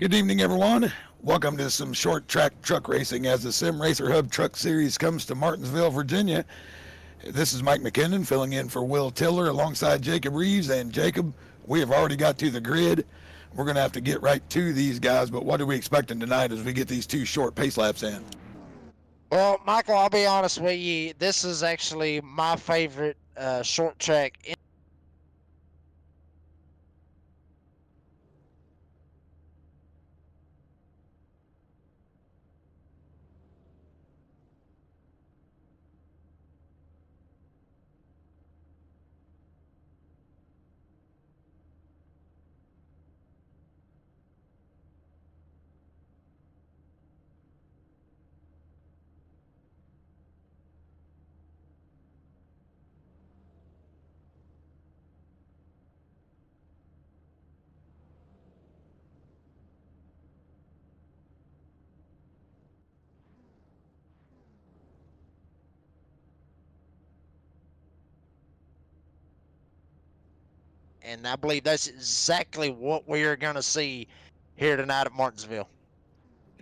Good evening, everyone. Welcome to some short track truck racing as the Sim Racer Hub Truck Series comes to Martinsville, Virginia. This is Mike McKinnon filling in for Will Tiller alongside Jacob Reeves. And Jacob, we have already got to the grid. We're going to have to get right to these guys, but what are we expecting tonight as we get these two short pace laps in? Well, Michael, I'll be honest with you. This is actually my favorite short track. And I believe that's exactly what we are going to see here tonight at Martinsville.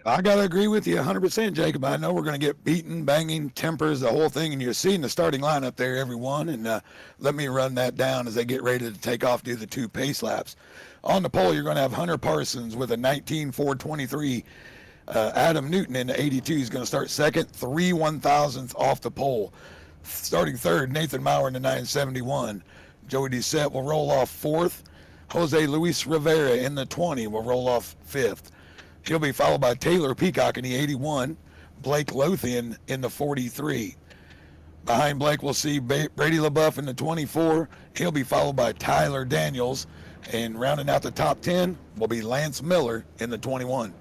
I got to agree with you 100%, Jacob. I know we're going to get beaten, banging, tempers, the whole thing, and you're seeing the starting lineup there, everyone. And let me run that down as they get ready to take off, do the two pace laps. On the pole, you're going to have Hunter Parsons with a 19.423. Adam Newton in the 82 is going to start second, 3/1000th off the pole. Starting third, Nathan Maurer in the 971. Joey Doucette will roll off fourth. Jose Luis Rivera in the 20 will roll off fifth. He'll be followed by Taylor Peacock in the 81, Blake Lothian in the 43. Behind Blake, we'll see Brady LaBeouf in the 24. He'll be followed by Tyler Daniels. And rounding out the top 10 will be Lance Miller in the 21.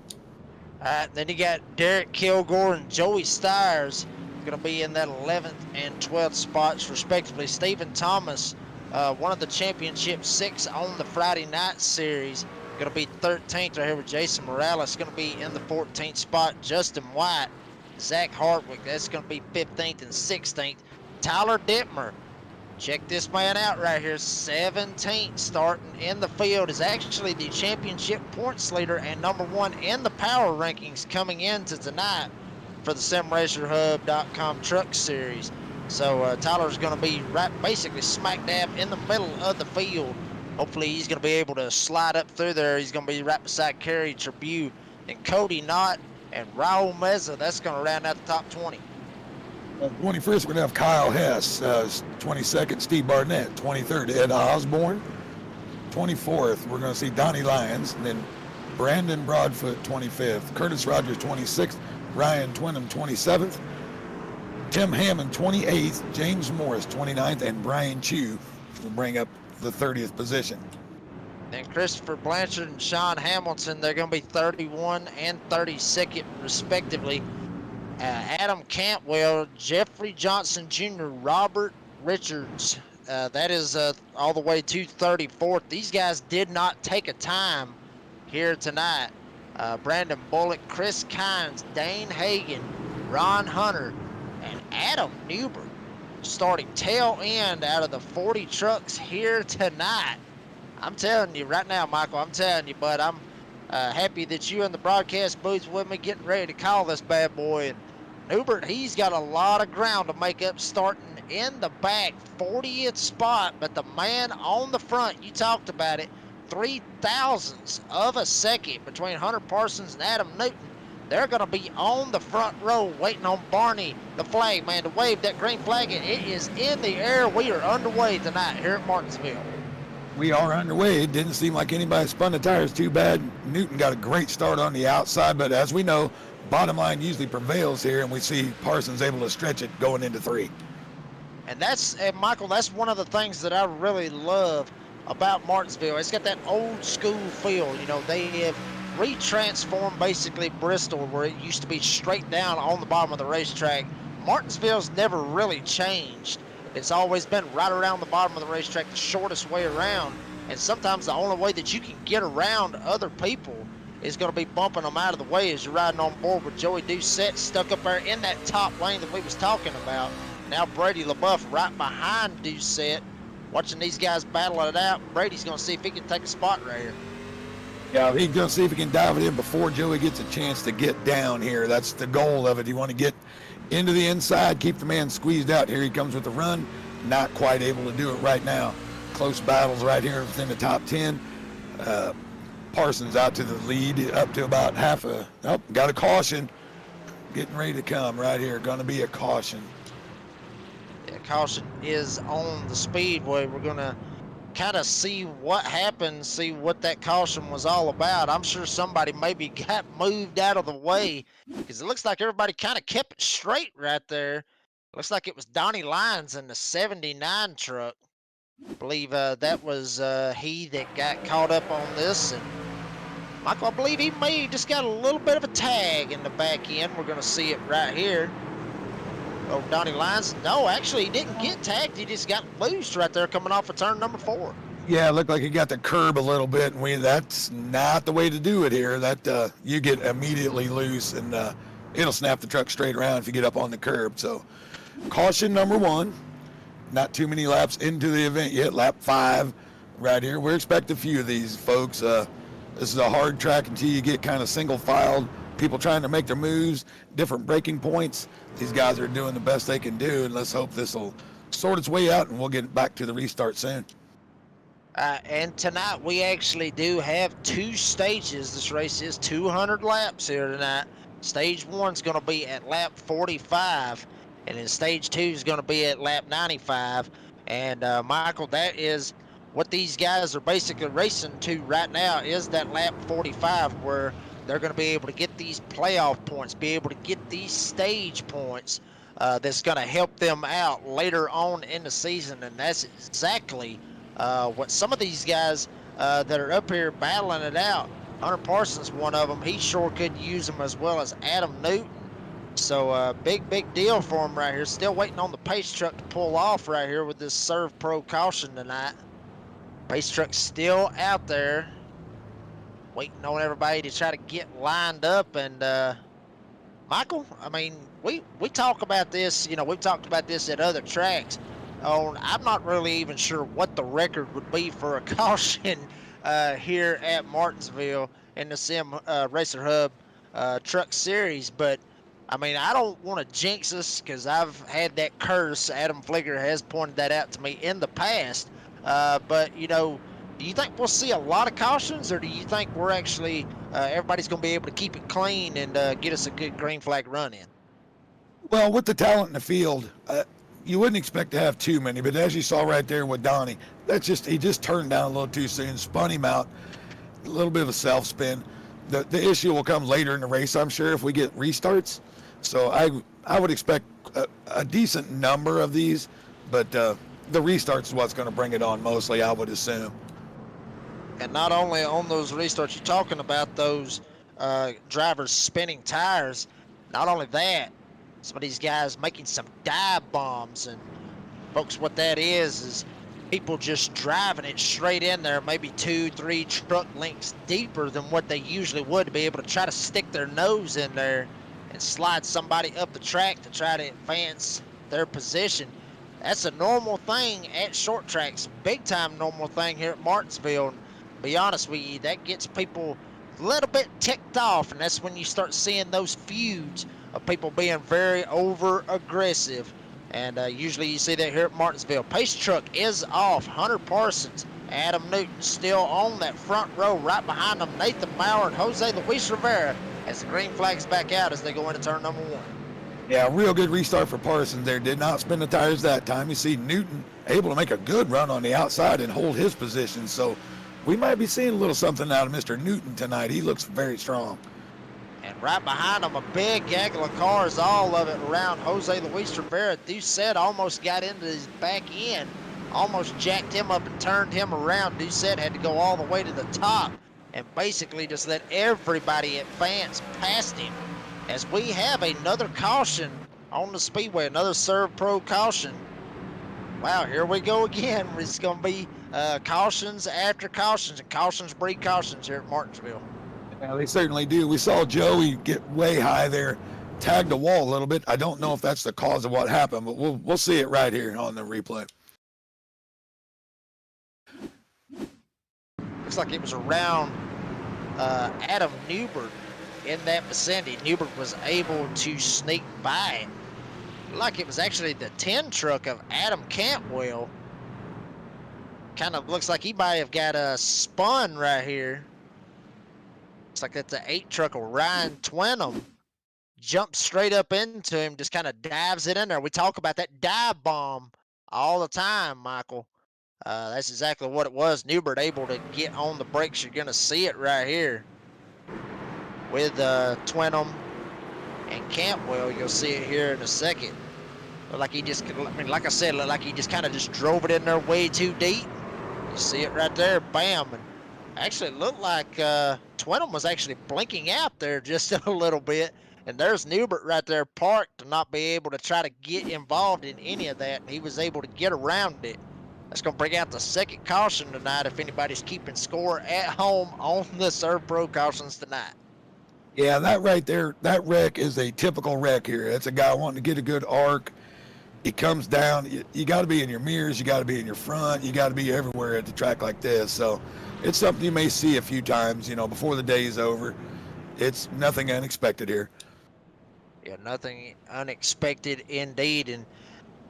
Then you got Derek Kilgore and Joey Stiers going to be in that 11th and 12th spots, respectively. Stephen Thomas, one of the championship 6 on the Friday night series, going to be 13th right here with Jason Morales. Going to be in the 14th spot. Justin White, Zach Hartwick, that's going to be 15th and 16th. Tyler Dittmer, check this man out right here, 17th starting in the field, is actually the championship points leader and number 1 in the power rankings coming into tonight for the SimRacerHub.com Truck Series. So Tyler's going to be right basically smack dab in the middle of the field. Hopefully he's going to be able to slide up through there. He's going to be right beside Kerry Tribute and Cody Knott and Raul Meza. That's going to round out the top 20. 21st, we're going to have Kyle Hess. 22nd, Steve Barnett. 23rd, Ed Osborne. 24th, we're going to see Donnie Lyons. And then Brandon Broadfoot, 25th. Curtis Rogers, 26th. Ryan Twinham, 27th. Tim Hammond, 28th. James Morris, 29th. And Brian Chu will bring up the 30th position. Then Christopher Blanchard and Sean Hamilton, they're going to be 31 and 32nd, respectively. Adam Cantwell, Jeffrey Johnson Jr., Robert Richards, that is all the way to 34th. These guys did not take a time here tonight. Brandon Bullock, Chris Kynes, Dane Hagan, Ron Hunter, and Adam Newberg starting tail end out of the 40 trucks here tonight. I'm telling you right now, Michael, I'm telling you, bud, I'm happy that you in the broadcast booth with me getting ready to call this bad boy. And Newbert, he's got a lot of ground to make up starting in the back, 40th spot, but the man on the front, you talked about it, 0.003 of a second between Hunter Parsons and Adam Newton. They're going to be on the front row waiting on Barney, the flag man, to wave that green flag. And it is in the air. We are underway tonight here at Martinsville. We are underway. It didn't seem like anybody spun the tires too bad. Newton got a great start on the outside, but as we know, bottom line usually prevails here, and we see Parsons able to stretch it going into 3. And Michael, that's one of the things that I really love about Martinsville. It's got that old school feel. You know, they have retransformed basically Bristol, where it used to be straight down on the bottom of the racetrack. Martinsville's never really changed. It's always been right around the bottom of the racetrack, the shortest way around. And sometimes the only way that you can get around other people is going to be bumping them out of the way as you're riding on board with Joey Doucette stuck up there in that top lane that we was talking about. Now Brady LaBeouf right behind Doucette, watching these guys battle it out. Brady's going to see if he can take a spot right here. Yeah, he's going to see if he can dive it in before Joey gets a chance to get down here. That's the goal of it. You want to get into the inside, keep the man squeezed out. Here he comes with the run. Not quite able to do it right now. Close battles right here within the top 10. Parsons out to the lead, up to about half a. Oh, got a caution. Getting ready to come right here. Going to be a caution. Yeah, caution is on the speedway. We're going to kind of see what happened, see what that caution was all about. I'm sure somebody maybe got moved out of the way because it looks like everybody kind of kept it straight right there. Looks like it was Donnie Lyons in the 79 truck. I believe that was he that got caught up on this. And Michael, I believe he may have just got a little bit of a tag in the back end. We're going to see it right here. Oh, Donnie Lyons. No, actually, he didn't get tagged. He just got loose right there coming off of turn number 4. Yeah, it looked like he got the curb a little bit, and that's not the way to do it here. That you get immediately loose, and it'll snap the truck straight around if you get up on the curb. So, caution number 1. Not too many laps into the event yet. Lap 5 right here. We're expecting a few of these, folks. This is a hard track until you get kind of single-filed. People trying to make their moves, different braking points. These guys are doing the best they can do, and let's hope this will sort its way out, and we'll get back to the restart soon. And tonight we actually do have 2 stages. This race is 200 laps here tonight. Stage 1 is going to be at lap 45, and then stage 2 is going to be at lap 95. And Michael, that is what these guys are basically racing to right now, is that lap 45 where they're going to be able to get these playoff points, be able to get these stage points that's going to help them out later on in the season. And that's exactly what some of these guys that are up here battling it out. Hunter Parsons, one of them, he sure could use them, as well as Adam Newton. So big deal for him right here. Still waiting on the pace truck to pull off right here with this Serve Pro caution tonight. Pace truck's still out there, waiting on everybody to try to get lined up. And Michael, I mean, we talk about this, you know, we've talked about this at other tracks. I'm not really even sure what the record would be for a caution here at Martinsville in the Sim Racer Hub Truck Series, but I mean, I don't want to jinx us because I've had that curse. Adam Fligger has pointed that out to me in the past. But, you know, do you think we'll see a lot of cautions, or do you think we're actually, everybody's going to be able to keep it clean and get us a good green flag run in? Well, with the talent in the field, you wouldn't expect to have too many, but as you saw right there with Donnie, he just turned down a little too soon, spun him out, a little bit of a self-spin. The issue will come later in the race, I'm sure, if we get restarts. So I would expect a decent number of these, but the restarts is what's going to bring it on mostly, I would assume. And not only on those restarts, you're talking about those drivers spinning tires. Not only that, some of these guys making some dive bombs. And folks, what that is people just driving it straight in there, maybe 2-3 truck lengths deeper than what they usually would, to be able to try to stick their nose in there and slide somebody up the track to try to advance their position. That's a normal thing at short tracks, big time normal thing here at Martinsville. And to be honest with you, that gets people a little bit ticked off, and that's when you start seeing those feuds of people being very over aggressive. And usually you see that here at Martinsville. Pace truck is off. Hunter Parsons, Adam Newton still on that front row. Right behind them, Nathan Maurer and Jose Luis Rivera, as the green flag's back out as they go into turn number 1. Yeah, real good restart for Parsons there. Did not spin the tires that time. You see Newton able to make a good run on the outside and hold his position. So we might be seeing a little something out of Mr. Newton tonight. He looks very strong. And right behind him, a big gaggle of cars, all of it around Jose Luis Rivera. Doucette almost got into his back end, almost jacked him up and turned him around. Doucette had to go all the way to the top and basically just let everybody advance past him, as we have another caution on the speedway, another Serve Pro caution. Wow, here we go again. It's going to be cautions after cautions, and cautions breed cautions here at Martinsville. Yeah, they certainly do. We saw Joey get way high there, tag the wall a little bit. I don't know if that's the cause of what happened, but we'll see it right here on the replay. Looks like it was around Adam Newbert in that vicinity. Newbert was able to sneak by it. Like it was actually the 10 truck of Adam Cantwell. Kind of looks like he might have got a spun right here. Looks like that's the 8 truck of Ryan Twenham. Jumps straight up into him, just kind of dives it in there. We talk about that dive bomb all the time, Michael. That's exactly what it was. Newbert able to get on the brakes. You're going to see it right here with Twenham and Cantwell. You'll see it here in a second. Look like he just, I mean, like I said, look like he just kind of just drove it in there way too deep. You see it right there, bam. And actually, it looked like Twenham was actually blinking out there just a little bit. And there's Newbert right there parked to not be able to try to get involved in any of that. And he was able to get around it. That's going to bring out the second caution tonight if anybody's keeping score at home on the Serve Pro cautions tonight. Yeah, that right there, that wreck is a typical wreck here. It's a guy wanting to get a good arc. He comes down. You got to be in your mirrors. You got to be in your front. You got to be everywhere at the track like this. So it's something you may see a few times, before the day is over. It's nothing unexpected here. Yeah, nothing unexpected indeed. And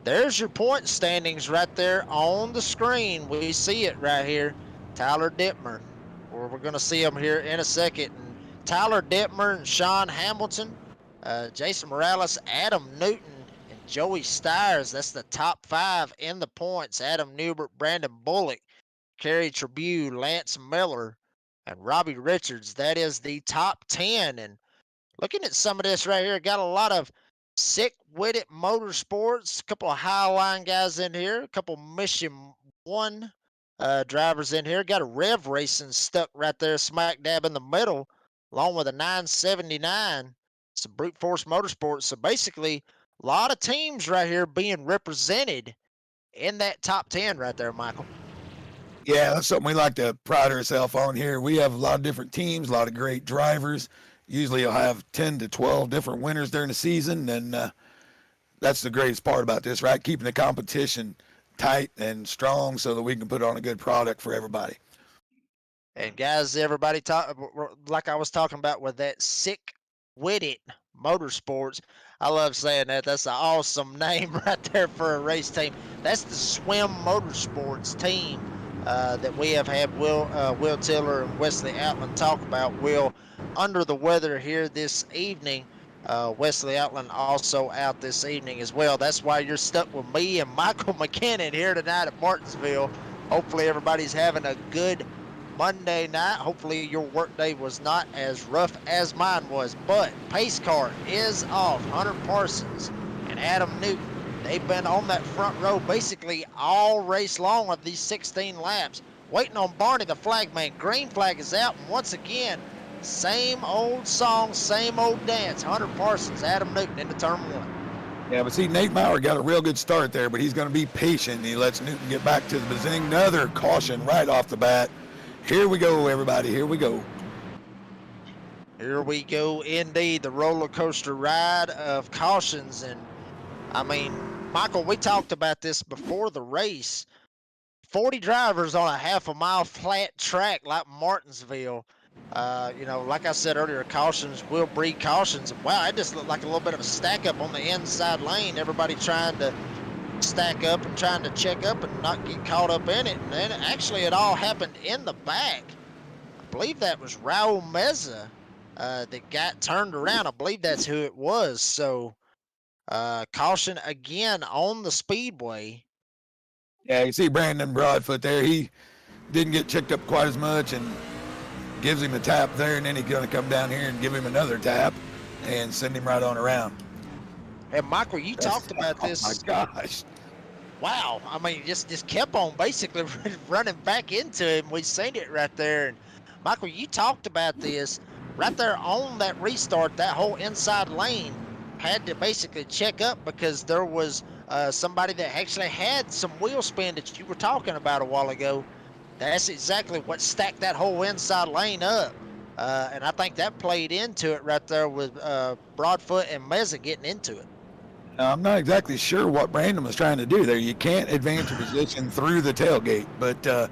there's your point standings right there on the screen. We see it right here. Tyler Dittmer, or we're going to see him here in a second. And Tyler Dittmer and Sean Hamilton, Jason Morales, Adam Newton, and Joey Stiers. That's the top 5 in the points. Adam Newbert, Brandon Bullock, Kerry Tribune, Lance Miller, and Robbie Richards. That is the top 10. And looking at some of this right here, got a lot of sick-witted motorsports, a couple of Highline guys in here, a couple Mission 1 drivers in here. Got a Rev Racing stuck right there smack dab in the middle, along with a 979. Some Brute Force Motorsports. So basically, a lot of teams right here being represented in that top 10 right there, Michael. Yeah, that's something we like to pride ourselves on here. We have a lot of different teams, a lot of great drivers. Usually you'll have 10 to 12 different winners during the season, and that's the greatest part about this, right? Keeping the competition tight and strong so that we can put on a good product for everybody. And guys, everybody like I was talking about with that sick-witted motorsports. I love saying that. That's an awesome name right there for a race team. That's the Swim Motorsports team that we have had Will Tiller and Wesley Outland talk about. Will under the weather here this evening. Wesley Outland also out this evening as well. That's why you're stuck with me and Michael McKinnon here tonight at Martinsville. Hopefully everybody's having a good Monday night. Hopefully your workday was not as rough as mine was. But pace car is off. Hunter Parsons and Adam Newton. They've been on that front row basically all race long of these 16 laps. Waiting on Barney, the flag man. Green flag is out. And once again, same old song, same old dance. Hunter Parsons, Adam Newton into turn 1. Yeah, but see, Nate Maurer got a real good start there, but he's going to be patient. He lets Newton get back to the beginning. Another caution right off the bat. Here we go, everybody. Here we go. Here we go, indeed. The roller coaster ride of cautions. And, I mean, Michael, we talked about this before the race. 40 drivers on a half a mile flat track like Martinsville. Like I said earlier, cautions will breed cautions. Wow, it just looked like a little bit of a stack up on the inside lane. Everybody trying to stack up and trying to check up and not get caught up in it. And then actually it all happened in the back. I believe that was Raul Meza that got turned around. I believe that's who it was. So caution again on the speedway. Yeah, you see Brandon Broadfoot there. He didn't get checked up quite as much and gives him a tap there, and then he's going to come down here and give him another tap and send him right on around. And Michael, you talked about this. Oh my gosh. Wow. I mean, just kept on basically running back into him. We've seen it right there. And Michael, you talked about this right there on that restart. That whole inside lane had to basically check up because there was somebody that actually had some wheel spin that you were talking about a while ago. That's exactly what stacked that whole inside lane up. And I think that played into it right there with Broadfoot and Meza getting into it. Now, I'm not exactly sure what Brandon was trying to do there. You can't advance your position through the tailgate, but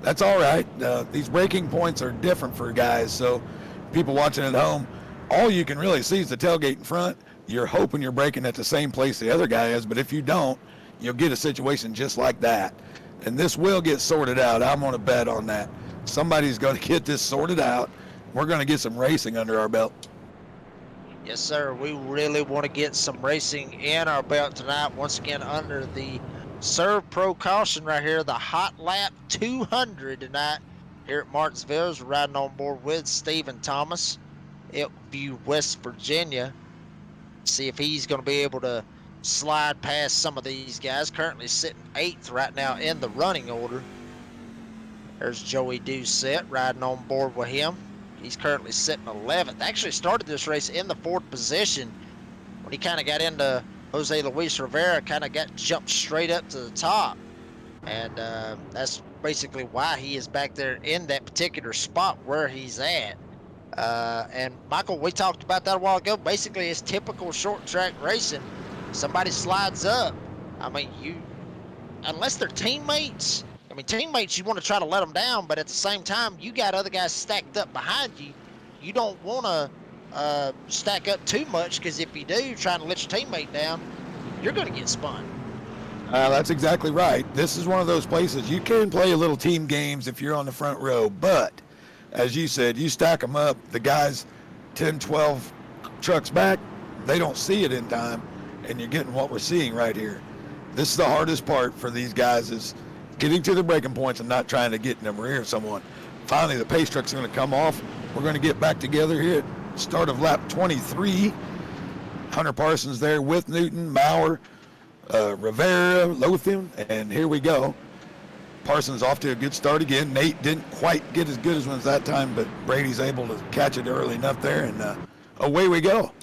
That's all right. These breaking points are different for guys, so people watching at home, all you can really see is the tailgate in front. You're hoping you're braking at the same place the other guy is, but if you don't, you'll get a situation just like that. And this will get sorted out. I'm going to bet on that. Somebody's going to get this sorted out. We're going to get some racing under our belt. Yes, sir. We really want to get some racing in our belt tonight. Once again, under the Serve Pro caution right here, the Hot Lap 200 tonight here at Martinsville. We're riding on board with Stephen Thomas, Elkview, West Virginia. See if he's going to be able to slide past some of these guys. Currently sitting 8th right now in the running order. There's Joey Doucette riding on board with him. He's currently sitting 11th. Actually started this race in the 4th position. When he kind of got into Jose Luis Rivera, kind of got jumped straight up to the top. And that's basically why he is back there in that particular spot where he's at. And Michael, we talked about that a while ago. Basically, it's typical short track racing. Somebody slides up. I mean, unless they're teammates, teammates, you want to try to let them down, but at the same time, you got other guys stacked up behind you. You don't want to stack up too much, because if you do, trying to let your teammate down, you're going to get spun. That's exactly right. This is one of those places you can play a little team games if you're on the front row, but as you said, you stack them up, the guys 10, 12 trucks back, they don't see it in time, and you're getting what we're seeing right here. This is the hardest part for these guys, is getting to the braking points and not trying to get in the rear of someone. Finally, the pace truck's going to come off. We're going to get back together here at start of lap 23. Hunter Parsons there with Newton, Maurer, Rivera, Lothian, and here we go. Parsons off to a good start again. Nate didn't quite get as good as ones that time, but Brady's able to catch it early enough there, and away we go.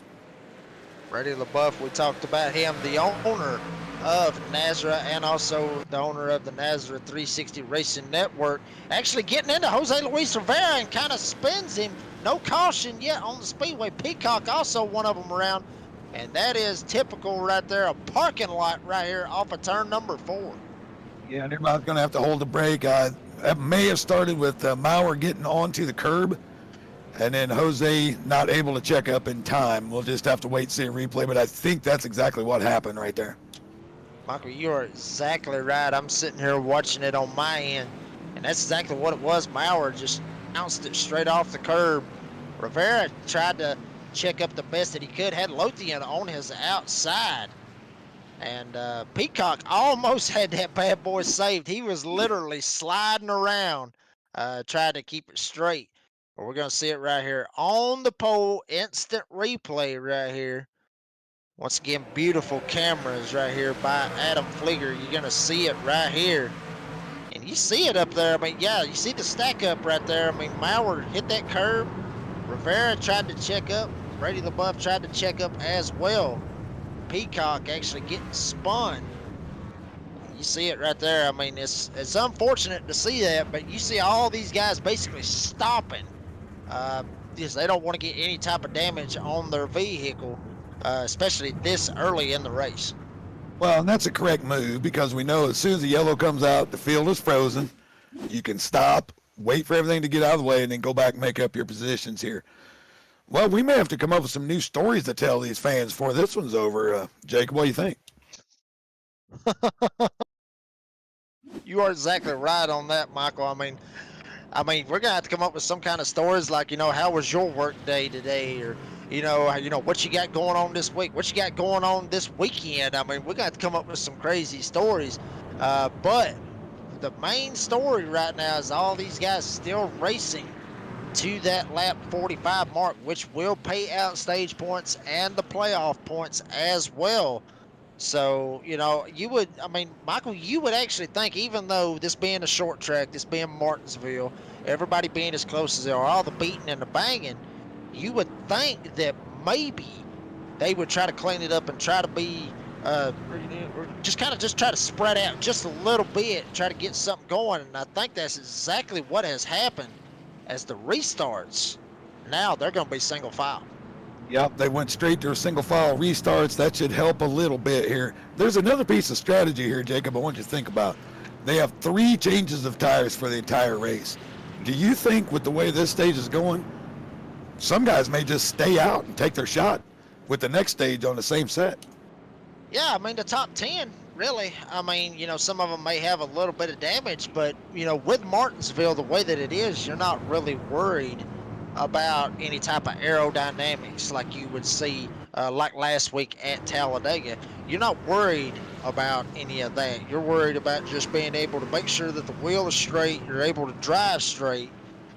Brady LaBeouf, we talked about him, the owner of Nazareth and also the owner of the Nazareth 360 Racing Network, actually getting into Jose Luis Rivera and kind of spins him. No caution yet on the speedway. Peacock also one of them around, and that is typical right there, a parking lot right here off of turn number 4. Yeah, and everybody's going to have to hold the brake. That may have started with Maurer getting onto the curb, and then Jose not able to check up in time. We'll just have to wait and see a replay, but I think that's exactly what happened right there. Michael, you are exactly right. I'm sitting here watching it on my end, and that's exactly what it was. Maurer just bounced it straight off the curb. Rivera tried to check up the best that he could, had Lothian on his outside, and Peacock almost had that bad boy saved. He was literally sliding around, trying to keep it straight. But we're going to see it right here on the pole, instant replay right here. Once again, beautiful cameras right here by Adam Flieger. You're going to see it right here. And you see it up there. I mean, yeah, you see the stack up right there. I mean, Maurer hit that curb. Rivera tried to check up. Brady LaBeouf tried to check up as well. Peacock actually getting spun. You see it right there. I mean, it's unfortunate to see that, but you see all these guys basically stopping because they don't want to get any type of damage on their vehicle. Especially this early in the race. Well, and that's a correct move, because we know as soon as the yellow comes out, the field is frozen. You can stop, wait for everything to get out of the way, and then go back and make up your positions here. Well, we may have to come up with some new stories to tell these fans before this one's over. Jacob, what do you think? You are exactly right on that, Michael. I mean, we're gonna have to come up with some kind of stories like, how was your work day today, or what you got going on this week, what you got going on this weekend. I mean, we got to come up with some crazy stories. But the main story right now is all these guys still racing to that lap 45 mark, which will pay out stage points and the playoff points as well. So, Michael, you would actually think, even though this being a short track, this being Martinsville, everybody being as close as they are, all the beating and the banging, you would think that maybe they would try to clean it up and try to be, just try to spread out just a little bit, try to get something going. And I think that's exactly what has happened as the restarts. Now they're going to be single file. Yep, they went straight to a single file restarts. That should help a little bit here. There's another piece of strategy here, Jacob, I want you to think about. They have 3 changes of tires for the entire race. Do you think with the way this stage is going, some guys may just stay out and take their shot with the next stage on the same set? Yeah, I mean, the top 10, really. I mean, some of them may have a little bit of damage, but, with Martinsville, the way that it is, you're not really worried about any type of aerodynamics like you would see like last week at Talladega. You're not worried about any of that. You're worried about just being able to make sure that the wheel is straight, you're able to drive straight,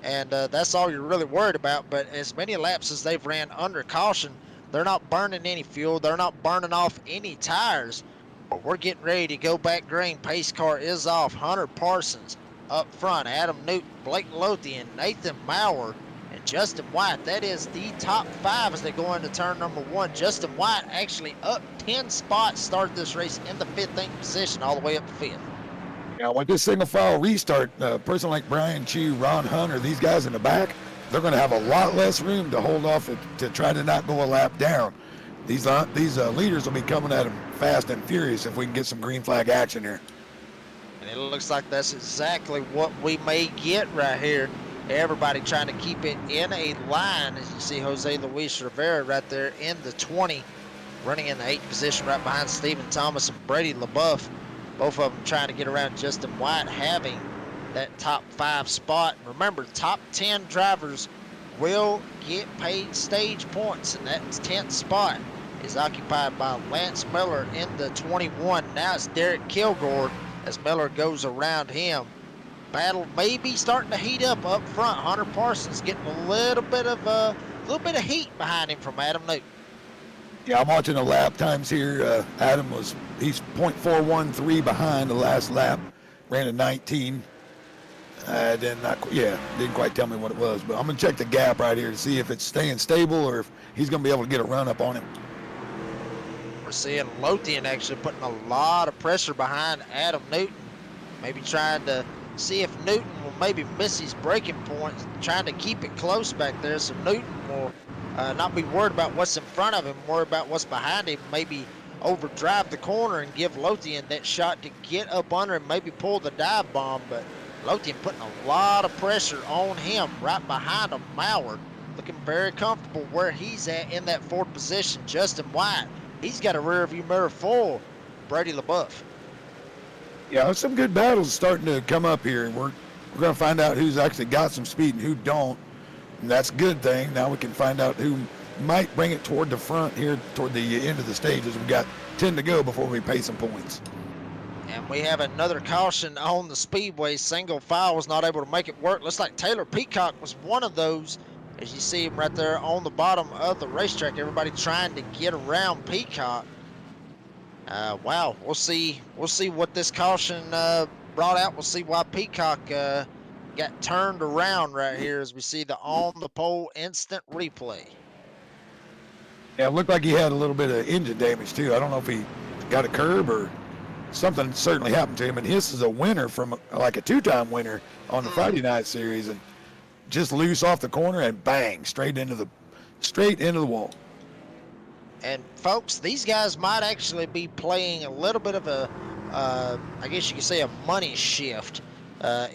and that's all you're really worried about. But as many laps as they've ran under caution, they're not burning any fuel, they're not burning off any tires. But we're getting ready to go back green. Pace car is off. Hunter Parsons up front, Adam Newton, Blake Lothian, Nathan Maurer, and Justin White. That is the top 5 as they go into turn number 1. Justin White actually up 10 spots, started this race in the 15th position all the way up to 5th. Now, with this single file restart, a person like Brian Chu, Ron Hunter, these guys in the back, they're going to have a lot less room to hold off to try to not go a lap down. These leaders will be coming at them fast and furious if we can get some green flag action here. And it looks like that's exactly what we may get right here. Everybody trying to keep it in a line. As you see Jose Luis Rivera right there in the 20, running in the 8th position right behind Stephen Thomas and Brady LaBeouf. Both of them trying to get around Justin White, having that top 5 spot. Remember, top 10 drivers will get paid stage points, and that 10th spot is occupied by Lance Miller in the 21. Now it's Derek Kilgore as Miller goes around him. Battle may be starting to heat up front. Hunter Parsons getting a little bit of heat behind him from Adam Newton. Yeah, I'm watching the lap times here. He's .413 behind the last lap. Ran a 19. Didn't quite tell me what it was, but I'm gonna check the gap right here to see if it's staying stable or if he's gonna be able to get a run up on him. We're seeing Lothian actually putting a lot of pressure behind Adam Newton, maybe trying to see if Newton will maybe miss his braking points, trying to keep it close back there so Newton will not be worried about what's in front of him, worry about what's behind him, maybe overdrive the corner and give Lothian that shot to get up under him, maybe pull the dive bomb. But Lothian putting a lot of pressure on him right behind him. Maurer looking very comfortable where he's at in that 4th position. Justin White, he's got a rear view mirror full. Brady LaBeouf. Yeah, some good battles starting to come up here, and we're going to find out who's actually got some speed and who don't, and that's a good thing. Now we can find out who might bring it toward the front here toward the end of the stages. We've got 10 to go before we pay some points. And we have another caution on the Speedway. Single file was not able to make it work. Looks like Taylor Peacock was one of those. As you see him right there on the bottom of the racetrack, everybody trying to get around Peacock. Wow, we'll see what this caution brought out. We'll see why Peacock got turned around right here as we see the on the pole instant replay. Yeah, it looked like he had a little bit of engine damage too. I don't know if he got a curb or something certainly happened to him. And his is a winner from like a 2-time winner on the Friday night series, and just loose off the corner and bang, straight into the wall. And folks, these guys might actually be playing a little bit of a, I guess you could say a money shift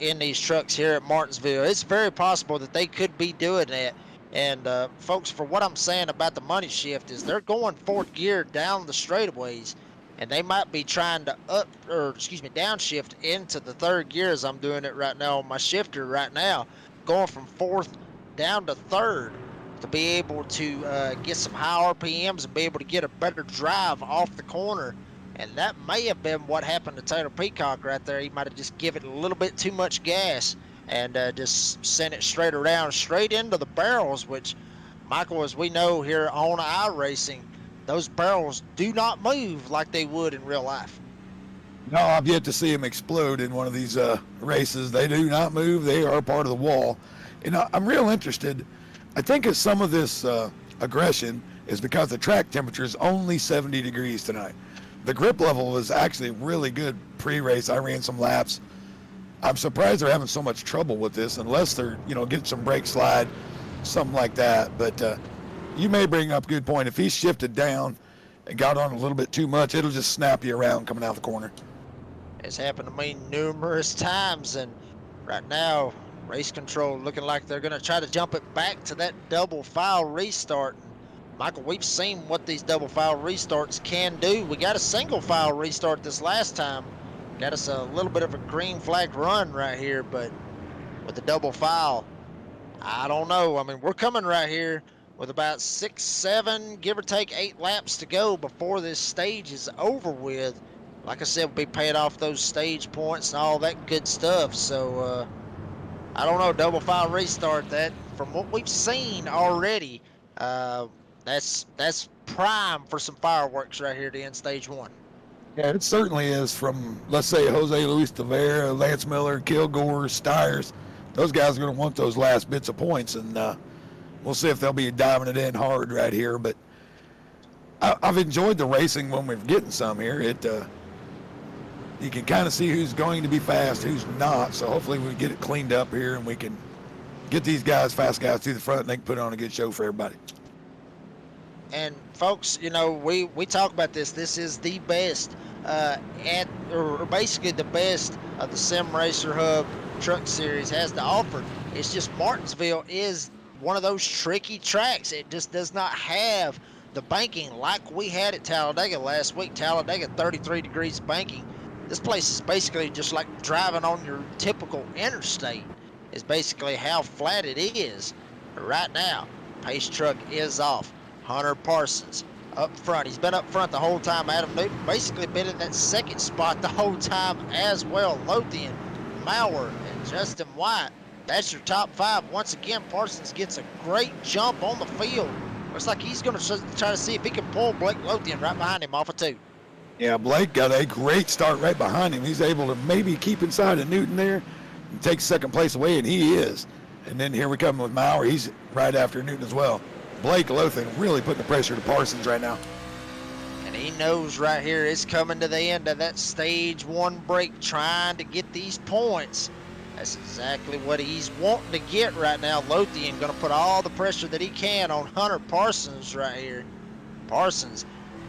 in these trucks here at Martinsville. It's very possible that they could be doing that. And folks, for what I'm saying about the money shift is they're going 4th gear down the straightaways, and they might be trying to downshift into the 3rd gear as I'm doing it right now on my shifter right now, going from 4th down to 3rd to be able to get some high RPMs and be able to get a better drive off the corner. And that may have been what happened to Taylor Peacock right there. He might have just given it a little bit too much gas and just sent it straight around, straight into the barrels, which, Michael, as we know here on iRacing, those barrels do not move like they would in real life. No, I've yet to see them explode in one of these races. They do not move. They are part of the wall. And I'm real interested. I think that some of this aggression is because the track temperature is only 70 degrees tonight. The grip level was actually really good pre-race. I ran some laps. I'm surprised they're having so much trouble with this, unless they're, getting some brake slide, something like that. But you may bring up a good point. If he shifted down and got on a little bit too much, it'll just snap you around coming out the corner. It's happened to me numerous times, and right now, race control looking like they're going to try to jump it back to that double file restart. And Michael, we've seen what these double file restarts can do. We got a single file restart this last time. Got us a little bit of a green flag run right here, but with the double file, I don't know. I mean, we're coming right here with about 6, 7, give or take 8 laps to go before this stage is over with. Like I said, we'll be paying off those stage points and all that good stuff. So, I don't know, double file restart that. From what we've seen already, that's prime for some fireworks right here to end stage 1. Yeah, it certainly is. From, let's say, Jose Luis Tavera, Lance Miller, Kilgore, Stiers. Those guys are going to want those last bits of points, and we'll see if they'll be diving it in hard right here. But I've enjoyed the racing when we're getting some here. You can kind of see who's going to be fast, who's not. So hopefully we get it cleaned up here and we can get these fast guys to the front, and they can put on a good show for everybody. And folks, you know, we talk about this. This is the best or basically the best of the Sim Racer Hub Truck Series has to offer. It's just Martinsville is one of those tricky tracks. It just does not have the banking like we had at Talladega last week. Talladega, 33 degrees banking. This place is basically just like driving on your typical interstate, is basically how flat it is. But right now, pace truck is off. Hunter Parsons up front. He's been up front the whole time. Adam Newton basically been in that second spot the whole time as well. Lothian, Maurer, and Justin White. That's your top 5. Once again, Parsons gets a great jump on the field. Looks like he's going to try to see if he can pull Blake Lothian right behind him off of 2. Yeah, Blake got a great start right behind him. He's able to maybe keep inside of Newton there and take second place away, and he is. And then here we come with Maurer. He's right after Newton as well. Blake Lothian really putting the pressure to Parsons right now. And he knows right here it's coming to the end of that stage 1 break, trying to get these points. That's exactly what he's wanting to get right now. Lothian going to put all the pressure that he can on Hunter Parsons right here. Parsons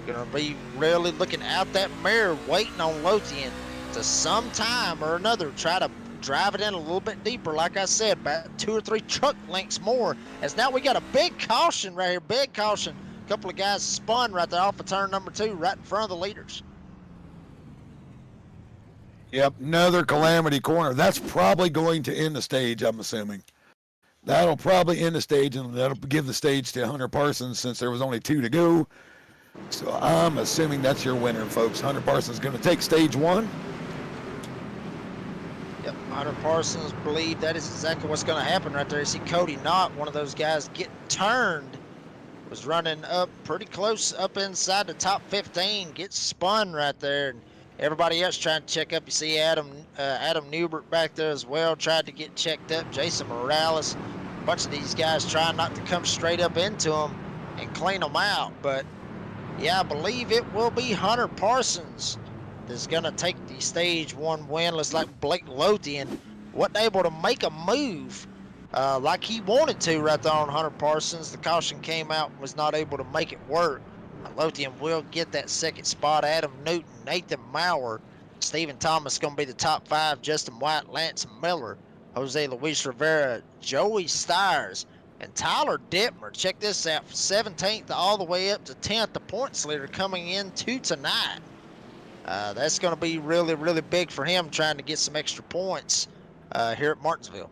going to be really looking out that mirror, waiting on Lothian to sometime or another try to drive it in a little bit deeper. Like I said, about 2 or 3 truck lengths more. As now we got a big caution right here, big caution. A couple of guys spun right there off of turn number 2, right in front of the leaders. Yep, another calamity corner. That's probably going to end the stage, I'm assuming. That'll probably end the stage, and that'll give the stage to Hunter Parsons since there was only 2 to go. So I'm assuming that's your winner, folks. Hunter Parsons is going to take stage 1. Yep, Hunter Parsons believe that is exactly what's going to happen right there. You see Cody Knott, one of those guys getting turned, was running up pretty close up inside the top 15, gets spun right there. And everybody else trying to check up. You see Adam Newbert back there as well, tried to get checked up. Jason Morales, a bunch of these guys trying not to come straight up into him and clean them out. But yeah, I believe it will be Hunter Parsons that's going to take the stage 1 win. Looks like Blake Lothian wasn't able to make a move like he wanted to right there on Hunter Parsons. The caution came out and was not able to make it work. Lothian will get that second spot. Adam Newton, Nathan Maurer, Stephen Thomas going to be the top 5. Justin White, Lance Miller, Jose Luis Rivera, Joey Stiers, and Tyler Dittmer. Check this out, 17th all the way up to 10th, the points leader coming into tonight. That's going to be really, really big for him, trying to get some extra points here at Martinsville.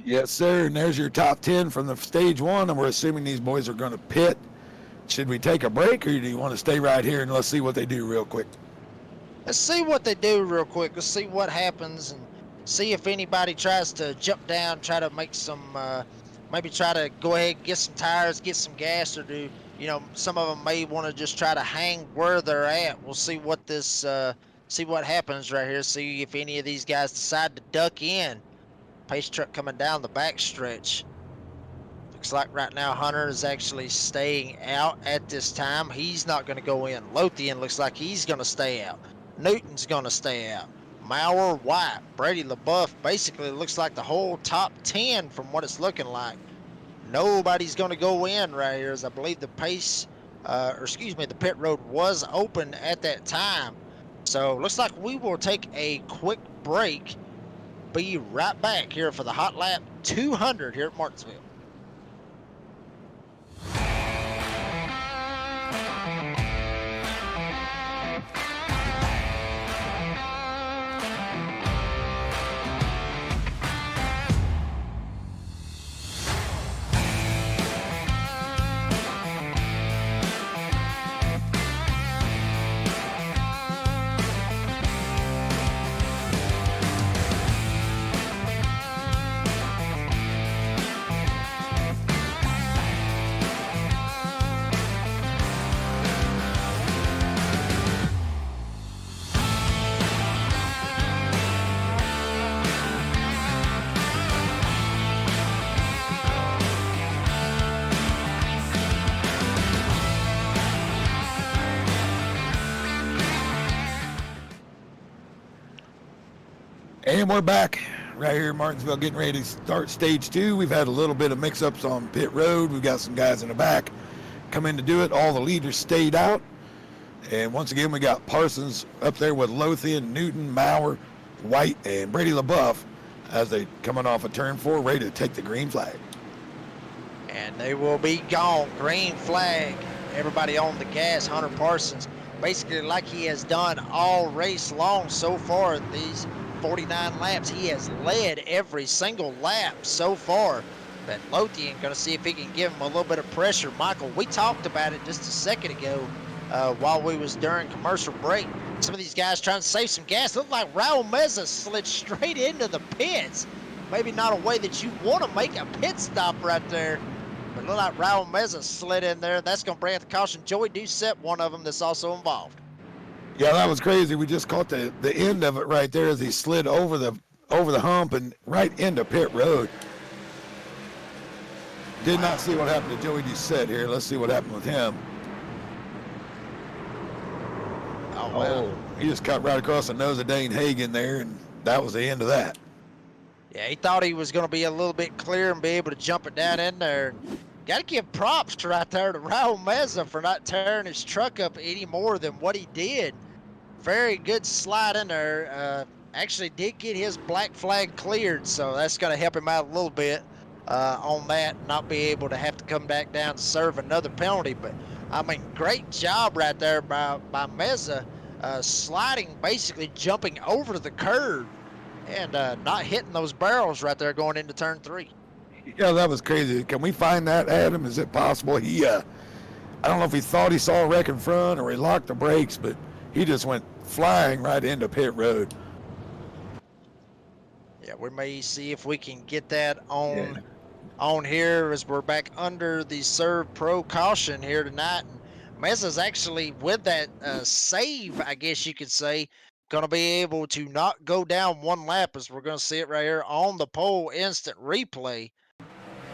Yes, sir. And there's your top 10 from the stage 1, and we're assuming these boys are going to pit. Should we take a break, or do you want to stay right here and let's see what they do real quick? Let's see what they do real quick. Let's see what happens and see if anybody tries to jump down, try to make some, maybe try to go ahead and get some tires, get some gas, or do, you know, some of them may want to just try to hang where they're at. We'll see what this, see what happens right here. See if any of these guys decide to duck in. Pace truck coming down the back stretch. Looks like right now Hunter is actually staying out at this time. He's not going to go in. Lothian looks like he's going to stay out. Newton's going to stay out. Maurer, White, Brady LaBeouf, basically looks like the whole top 10 from what it's looking like. Nobody's going to go in right here, as I believe the the pit road was open at that time. So looks like we will take a quick break. Be right back here for the Hot Lap 200 here at Martinsville. And we're back right here in Martinsville, getting ready to start stage 2. We've had a little bit of mix-ups on pit road. We've got some guys in the back come in to do it. All the leaders stayed out. And once again, we got Parsons up there with Lothian, Newton, Maurer, White, and Brady LaBeouf as they coming off of turn 4, ready to take the green flag. And they will be gone. Green flag. Everybody on the gas. Hunter Parsons, basically like he has done all race long so far. These 49 laps, he has led every single lap so far. But Lothian going to see if he can give him a little bit of pressure. Michael, we talked about it just a second ago while we was during commercial break. Some of these guys trying to save some gas. Looked like Raul Meza slid straight into the pits. Maybe not a way that you want to make a pit stop right there. But look like Raul Meza slid in there. That's going to bring out the caution. Joey Doucette, one of them that's also involved. Yeah, that was crazy. We just caught the end of it right there as he slid over the hump and right into pit road. Did not see what happened to Joey Doucette here. Let's see what happened with him. Oh, well. He just cut right across the nose of Dane Hagen there, and that was the end of that. Yeah, he thought he was going to be a little bit clear and be able to jump it down in there. Got to give props right there to Raul Meza for not tearing his truck up any more than what he did. Very good slide in there. Actually did get his black flag cleared, so that's going to help him out a little bit on that, not be able to have to come back down to serve another penalty. But, I mean, great job right there by Meza, sliding, basically jumping over the curb and not hitting those barrels right there going into turn 3. Yeah, that was crazy. Can we find that, Adam? Is it possible he, I don't know if he thought he saw a wreck in front or he locked the brakes, but he just went flying right into pit road. Yeah, we may see if we can get that on here as we're back under the Serve Pro caution here tonight. And Meza's actually, with that save, I guess you could say, going to be able to not go down one lap, as we're going to see it right here on the pole instant replay.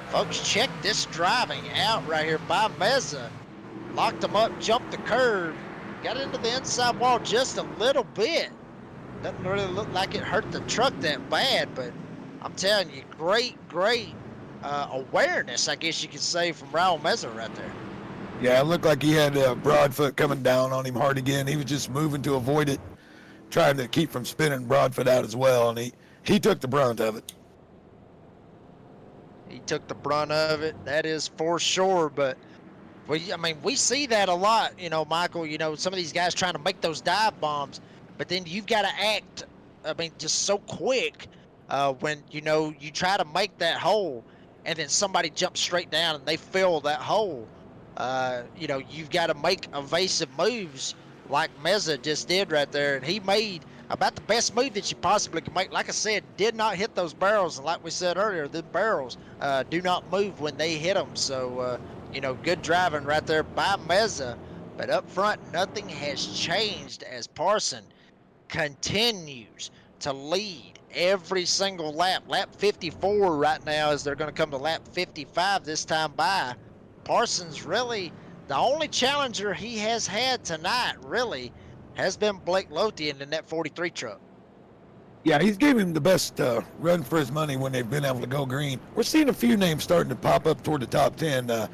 Folks, check this driving out right here by Meza. Locked him up, jumped the curb, got into the inside wall just a little bit. Doesn't really look like it hurt the truck that bad, but I'm telling you, great awareness, I guess you could say, from Raul Meza right there. Yeah, it looked like he had Broadfoot coming down on him hard again. He was just moving to avoid it, trying to keep from spinning Broadfoot out as well, and he took the brunt of it. He took the brunt of it, that is for sure. But we see that a lot, Michael. Some of these guys trying to make those dive bombs, but then you've got to act, just so quick when, you try to make that hole and then somebody jumps straight down and they fill that hole. You've got to make evasive moves like Meza just did right there. And he made about the best move that you possibly can make. Like I said, did not hit those barrels. And like we said earlier, the barrels do not move when they hit them. So, good driving right there by Meza. But up front, nothing has changed as Parson continues to lead every single lap. Lap 54 right now, as they're going to come to lap 55 this time by. Parsons really, the only challenger he has had tonight really has been Blake Lothian in that 43 truck. Yeah, he's giving him the best run for his money when they've been able to go green. We're seeing a few names starting to pop up toward the top 10.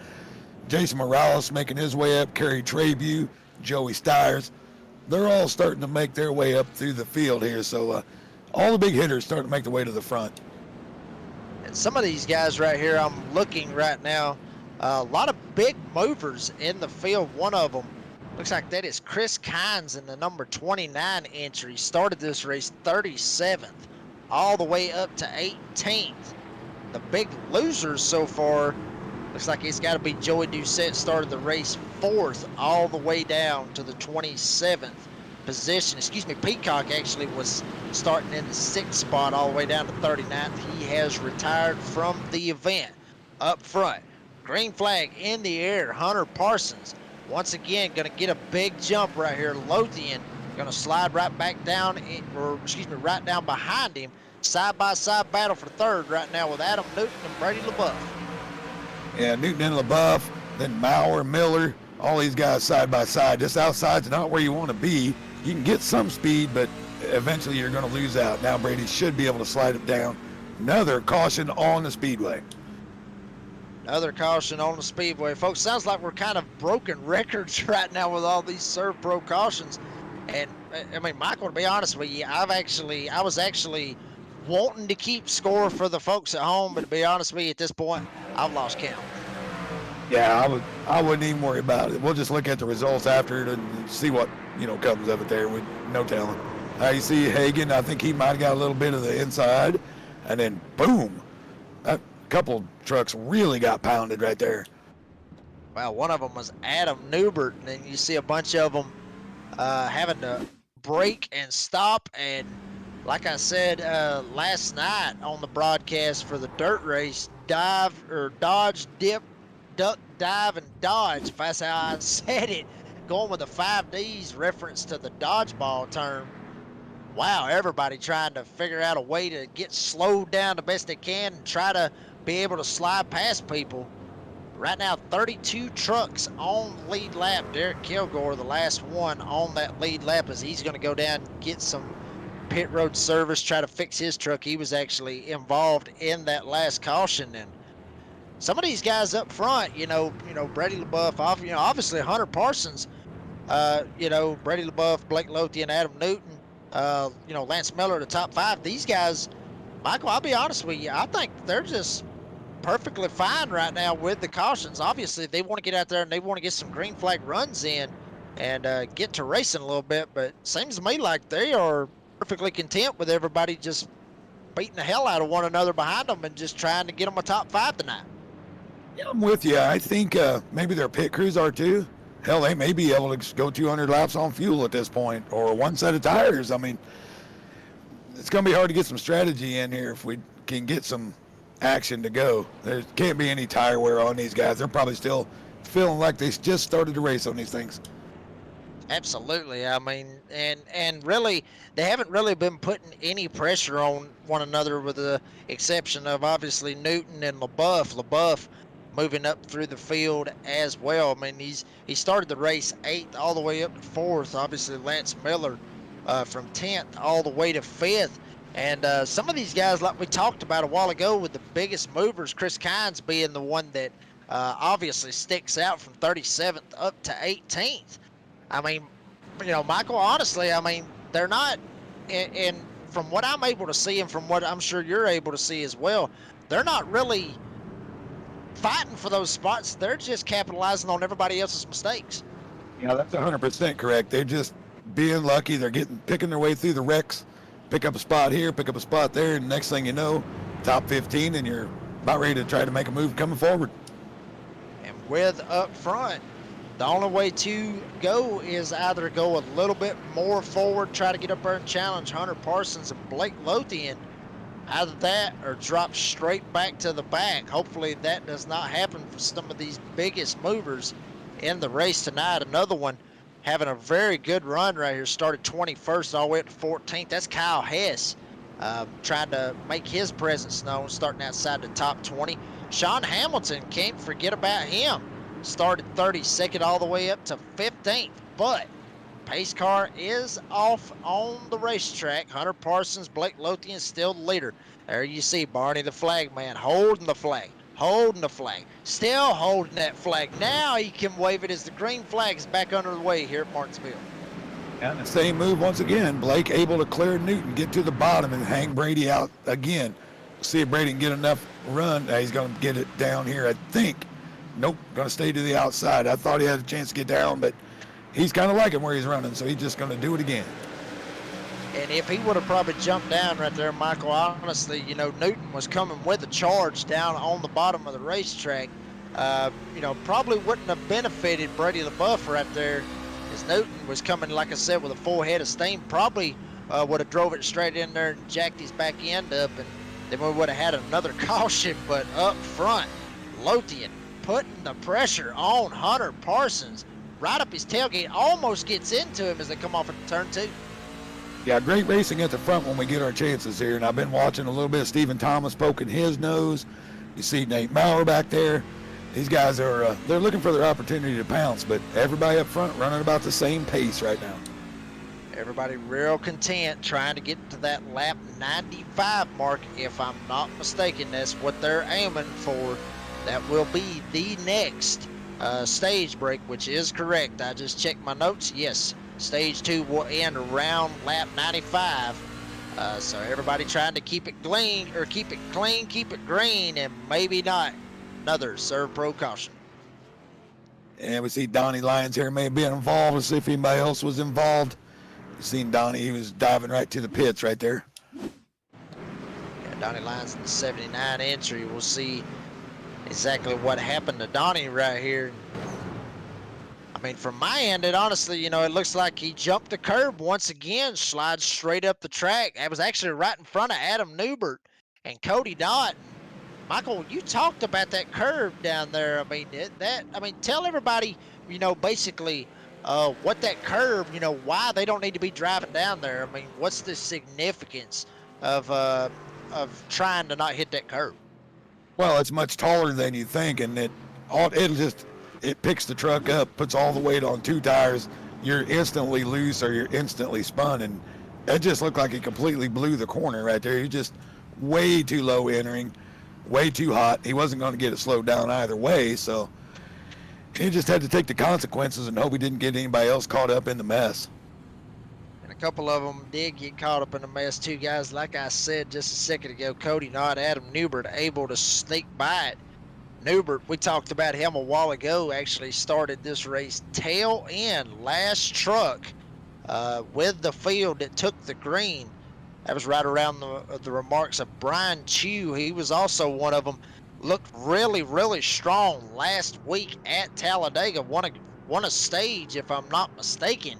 Jason Morales making his way up, Kerry Trabue, Joey Stiers. they're all starting to make their way up through the field here. So all the big hitters starting to make their way to the front. And some of these guys right here, I'm looking right now, a lot of big movers in the field. One of them looks like that is Chris Kynes in the number 29 entry. Started this race 37th, all the way up to 18th. The big losers so far, looks like it's got to be Joey Doucette. Started the race 4th, all the way down to the 27th position. Excuse me, Peacock actually was starting in the 6th spot all the way down to 39th. He has retired from the event. Up front, green flag in the air, Hunter Parsons. Once again, going to get a big jump right here. Lothian going to slide right back down, right down behind him. Side-by-side battle for 3rd right now with Adam Newton and Brady LaBeouf. Yeah, Newton and LaBeouf, then Maurer, Miller, all these guys side by side. Just outside's not where you want to be. You can get some speed, but eventually you're going to lose out. Now Brady should be able to slide it down. Another caution on the speedway. Another caution on the speedway. Folks, sounds like we're kind of broken records right now with all these Serve Pro cautions. And, I mean, Michael, to be honest with you, I was actually wanting to keep score for the folks at home, but to be honest with you, at this point, I've lost count. Yeah, I wouldn't even worry about it. We'll just look at the results after it and see what, comes of it there with no telling. You see Hagan, I think he might have got a little bit of the inside, and then boom, that couple trucks really got pounded right there. Well, one of them was Adam Newbert, and then you see a bunch of them having to brake and stop. And like I said last night on the broadcast for the dirt race, dodge, dip, duck, dive, and dodge, if that's how I said it, going with the 5 Ds reference to the dodgeball term. Wow, everybody trying to figure out a way to get slowed down the best they can and try to be able to slide past people. Right now, 32 trucks on lead lap. Derek Kilgore, the last one on that lead lap, as he's going to go down and get some pit road service, try to fix his truck. He was actually involved in that last caution. And some of these guys up front, Brady LaBeouf, obviously Hunter Parsons, Brady LaBeouf, Blake Lothian, Adam Newton, Lance Miller, the top 5. These guys, Michael, I'll be honest with you, I think they're just perfectly fine right now with the cautions. Obviously, they want to get out there and they want to get some green flag runs in and get to racing a little bit, but it seems to me like they are perfectly content with everybody just beating the hell out of one another behind them and just trying to get them a top 5 tonight. Yeah, I'm with you. I think maybe their pit crews are too. Hell, they may be able to go 200 laps on fuel at this point, or one set of tires. I mean, it's going to be hard to get some strategy in here if we can get some action to go. There can't be any tire wear on these guys. They're probably still feeling like they just started to race on these things. Absolutely. I mean, and really, they haven't really been putting any pressure on one another, with the exception of obviously Newton and LaBeouf. LaBeouf moving up through the field as well. I mean, he started the race 8th all the way up to 4th. Obviously, Lance Miller from 10th all the way to 5th. And some of these guys, like we talked about a while ago, with the biggest movers, Chris Kynes being the one that obviously sticks out from 37th up to 18th. I mean, Michael, honestly, I mean, they're not, and from what I'm able to see and from what I'm sure you're able to see as well, they're not really fighting for those spots. They're just capitalizing on everybody else's mistakes. Yeah, that's 100% correct. They're just being lucky. They're picking their way through the wrecks, pick up a spot here, pick up a spot there, and next thing you know, top 15, and you're about ready to try to make a move coming forward. And with up front, the only way to go is either go a little bit more forward, try to get up there and challenge Hunter Parsons and Blake Lothian. Either that or drop straight back to the back. Hopefully that does not happen for some of these biggest movers in the race tonight. Another one having a very good run right here. Started 21st all the way up to 14th. That's Kyle Hess trying to make his presence known, starting outside the top 20. Sean Hamilton, can't forget about him. Started 32nd all the way up to 15th, but pace car is off on the racetrack. Hunter Parsons, Blake Lothian still the leader. There you see Barney the flag man holding the flag, still holding that flag. Now he can wave it as the green flag is back under the way here at Martinsville. And the same move once again. Blake able to clear Newton, get to the bottom, and hang Brady out again. See if Brady can get enough run. He's going to get it down here, I think. Nope, going to stay to the outside. I thought he had a chance to get down, but he's kind of liking where he's running, so he's just going to do it again. And if he would have probably jumped down right there, Michael, honestly, you know, Newton was coming with a charge down on the bottom of the racetrack. You know, probably wouldn't have benefited Brady LaBeouf right there, as Newton was coming, like I said, with a full head of steam. Probably would have drove it straight in there and jacked his back end up, and then we would have had another caution. But up front, Lothian putting the pressure on Hunter Parsons right up his tailgate, almost gets into him as they come off of turn 2. Yeah, great racing at the front when we get our chances here. And I've been watching a little bit of Stephen Thomas poking his nose. You see Nate Maurer back there. These guys are, they're looking for their opportunity to pounce, but everybody up front running about the same pace right now. Everybody real content trying to get to that lap 95 mark. If I'm not mistaken, that's what they're aiming for. That will be the next stage break, which is correct. I just checked my notes. Yes. Stage 2 will end around lap 95. So everybody trying to keep it clean, or keep it clean, keep it green, and maybe not another serve pro caution. And we see Donnie Lyons here may be involved. Let's see if anybody else was involved. You seen Donnie, he was diving right to the pits right there. Yeah, Donnie Lyons in the 79 entry. We'll see exactly what happened to Donnie right here. I mean, from my end, it honestly, you know, it looks like he jumped the curb once again, slides straight up the track. It was actually right in front of Adam Newbert and Cody Knott. Michael, you talked about that curve down there. I mean, tell everybody, you know, basically what that curve, you know, why they don't need to be driving down there. I mean, what's the significance of trying to not hit that curve? Well, it's much taller than you think, and it picks the truck up, puts all the weight on 2 tires. You're instantly loose or you're instantly spun, and it just looked like he completely blew the corner right there. He just way too low entering, way too hot. He wasn't going to get it slowed down either way, so he just had to take the consequences and hope he didn't get anybody else caught up in the mess. And a couple of them did get caught up in the mess too, guys. Like I said just a second ago, Cody Knott, Adam Newbert able to sneak by it. Newbert, we talked about him a while ago, actually started this race tail end, last truck with the field that took the green. That was right around the remarks of Brian Chew. He was also one of them. Looked really, really strong last week at Talladega. Won a stage, if I'm not mistaken.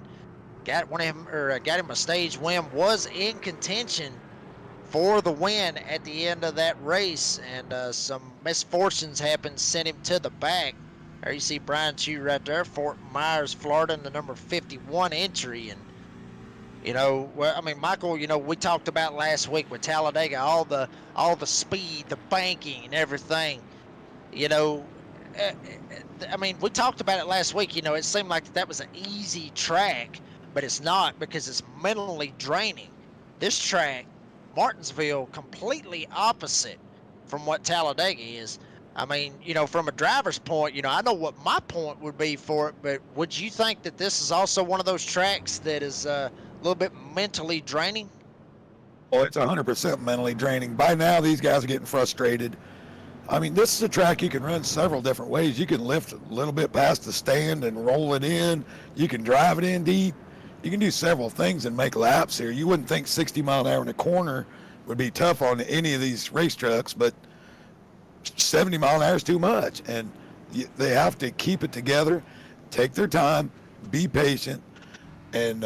Got him a stage win. Was in contention for the win at the end of that race, and some misfortunes happened, sent him to the back. There you see Brian Chew right there, Fort Myers, Florida, in the number 51 entry. And you know, I mean, Michael, you know, we talked about last week with Talladega, all the speed, the banking, and everything. You know, I mean, we talked about it last week. You know, it seemed like that was an easy track, but it's not, because it's mentally draining. This track, Martinsville, completely opposite from what Talladega is. I mean, you know, from a driver's point, you know, I know what my point would be for it, but would you think that this is also one of those tracks that is a little bit mentally draining? Oh, it's 100% mentally draining. By now, these guys are getting frustrated. I mean, this is a track you can run several different ways. You can lift a little bit past the stand and roll it in. You can drive it in deep. You can do several things and make laps here. You wouldn't think 60 mile an hour in a corner would be tough on any of these race trucks, but 70 mile an hour is too much. And they have to keep it together, take their time, be patient, and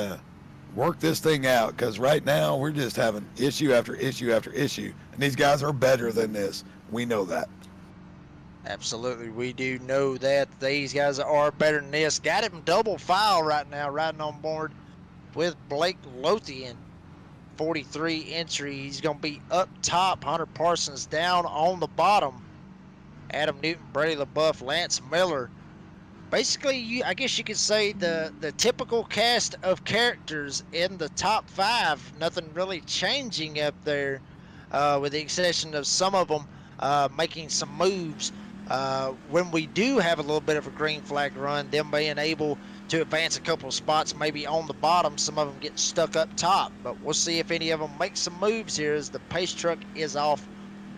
work this thing out, because right now we're just having issue after issue after issue. And these guys are better than this. We know that. Absolutely, we do know that. These guys are better than this. Got him double file right now, riding on board with Blake Lothian. 43 entry. He's going to be up top. Hunter Parsons down on the bottom. Adam Newton, Brady LaBeouf, Lance Miller. Basically, I guess you could say the typical cast of characters in the top 5. Nothing really changing up there, with the exception of some of them making some moves. When we do have a little bit of a green flag run, them being able to advance a couple of spots, maybe on the bottom. Some of them get stuck up top, but we'll see if any of them make some moves here as the pace truck is off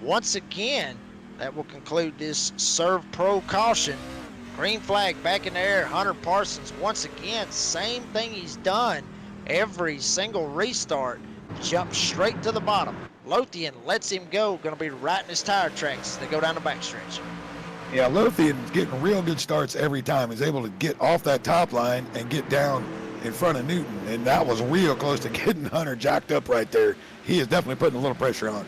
once again. That will conclude this Serve Pro caution. Green flag back in the air. Hunter Parsons once again, same thing he's done every single restart. Jump straight to the bottom. Lothian lets him go. Going to be right in his tire tracks as they go down the backstretch. Yeah, Lothian's getting real good starts every time. He's able to get off that top line and get down in front of Newton, and that was real close to getting Hunter jacked up right there. He is definitely putting a little pressure on.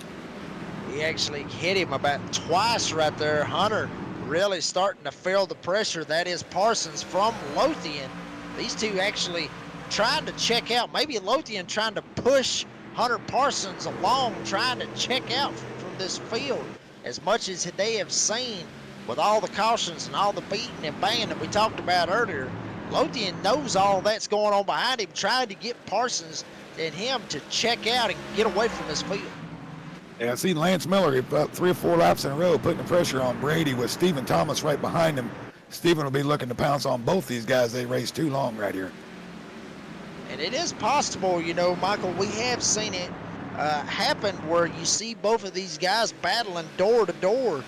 He actually hit him about twice right there. Hunter really starting to feel the pressure. That is Parsons from Lothian. These two actually trying to check out. Maybe Lothian trying to push Hunter Parsons along, trying to check out from this field. As much as they have seen with all the cautions and all the beating and banging that we talked about earlier, Lothian knows all that's going on behind him, trying to get Parsons and him to check out and get away from this field. Yeah, I see Lance Miller about 3 or 4 laps in a row putting the pressure on Brady with Stephen Thomas right behind him. Stephen will be looking to pounce on both these guys. They raced too long right here. And it is possible, you know, Michael, we have seen it happen where you see both of these guys battling door to door.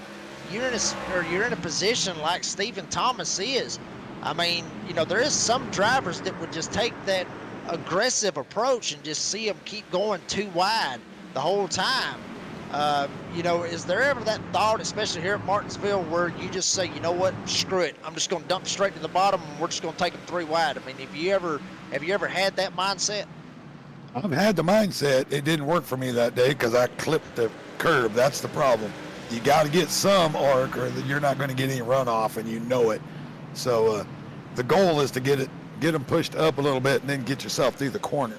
You're in a position like Stephen Thomas is. I mean, you know, there is some drivers that would just take that aggressive approach and just see them keep going too wide the whole time. You know, is there ever that thought, especially here at Martinsville, where you just say, you know what, screw it, I'm just going to dump straight to the bottom and we're just going to take them 3 wide? I mean, have you ever had that mindset? I've had the mindset. It didn't work for me that day because I clipped the curb. That's the problem. You got to get some arc or you're not going to get any runoff, and you know it. So the goal is to get them pushed up a little bit and then get yourself through the corner.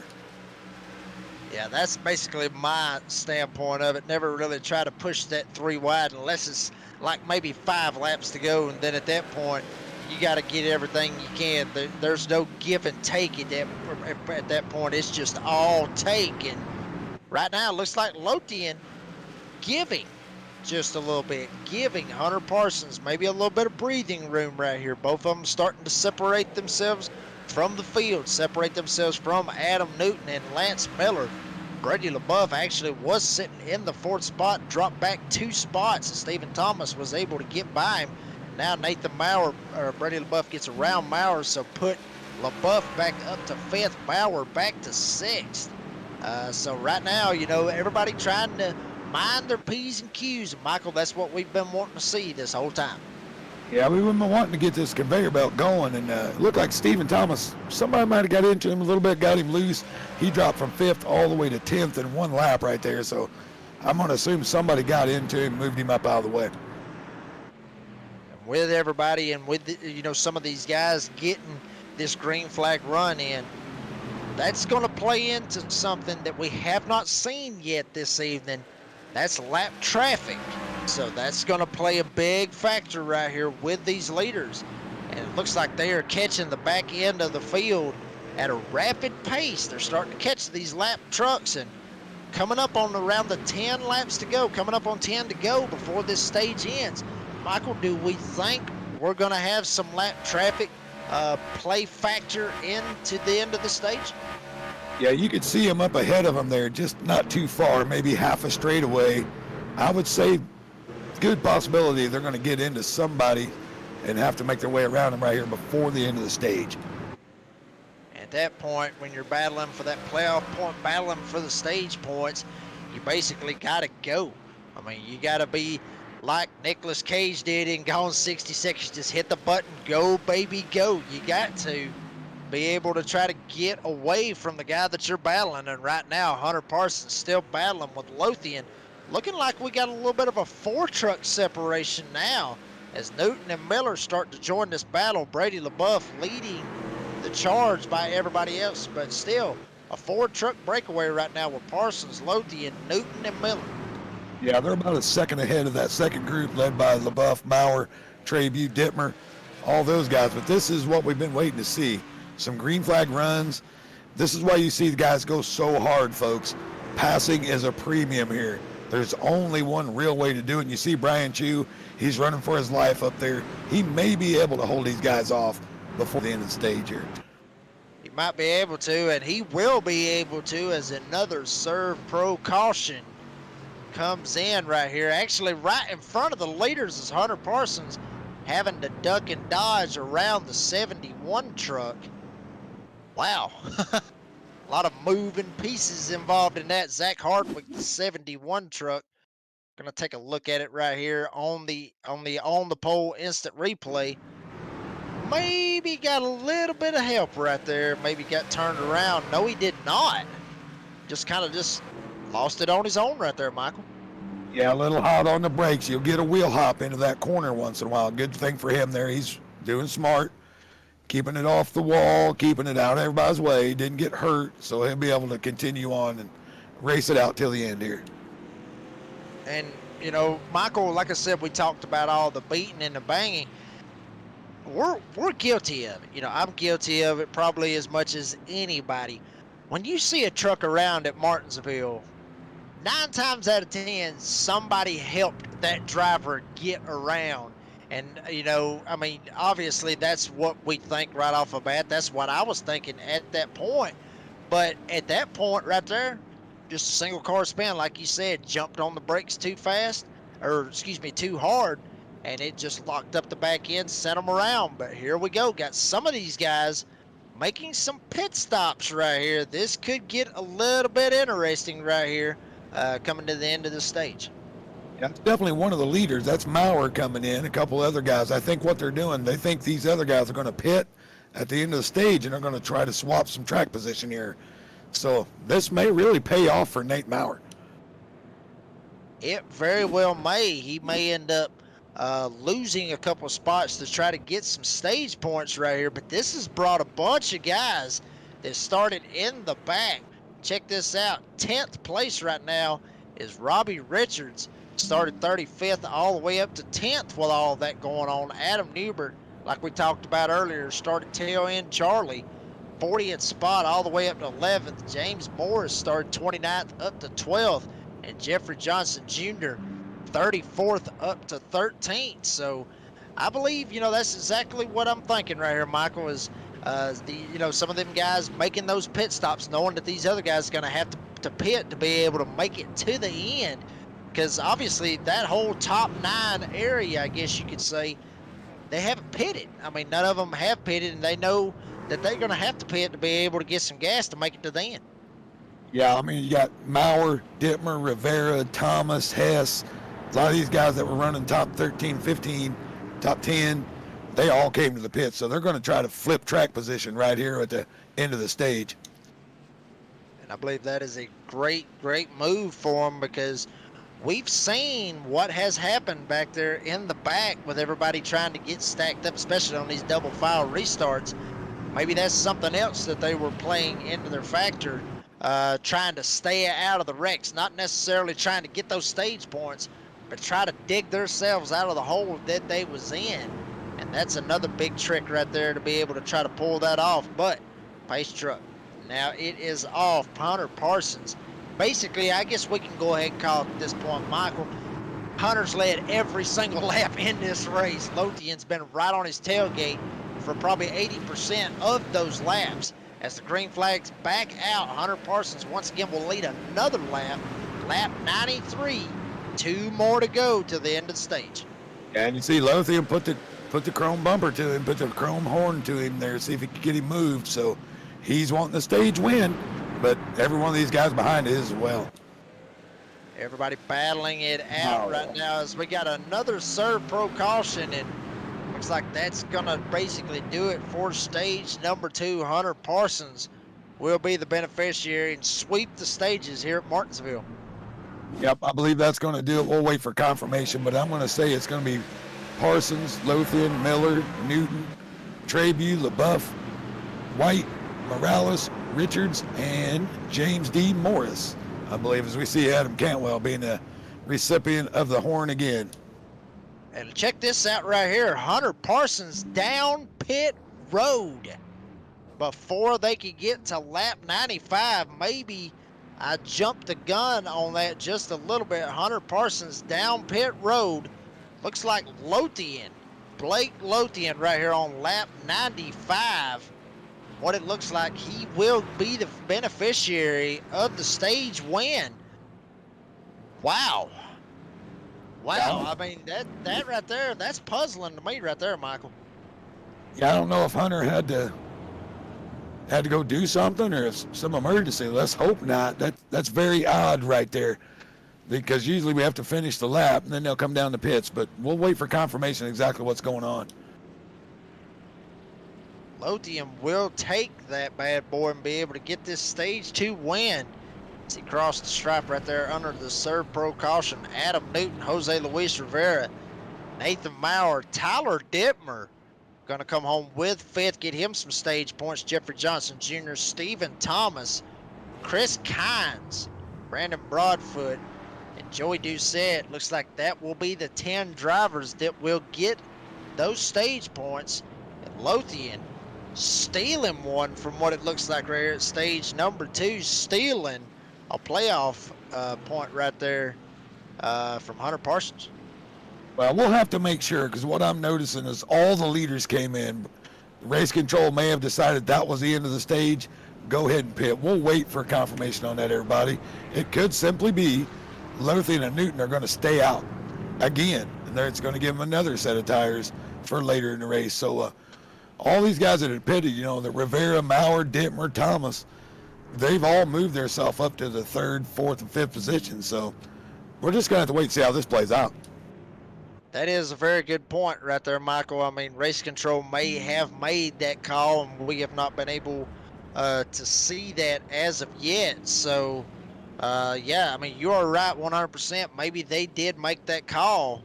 Yeah, that's basically my standpoint of it. Never really try to push that 3 wide unless it's like maybe 5 laps to go, and then at that point, you got to get everything you can. There's no give and take at that point. It's just all take. And right now, it looks like Lothian giving just a little bit, giving Hunter Parsons maybe a little bit of breathing room right here. Both of them starting to separate themselves from the field, separate themselves from Adam Newton and Lance Miller. Brady LaBeouf actually was sitting in the 4th spot, dropped back 2 spots, and Stephen Thomas was able to get by him. Now Nathan Maurer, or Brady LaBeouf gets around Maurer, so put LaBeouf back up to 5th, Maurer back to 6th. So right now, you know, everybody trying to mind their P's and Q's. And Michael, that's what we've been wanting to see this whole time. Yeah, we've been wanting to get this conveyor belt going, and it looked like Stephen Thomas, somebody might have got into him a little bit, got him loose. He dropped from 5th all the way to 10th in 1 lap right there, so I'm going to assume somebody got into him, moved him up out of the way. With everybody and with, you know, some of these guys getting this green flag run in, that's going to play into something that we have not seen yet this evening. That's lap traffic. So that's going to play a big factor right here with these leaders. And it looks like they are catching the back end of the field at a rapid pace. They're starting to catch these lap trucks and coming up on around the 10 laps to go, coming up on 10 to go before this stage ends. Michael, do we think we're going to have some lap traffic play factor into the end of the stage? Yeah, you could see them up ahead of them there, just not too far, maybe half a straightaway. I would say good possibility they're going to get into somebody and have to make their way around them right here before the end of the stage. At that point, when you're battling for that playoff point, battling for the stage points, you basically got to go. I mean, you got to be like Nicolas Cage did in Gone 60 Seconds. Just hit the button, go, baby, go. You got to be able to try to get away from the guy that you're battling. And right now, Hunter Parsons still battling with Lothian. Looking like we got a little bit of a 4-truck separation now as Newton and Miller start to join this battle. Brady LaBeouf leading the charge by everybody else, but still a 4-truck breakaway right now with Parsons, Lothian, Newton, and Miller. Yeah, they're about a second ahead of that second group led by LaBeouf, Maurer, Treyview, Dittmer, all those guys. But this is what we've been waiting to see. Some green flag runs. This is why you see the guys go so hard, folks. Passing is a premium here. There's only one real way to do it. And you see Brian Chu, he's running for his life up there. He may be able to hold these guys off, before the end of the stage here. He might be able to, and he will be able to, as another Serve Pro caution comes in right here. Actually, right in front of the leaders is Hunter Parsons having to duck and dodge around the 71 truck. Wow. A lot of moving pieces involved in that. Zach Hardwick, the 71 truck. Gonna take a look at it right here on the pole instant replay. Maybe got a little bit of help right there. Maybe got turned around. No, he did not. Just kind of just lost it on his own right there, Michael. Yeah, a little hot on the brakes. You'll get a wheel hop into that corner once in a while. Good thing for him there. He's doing smart, keeping it off the wall, keeping it out of everybody's way. Didn't get hurt, so he'll be able to continue on and race it out till the end here. And, you know, Michael, like I said, we talked about all the beating and the banging. We're guilty of it. You know, I'm guilty of it probably as much as anybody. When you see a truck around at Martinsville, 9 times out of 10, somebody helped that driver get around. And, you know, I mean, obviously that's what we think right off the bat. That's what I was thinking at that point. But at that point right there, just a single car spin, like you said, jumped on the brakes too fast, or excuse me, too hard, and it just locked up the back end, sent them around. But here we go. Got some of these guys making some pit stops right here. This could get a little bit interesting right here coming to the end of the stage. Yeah, it's definitely one of the leaders. That's Maurer coming in, a couple other guys. I think what they're doing, they think these other guys are going to pit at the end of the stage, and they're going to try to swap some track position here. So this may really pay off for Nate Maurer. It very well may. He may end up losing a couple spots to try to get some stage points right here, but this has brought a bunch of guys that started in the back. Check this out. 10th place right now is Robbie Richards. Started 35th all the way up to 10th with all of that going on. Adam Newbert, like we talked about earlier, started tail end Charlie. 40th spot all the way up to 11th. James Morris started 29th up to 12th. And Jeffrey Johnson Jr. 34th up to 13th. So I believe, you know, that's exactly what I'm thinking right here, Michael, is some of them guys making those pit stops, knowing that these other guys are going to have to pit to be able to make it to the end. Because obviously that whole top 9 area, I guess you could say, they haven't pitted. I mean, none of them have pitted, and they know that they're going to have to pit to be able to get some gas to make it to the end. Yeah, I mean, you got Maurer, Dittmer, Rivera, Thomas, Hess. A lot of these guys that were running top 13, 15, top 10, they all came to the pit. So they're going to try to flip track position right here at the end of the stage. And I believe that is a great, great move for them, because we've seen what has happened back there in the back with everybody trying to get stacked up, especially on these double file restarts. Maybe that's something else that they were playing into their factor, trying to stay out of the wrecks, not necessarily trying to get those stage points, but try to dig themselves out of the hole that they was in. And that's another big trick right there to be able to try to pull that off. But pace truck, now it is off. Hunter Parsons. Basically, I guess we can go ahead and call it at this point, Michael. Hunter's led every single lap in this race. Lothian's been right on his tailgate for probably 80% of those laps. As the green flag's back out, Hunter Parsons once again will lead another lap. Lap 93. 2 more to go to the end of the stage. And you see Lothian put the chrome bumper to him, put the chrome horn to him there, see if he could get him moved. So he's wanting the stage win, but every one of these guys behind is as well. Everybody battling it out right now as we got another Serve Pro caution, and looks like that's gonna basically do it for stage number 2. Hunter Parsons will be the beneficiary and sweep the stages here at Martinsville. Yep, I believe that's going to do it. We'll wait for confirmation, but I'm going to say it's going to be Parsons, Lothian, Miller, Newton, Trabue, LaBeouf, White, Morales, Richards, and James D. Morris, I believe, as we see Adam Cantwell being the recipient of the horn again. And check this out right here. Hunter Parsons down pit road before they could get to lap 95. Maybe I jumped the gun on that just a little bit. Hunter Parsons down pit road. Looks like Lothian Blake Lothian right here on lap 95. What it looks like, he will be the beneficiary of the stage win. Wow. Wow, I mean, that right there, that's puzzling to me right there, Michael. Yeah, I don't know if Hunter had to go do something or if some emergency. Let's hope not. That's very odd right there, because usually we have to finish the lap and then they'll come down the pits, but we'll wait for confirmation exactly what's going on. Lothian will take that bad boy and be able to get this stage 2 win. As he crossed the stripe right there under the Serve Pro caution. Adam Newton, Jose Luis Rivera, Nathan Maurer, Tyler Dittmer going to come home with 5th, get him some stage points. Jeffrey Johnson Jr., Stephen Thomas, Chris Kynes, Brandon Broadfoot, and Joey Doucette. Looks like that will be the 10 drivers that will get those stage points. And Lothian stealing one from what it looks like right here at stage number 2, stealing a playoff point right there from Hunter Parsons. Well, we'll have to make sure, because what I'm noticing is all the leaders came in. Race control may have decided that was the end of the stage. Go ahead and pit. We'll wait for confirmation on that, everybody. It could simply be Lothian and Newton are going to stay out again, and it's going to give them another set of tires for later in the race. So all these guys that had pitted, the Rivera, Maurer, Dittmer, Thomas, they've all moved themselves up to the 3rd, 4th, and 5th position. So we're just going to have to wait and see how this plays out. That is a very good point right there, Michael. I mean, race control may have made that call, and we have not been able to see that as of yet. So, yeah, I mean, you are right 100%. Maybe they did make that call,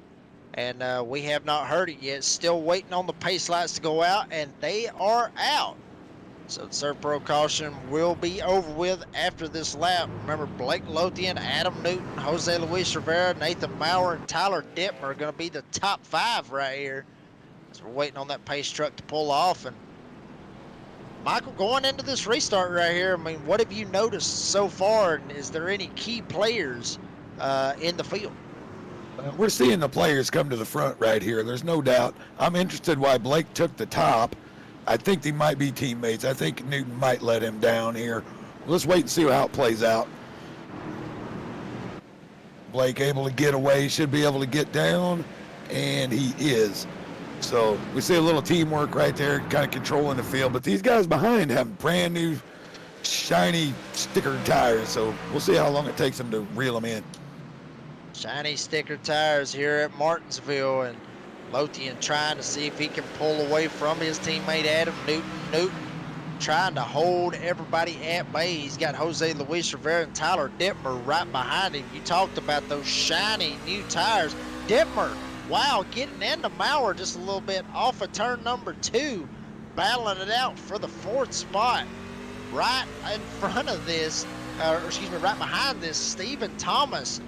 and we have not heard it yet. Still waiting on the pace lights to go out, and they are out. So the Serve Pro caution will be over with after this lap. Remember, Blake Lothian, Adam Newton, Jose Luis Rivera, Nathan Maurer, and Tyler Dittmer are going to be the top 5 right here, as we're waiting on that pace truck to pull off. And Michael, going into this restart right here, I mean, what have you noticed so far? And is there any key players in the field? We're seeing the players come to the front right here. There's no doubt. I'm interested why Blake took the top. I think they might be teammates. I think Newton might let him down here. Let's wait and see how it plays out. Blake able to get away, should be able to get down, and he is. So we see a little teamwork right there, kind of controlling the field. But these guys behind have brand new, shiny sticker tires. So we'll see how long it takes them to reel them in. Shiny sticker tires here at Martinsville, and Lothian trying to see if he can pull away from his teammate Adam Newton. Newton trying to hold everybody at bay. He's got Jose Luis Rivera and Tyler Dittmer right behind him. You talked about those shiny new tires. Dittmer, wow, getting into Maurer just a little bit off of turn number 2, battling it out for the 4th spot. Right in front of this, right behind this, Stephen Thomas.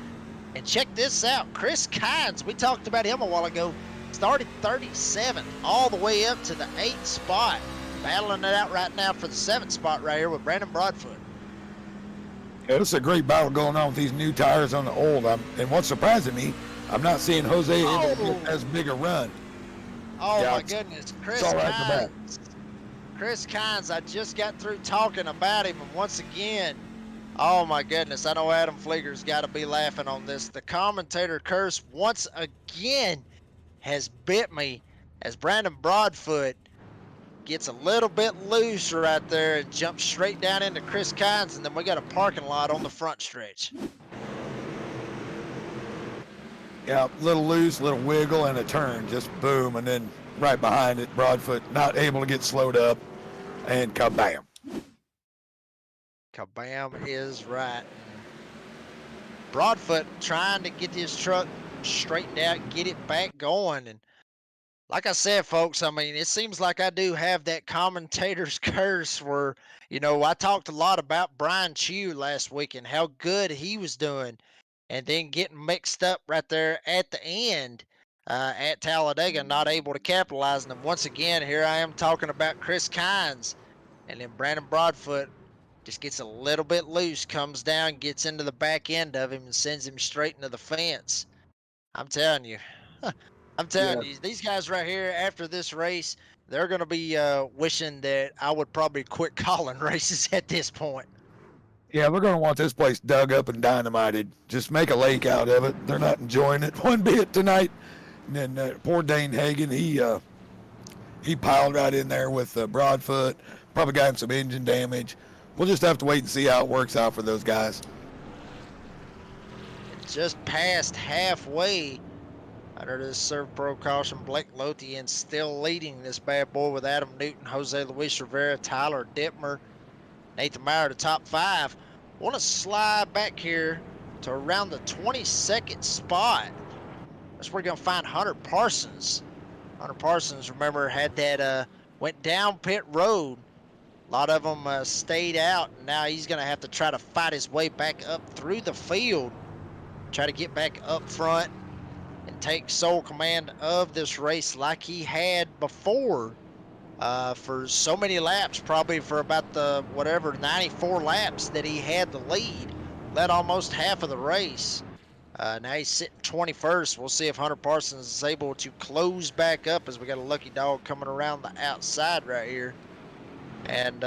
And check this out, Chris Kynes, we talked about him a while ago. Started 37th all the way up to the 8th spot. Battling it out right now for the 7th spot right here with Brandon Broadfoot. Yeah, this is a great battle going on with these new tires on the old. And what's surprising me, I'm not seeing Jose able to get as big a run. Oh, yeah, my goodness. Chris Kynes. Chris Kynes, I just got through talking about him, and once again, oh my goodness, I know Adam Flieger's got to be laughing on this. The commentator curse once again has bit me as Brandon Broadfoot gets a little bit loose right there and jumps straight down into Chris Kynes, and then we got a parking lot on the front stretch. Yeah, little loose, little wiggle, and a turn, just boom, and then right behind it, Broadfoot not able to get slowed up, and kabam. Kabam is right. Broadfoot trying to get his truck straightened out, get it back going. And like I said, folks, I mean, it seems like I do have that commentator's curse where, I talked a lot about Brian Chew last week and how good he was doing, and then getting mixed up right there at the end at Talladega, not able to capitalize. And then once again, here I am talking about Chris Kynes, and then Brandon Broadfoot just gets a little bit loose, comes down, gets into the back end of him, and sends him straight into the fence. I'm telling you, I'm Yeah. telling you, these guys right here after this race, they're going to be wishing that I would probably quit calling races at this point. Yeah, they're going to want this place dug up and dynamited. Just make a lake out of it. They're not enjoying it one bit tonight. And then poor Dane Hagen, he piled right in there with Broadfoot. Probably got him some engine damage. We'll just have to wait and see how it works out for those guys. Just past halfway under this serve pro caution, Blake Lothian still leading this bad boy with Adam Newton, Jose Luis Rivera, Tyler Dittmer, Nathan Meyer to top 5. Want to slide back here to around the 22nd spot. That's where we're going to find Hunter Parsons. Hunter Parsons, remember, had that went down pit road. A lot of them stayed out, and now he's going to have to try to fight his way back up through the field, try to get back up front and take sole command of this race like he had before for so many laps, probably for about the 94 laps that he had the lead, led almost half of the race. Now he's sitting 21st. We'll see if Hunter Parsons is able to close back up, as we got a lucky dog coming around the outside right here. And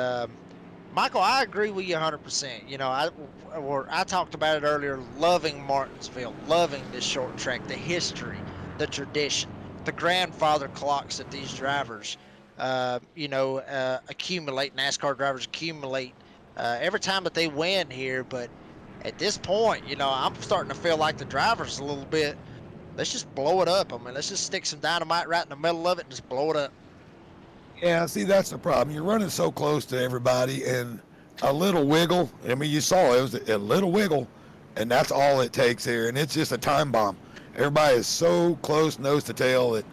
Michael, I agree with you 100%. You know, I talked about it earlier, loving Martinsville, loving this short track, the history, the tradition, the grandfather clocks that these drivers, accumulate, NASCAR drivers accumulate every time that they win here. But at this point, you know, I'm starting to feel like the drivers a little bit, let's just blow it up. I mean, let's just stick some dynamite right in the middle of it and just blow it up. Yeah, see, that's the problem. You're running so close to everybody, and a little wiggle. I mean, you saw it was a little wiggle, and that's all it takes here. And it's just a time bomb. Everybody is so close, nose to tail, that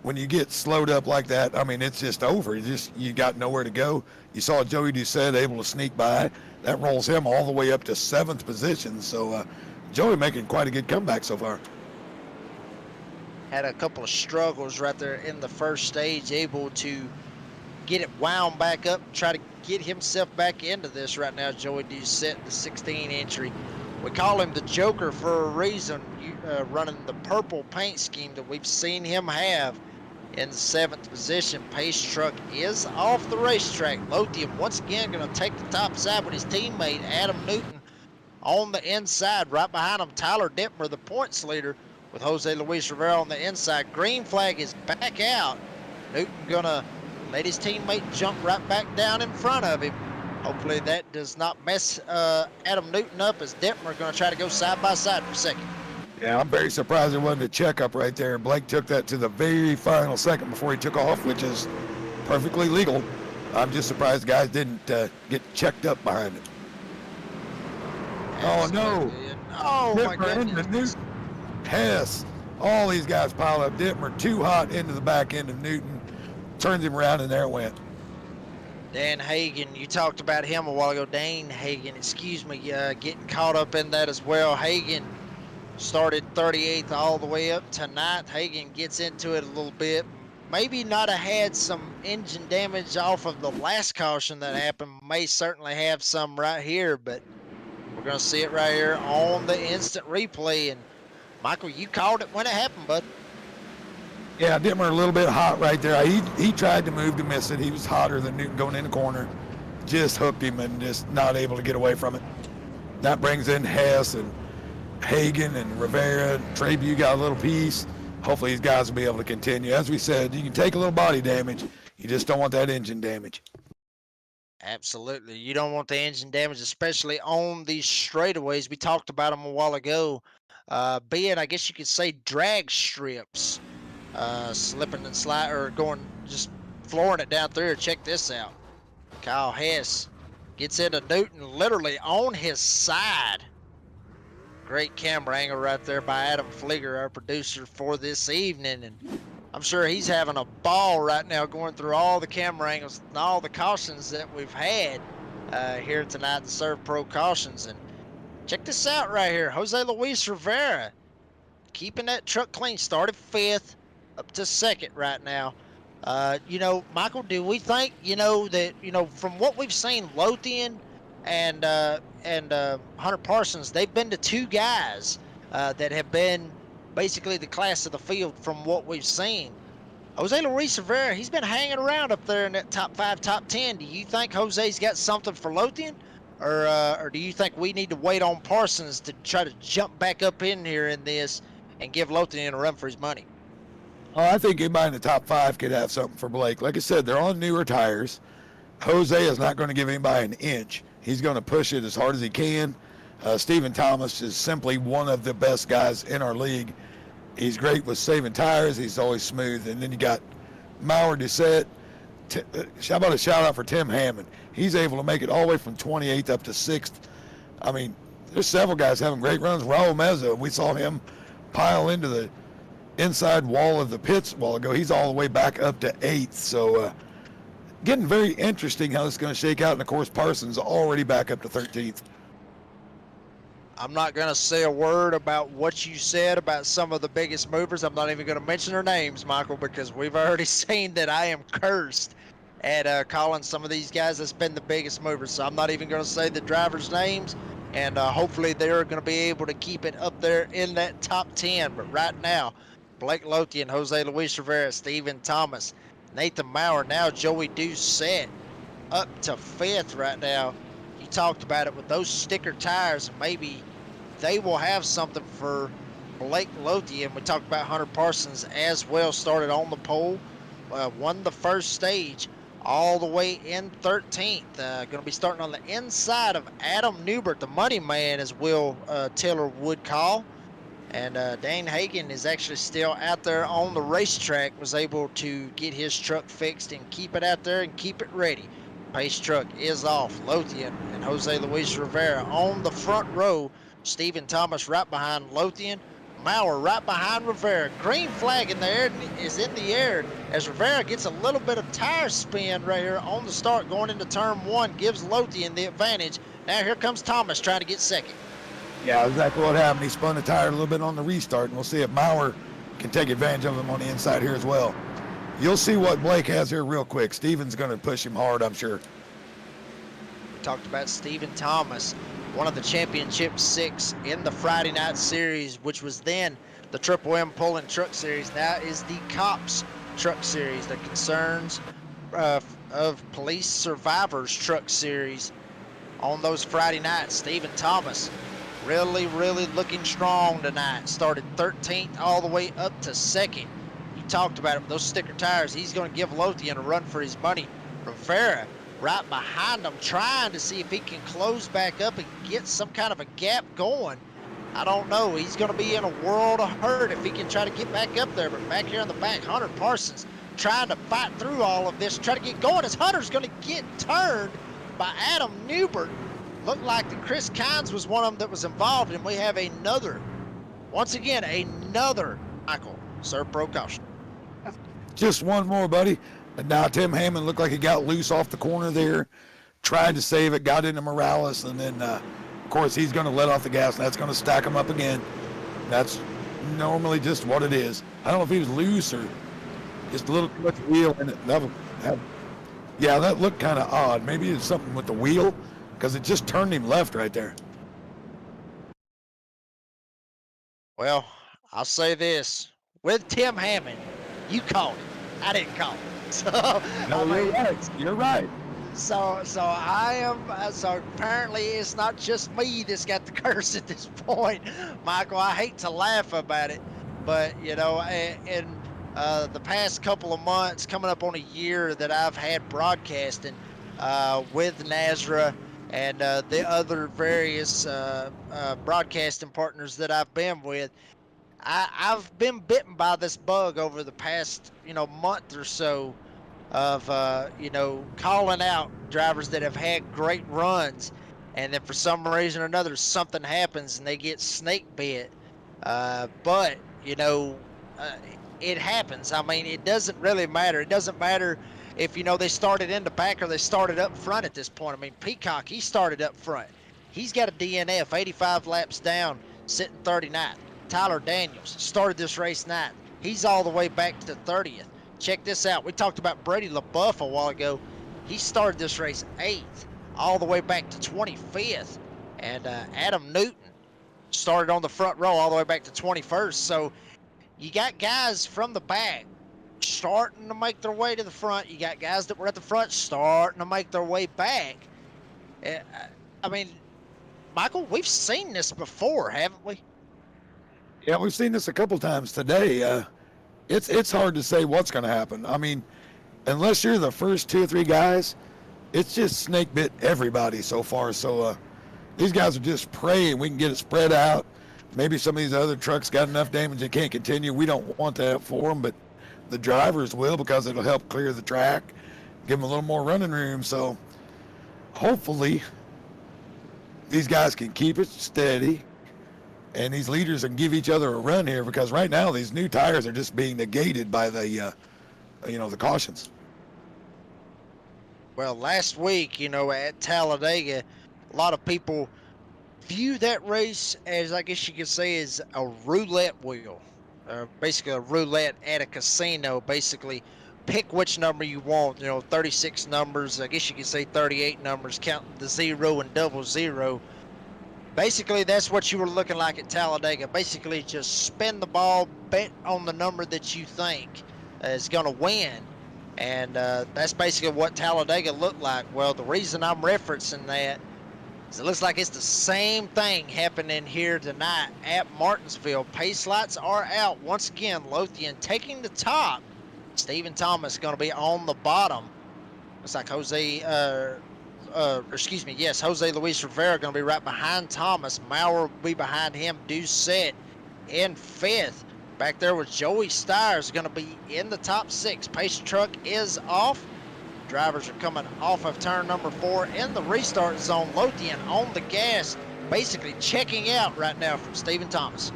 when you get slowed up like that, I mean, it's just over. You got nowhere to go. You saw Joey Doucette able to sneak by. That rolls him all the way up to 7th position. So Joey making quite a good comeback so far. Had a couple of struggles right there in the first stage, able to get it wound back up, try to get himself back into this right now. Joey Doucette, the 16 entry. We call him the Joker for a reason, running the purple paint scheme that we've seen him have in the 7th position. Pace truck is off the racetrack. Lothian once again going to take the top side with his teammate Adam Newton on the inside. Right behind him, Tyler Dittmer, the points leader, with Jose Luis Rivera on the inside. Green flag is back out. Newton gonna let his teammate jump right back down in front of him. Hopefully that does not mess Adam Newton up, as Dittmer gonna try to go side by side for second. Yeah, I'm very surprised there wasn't a checkup right there. Blake took that to the very final second before he took off, which is perfectly legal. I'm just surprised the guys didn't get checked up behind it. Oh no! Oh my goodness! Hess, all these guys pile up. Dittmer too hot into the back end of Newton, turns him around, and there it went. Dan Hagen, you talked about him a while ago. Dane Hagen, excuse me, getting caught up in that as well. Hagen started 38th all the way up to 9th. Hagen gets into it a little bit. Maybe not have had some engine damage off of the last caution that happened. May certainly have some right here, but we're going to see it right here on the instant replay. And Michael, you called it when it happened, bud. Yeah, Dittmer a little bit hot right there. He tried to move to miss it. He was hotter than Newton going in the corner. Just hooked him and just not able to get away from it. That brings in Hess and Hagen and Rivera. Trabue got a little piece. Hopefully these guys will be able to continue. As we said, you can take a little body damage. You just don't want that engine damage. Absolutely. You don't want the engine damage, especially on these straightaways. We talked about them a while ago. Being, I guess you could say, drag strips. Slipping and slide, or going, just flooring it down through. Check this out. Kyle Hess gets into Newton literally on his side. Great camera angle right there by Adam Flieger, our producer for this evening. And I'm sure he's having a ball right now going through all the camera angles and all the cautions that we've had here tonight, the Serve Pro cautions. And check this out right here. Jose Luis Rivera keeping that truck clean. Started 5th up to 2nd right now. Michael, do we think, that, from what we've seen, Lothian and Hunter Parsons, they've been the two guys that have been basically the class of the field from what we've seen. Jose Luis Rivera, he's been hanging around up there in that top 5, top 10. Do you think Jose's got something for Lothian? Or do you think we need to wait on Parsons to try to jump back up in here in this and give Lothian a run for his money? Oh, I think anybody in the top 5 could have something for Blake. Like I said, they're on newer tires. Jose is not going to give anybody an inch. He's going to push it as hard as he can. Stephen Thomas is simply one of the best guys in our league. He's great with saving tires. He's always smooth. And then you got Maurer Doucette. How about a shout out for Tim Hammond? He's able to make it all the way from 28th up to 6th. I mean, there's several guys having great runs. Raul Meza, we saw him pile into the inside wall of the pits a while ago. He's all the way back up to 8th. So getting very interesting how it's going to shake out. And, of course, Parsons already back up to 13th. I'm not going to say a word about what you said about some of the biggest movers. I'm not even going to mention their names, Michael, because we've already seen that I am cursed at calling some of these guys that's been the biggest movers. So I'm not even going to say the drivers' names, and hopefully they're going to be able to keep it up there in that top 10. But right now, Blake Lothian, Jose Luis Rivera, Stephen Thomas, Nathan Maurer, now Joey Doucette up to 5th right now. You talked about it with those sticker tires, and maybe they will have something for Blake Lothian. We talked about Hunter Parsons as well, started on the pole, won the first stage all the way in 13th. Going to be starting on the inside of Adam Newbert, the money man, as Will Taylor would call. And Dane Hagen is actually still out there on the racetrack, was able to get his truck fixed and keep it out there and keep it ready. Pace truck is off. Lothian and Jose Luis Rivera on the front row. Stephen Thomas right behind Lothian. Maurer right behind Rivera. Green flag in the air is in the air as Rivera gets a little bit of tire spin right here on the start going into turn 1. Gives Lothian the advantage. Now here comes Thomas trying to get second. Yeah, exactly what happened. He spun the tire a little bit on the restart, and we'll see if Maurer can take advantage of him on the inside here as well. You'll see what Blake has here real quick. Steven's going to push him hard, I'm sure. We talked about Stephen Thomas, one of the championship 6 in the Friday night series, which was then the Triple M Pulling Truck Series. Now is the Cops Truck Series, the Concerns of Police Survivors Truck Series. On those Friday nights, Stephen Thomas really looking strong tonight. Started 13th all the way up to 2nd. You talked about it with those sticker tires. He's going to give Lothian a run for his money. Rivera right behind him, trying to see if he can close back up and get some kind of a gap going. I don't know. He's going to be in a world of hurt if he can try to get back up there. But back here in the back, Hunter Parsons trying to fight through all of this, try to get going as Hunter's going to get turned by Adam Newbert. Looked like that Chris Kynes was one of them that was involved, and we have another, once again, another Michael, sir, pro caution. Just one more, buddy. And now Tim Hammond looked like he got loose off the corner there, tried to save it, got into Morales, and then, of course, he's going to let off the gas, and that's going to stack him up again. That's normally just what it is. I don't know if he was loose or just a little too much wheel in it. Yeah, that looked kind of odd. Maybe it's something with the wheel, because it just turned him left right there. Well, I'll say this. With Tim Hammond, you called it. I didn't call it. So, No, you're right. You're right. So apparently it's not just me that's got the curse at this point. Michael, I hate to laugh about it, but, you know, in the past couple of months, coming up on a year that I've had broadcasting with Nazra and the other various broadcasting partners that I've been with, I've been bitten by this bug over the past, month or so of, calling out drivers that have had great runs, and then for some reason or another, something happens and they get snake bit. But, it happens. I mean, it doesn't really matter. It doesn't matter if, they started in the back or they started up front at this point. I mean, Peacock, he started up front. He's got a DNF, 85 laps down, sitting 39th. Tyler Daniels started this race 9th. He's all the way back to 30th. Check this out. We talked about Brady LaBeouf a while ago. He started this race 8th, all the way back to 25th. And Adam Newton, started on the front row all the way back to 21st. So you got guys from the back starting to make their way to the front. You got guys that were at the front starting to make their way back. I mean, Michael, we've seen this before, haven't we? Yeah, we've seen this a couple times today. It's hard to say what's going to happen. I mean, unless you're the first 2 or 3 guys, it's just snake bit everybody so far. So these guys are just praying we can get it spread out. Maybe some of these other trucks got enough damage they can't continue. We don't want that for them, but the drivers will, because it'll help clear the track, give them a little more running room. So hopefully these guys can keep it steady, and these leaders can give each other a run here, because right now these new tires are just being negated by the the cautions. Well, last week, at Talladega, a lot of people view that race as, I guess you could say, as a roulette wheel. Basically a roulette at a casino. Basically, pick which number you want. 36 numbers, I guess you could say 38 numbers, counting the 0 and 00. Basically, that's what you were looking like at Talladega. Basically, just spin the ball, bet on the number that you think is going to win. And that's basically what Talladega looked like. Well, the reason I'm referencing that is it looks like it's the same thing happening here tonight at Martinsville. Pace lights are out. Once again, Lothian taking the top. Stephen Thomas going to be on the bottom. Looks like Jose Luis Rivera going to be right behind Thomas. Maurer will be behind him. Doucette in 5th. Back there with Joey Stires going to be in the top 6. Pace truck is off. Drivers are coming off of turn number 4 in the restart zone. Lothian on the gas, basically checking out right now from Stephen Thomas.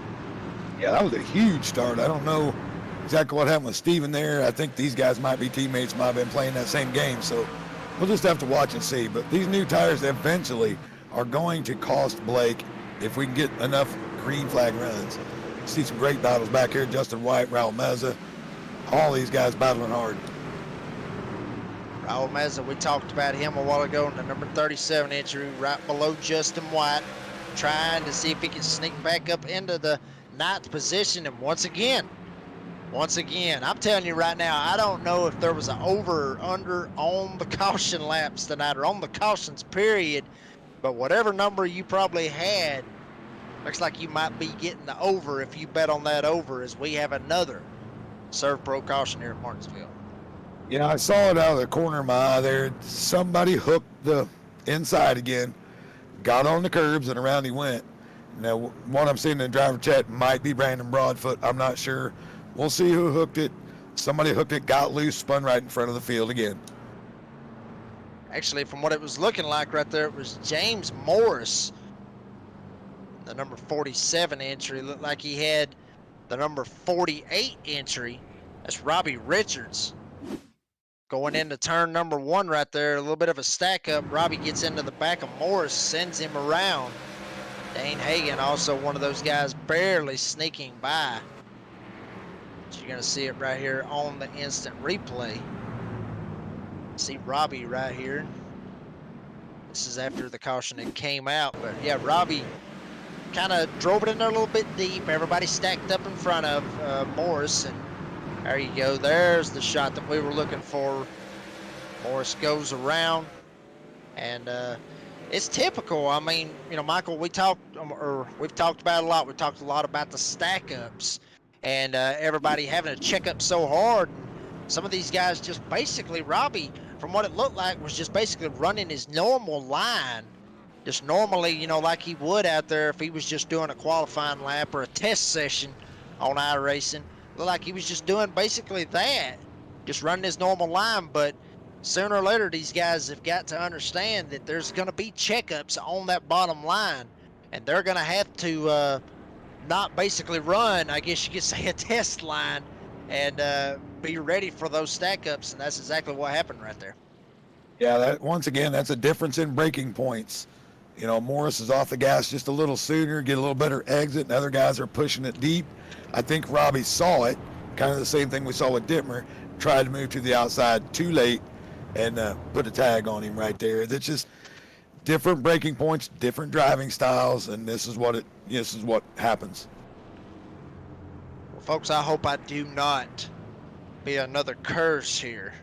Yeah, that was a huge start. I don't know exactly what happened with Stephen there. I think these guys might be teammates, might have been playing that same game. So we'll just have to watch and see. But these new tires eventually are going to cost Blake if we can get enough green flag runs. See some great battles back here. Justin White, Raul Meza, all these guys battling hard. Raul Meza, we talked about him a while ago in the number 37 entry, right below Justin White, trying to see if he can sneak back up into the 9th position. And once again, I'm telling you right now, I don't know if there was an over or under on the caution laps tonight, or on the cautions period, but whatever number you probably had, looks like you might be getting the over if you bet on that over, as we have another Serve Pro caution here at Martinsville. Yeah, I saw it out of the corner of my eye there. Somebody hooked the inside again, got on the curbs, and around he went. Now, what I'm seeing in the driver chat might be Brandon Broadfoot. I'm not sure. We'll see who hooked it. Somebody hooked it, got loose, spun right in front of the field again. Actually, from what it was looking like right there, it was James Morris, the number 47 entry. Looked like he had the number 48 entry. That's Robbie Richards. Going into turn number 1 right there, a little bit of a stack up. Robbie gets into the back of Morris, sends him around. Dane Hagan, also one of those guys barely sneaking by. So you're going to see it right here on the instant replay. See Robbie right here. This is after the caution had came out. But yeah, Robbie kind of drove it in there a little bit deep. Everybody stacked up in front of Morris. And there you go. There's the shot that we were looking for. Morris goes around. And it's typical. I mean, Michael, we've talked about it a lot. We talked a lot about the stack ups and everybody having to check up so hard. And some of these guys just basically, Robbie, from what it looked like, was just basically running his normal line. Just normally, like he would out there if he was just doing a qualifying lap or a test session on iRacing. Looked like he was just doing basically that, just running his normal line. But sooner or later, these guys have got to understand that there's going to be checkups on that bottom line, and they're going to have to not basically run, I guess you could say, a test line, and be ready for those stack ups. And that's exactly what happened right there. Yeah, once again, that's a difference in braking points. Morris is off the gas just a little sooner, get a little better exit, and other guys are pushing it deep. I think Robbie saw it, kind of the same thing we saw with Dittmer, tried to move to the outside too late and put a tag on him right there. That's just, different braking points, different driving styles, and this is what happens. Well, folks, I hope I do not be another curse here.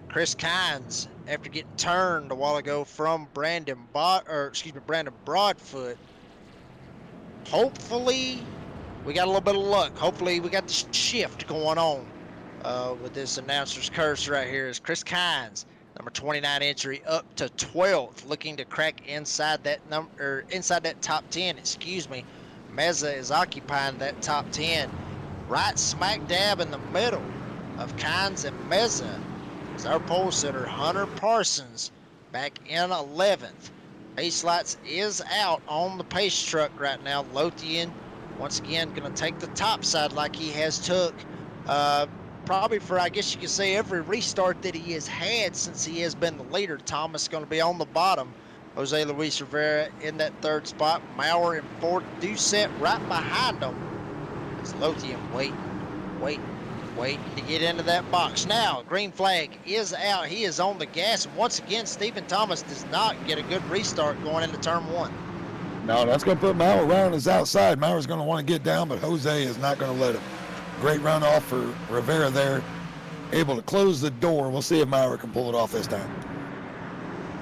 Chris Kynes, after getting turned a while ago from Brandon Broadfoot, hopefully we got a little bit of luck. Hopefully we got the shift going on with this announcer's curse right here. Is Chris Kynes, number 29 entry, up to 12th, looking to crack inside that inside that top 10. Excuse me. Meza is occupying that top 10, right smack dab in the middle of Kynes and Meza. Is our pole sitter Hunter Parsons back in 11th. Pace lights is out on the pace truck right now. Lothian once again going to take the top side like he has took probably for, I guess you could say, every restart that he has had since he has been the leader. Thomas going to be on the bottom. Jose Luis Rivera in that third spot. Maurer in fourth. Doucette right behind him. It's Lothian waiting to get into that box. Now, green flag is out. He is on the gas. And once again, Stephen Thomas does not get a good restart going into turn one. No, that's going to put Maurer right on his outside. Maurer's going to want to get down, but Jose is not going to let him. Great runoff for Rivera there. Able to close the door. We'll see if Maurer can pull it off this time.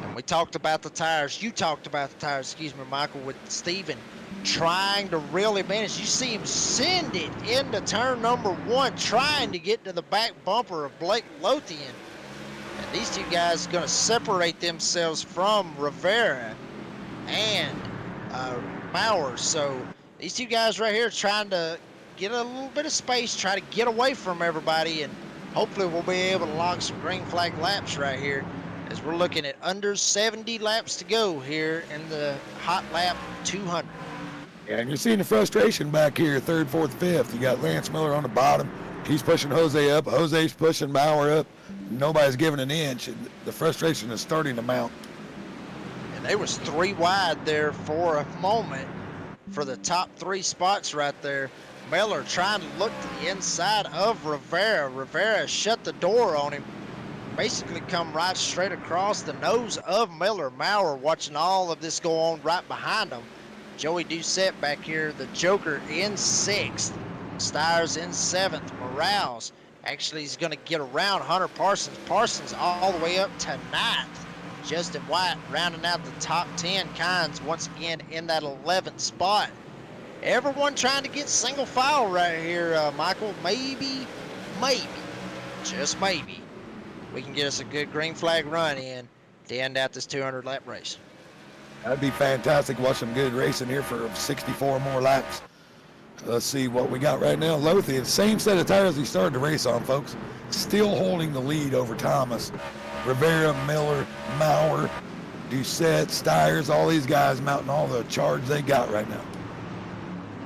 And we talked about the tires. You talked about the tires, excuse me, Michael, with Stephen trying to really manage. You see him send it into turn number one, trying to get to the back bumper of Blake Lothian. And these two guys are going to separate themselves from Rivera and Maurer. So these two guys right here trying to get a little bit of space, try to get away from everybody, and hopefully we'll be able to log some green flag laps right here as we're looking at under 70 laps to go here in the hot lap 200. Yeah, and you're seeing the frustration back here, third, fourth, fifth. You got Lance Miller on the bottom. He's pushing Jose up. Jose's pushing Maurer up. Nobody's giving an inch. The frustration is starting to mount. And they was 3 wide there for a moment for the top 3 spots right there. Miller trying to look to the inside of Rivera. Rivera shut the door on him. Basically come right straight across the nose of Miller. Maurer watching all of this go on right behind him. Joey Doucette back here, the Joker, in 6th. Stires in 7th. Morales actually is going to get around Hunter Parsons. Parsons all the way up to 9th. Justin White rounding out the top 10. Kynes once again in that 11th spot. Everyone trying to get single file right here, Michael. Maybe, just maybe, we can get us a good green flag run in to end out this 200 lap race. That'd be fantastic. Watch some good racing here for 64 more laps. Let's see what we got right now. Lothian, same set of tires he started the race on, folks. Still holding the lead over Thomas. Rivera, Miller, Maurer, Doucette, Stires, all these guys mounting all the charge they got right now.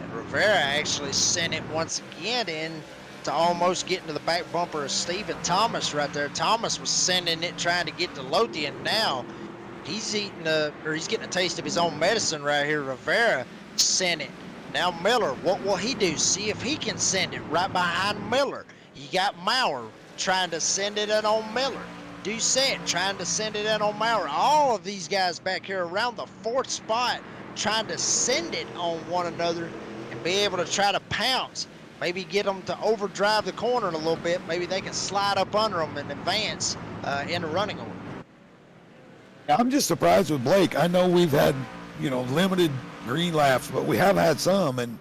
And Rivera actually sent it once again in to almost get into the back bumper of Stephen Thomas right there. Thomas was sending it, trying to get to Lothian. Now he's getting a taste of his own medicine right here. Rivera sent it. Now Miller, what will he do? See if he can send it right behind Miller. You got Maurer trying to send it in on Miller. Doucette trying to send it in on Maurer. All of these guys back here around the 4th spot trying to send it on one another and be able to try to pounce. Maybe get them to overdrive the corner a little bit. Maybe they can slide up under them and advance in the running order. I'm just surprised with Blake. I know we've had, limited green laps, but we have had some, and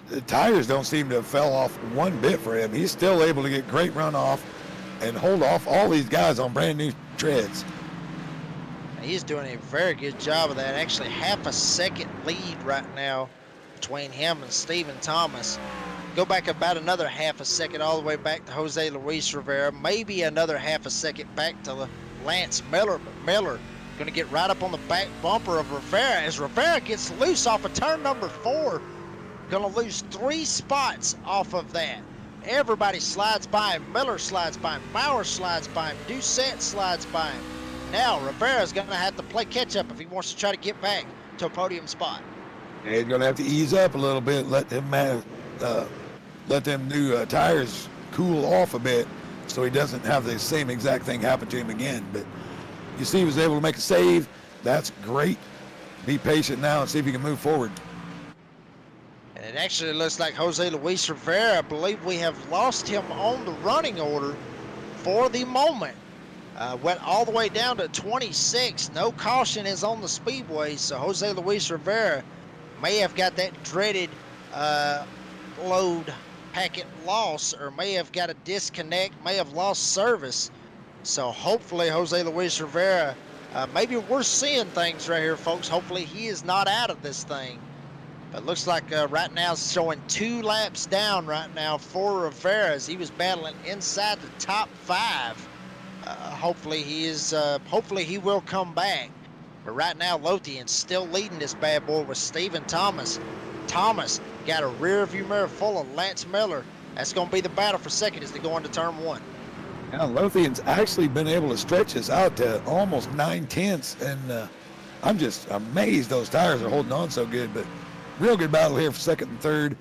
the tires don't seem to have fell off one bit for him. He's still able to get great runoff and hold off all these guys on brand new treads. He's doing a very good job of that. Actually, half a second lead right now between him and Stephen Thomas. Go back about another half a second all the way back to Jose Luis Rivera. Maybe another half a second back to Lance Miller. But Miller going to get right up on the back bumper of Rivera. As Rivera gets loose off of turn number 4, going to lose 3 spots off of that. Everybody slides by him. Miller slides by him. Maurer slides by him. Doucette slides by him. Now Rivera's going to have to play catch up if he wants to try to get back to a podium spot. Yeah, he's going to have to ease up a little bit, let them new tires cool off a bit so he doesn't have the same exact thing happen to him again. But you see he was able to make a save, That's great. Be patient now and see if you can move forward. And it actually looks like Jose Luis Rivera, I believe we have lost him on the running order for the moment. Went all the way down to 26. No caution is on the speedway, so Jose Luis Rivera may have got that dreaded load packet loss, or may have got a disconnect, may have lost service. So hopefully Jose Luis Rivera, maybe we're seeing things right here, folks. Hopefully he is not out of this thing. But looks like right now it's showing 2 laps down right now for Rivera as he was battling inside the top 5. Hopefully he will come back. But right now Lothian's still leading this bad boy with Stephen Thomas. Thomas got a rear view mirror full of Lance Miller. That's going to be the battle for second as they go into turn 1. Now Lothian's actually been able to stretch us out to almost 9/10, and I'm just amazed those tires are holding on so good. But real good battle here for second and third.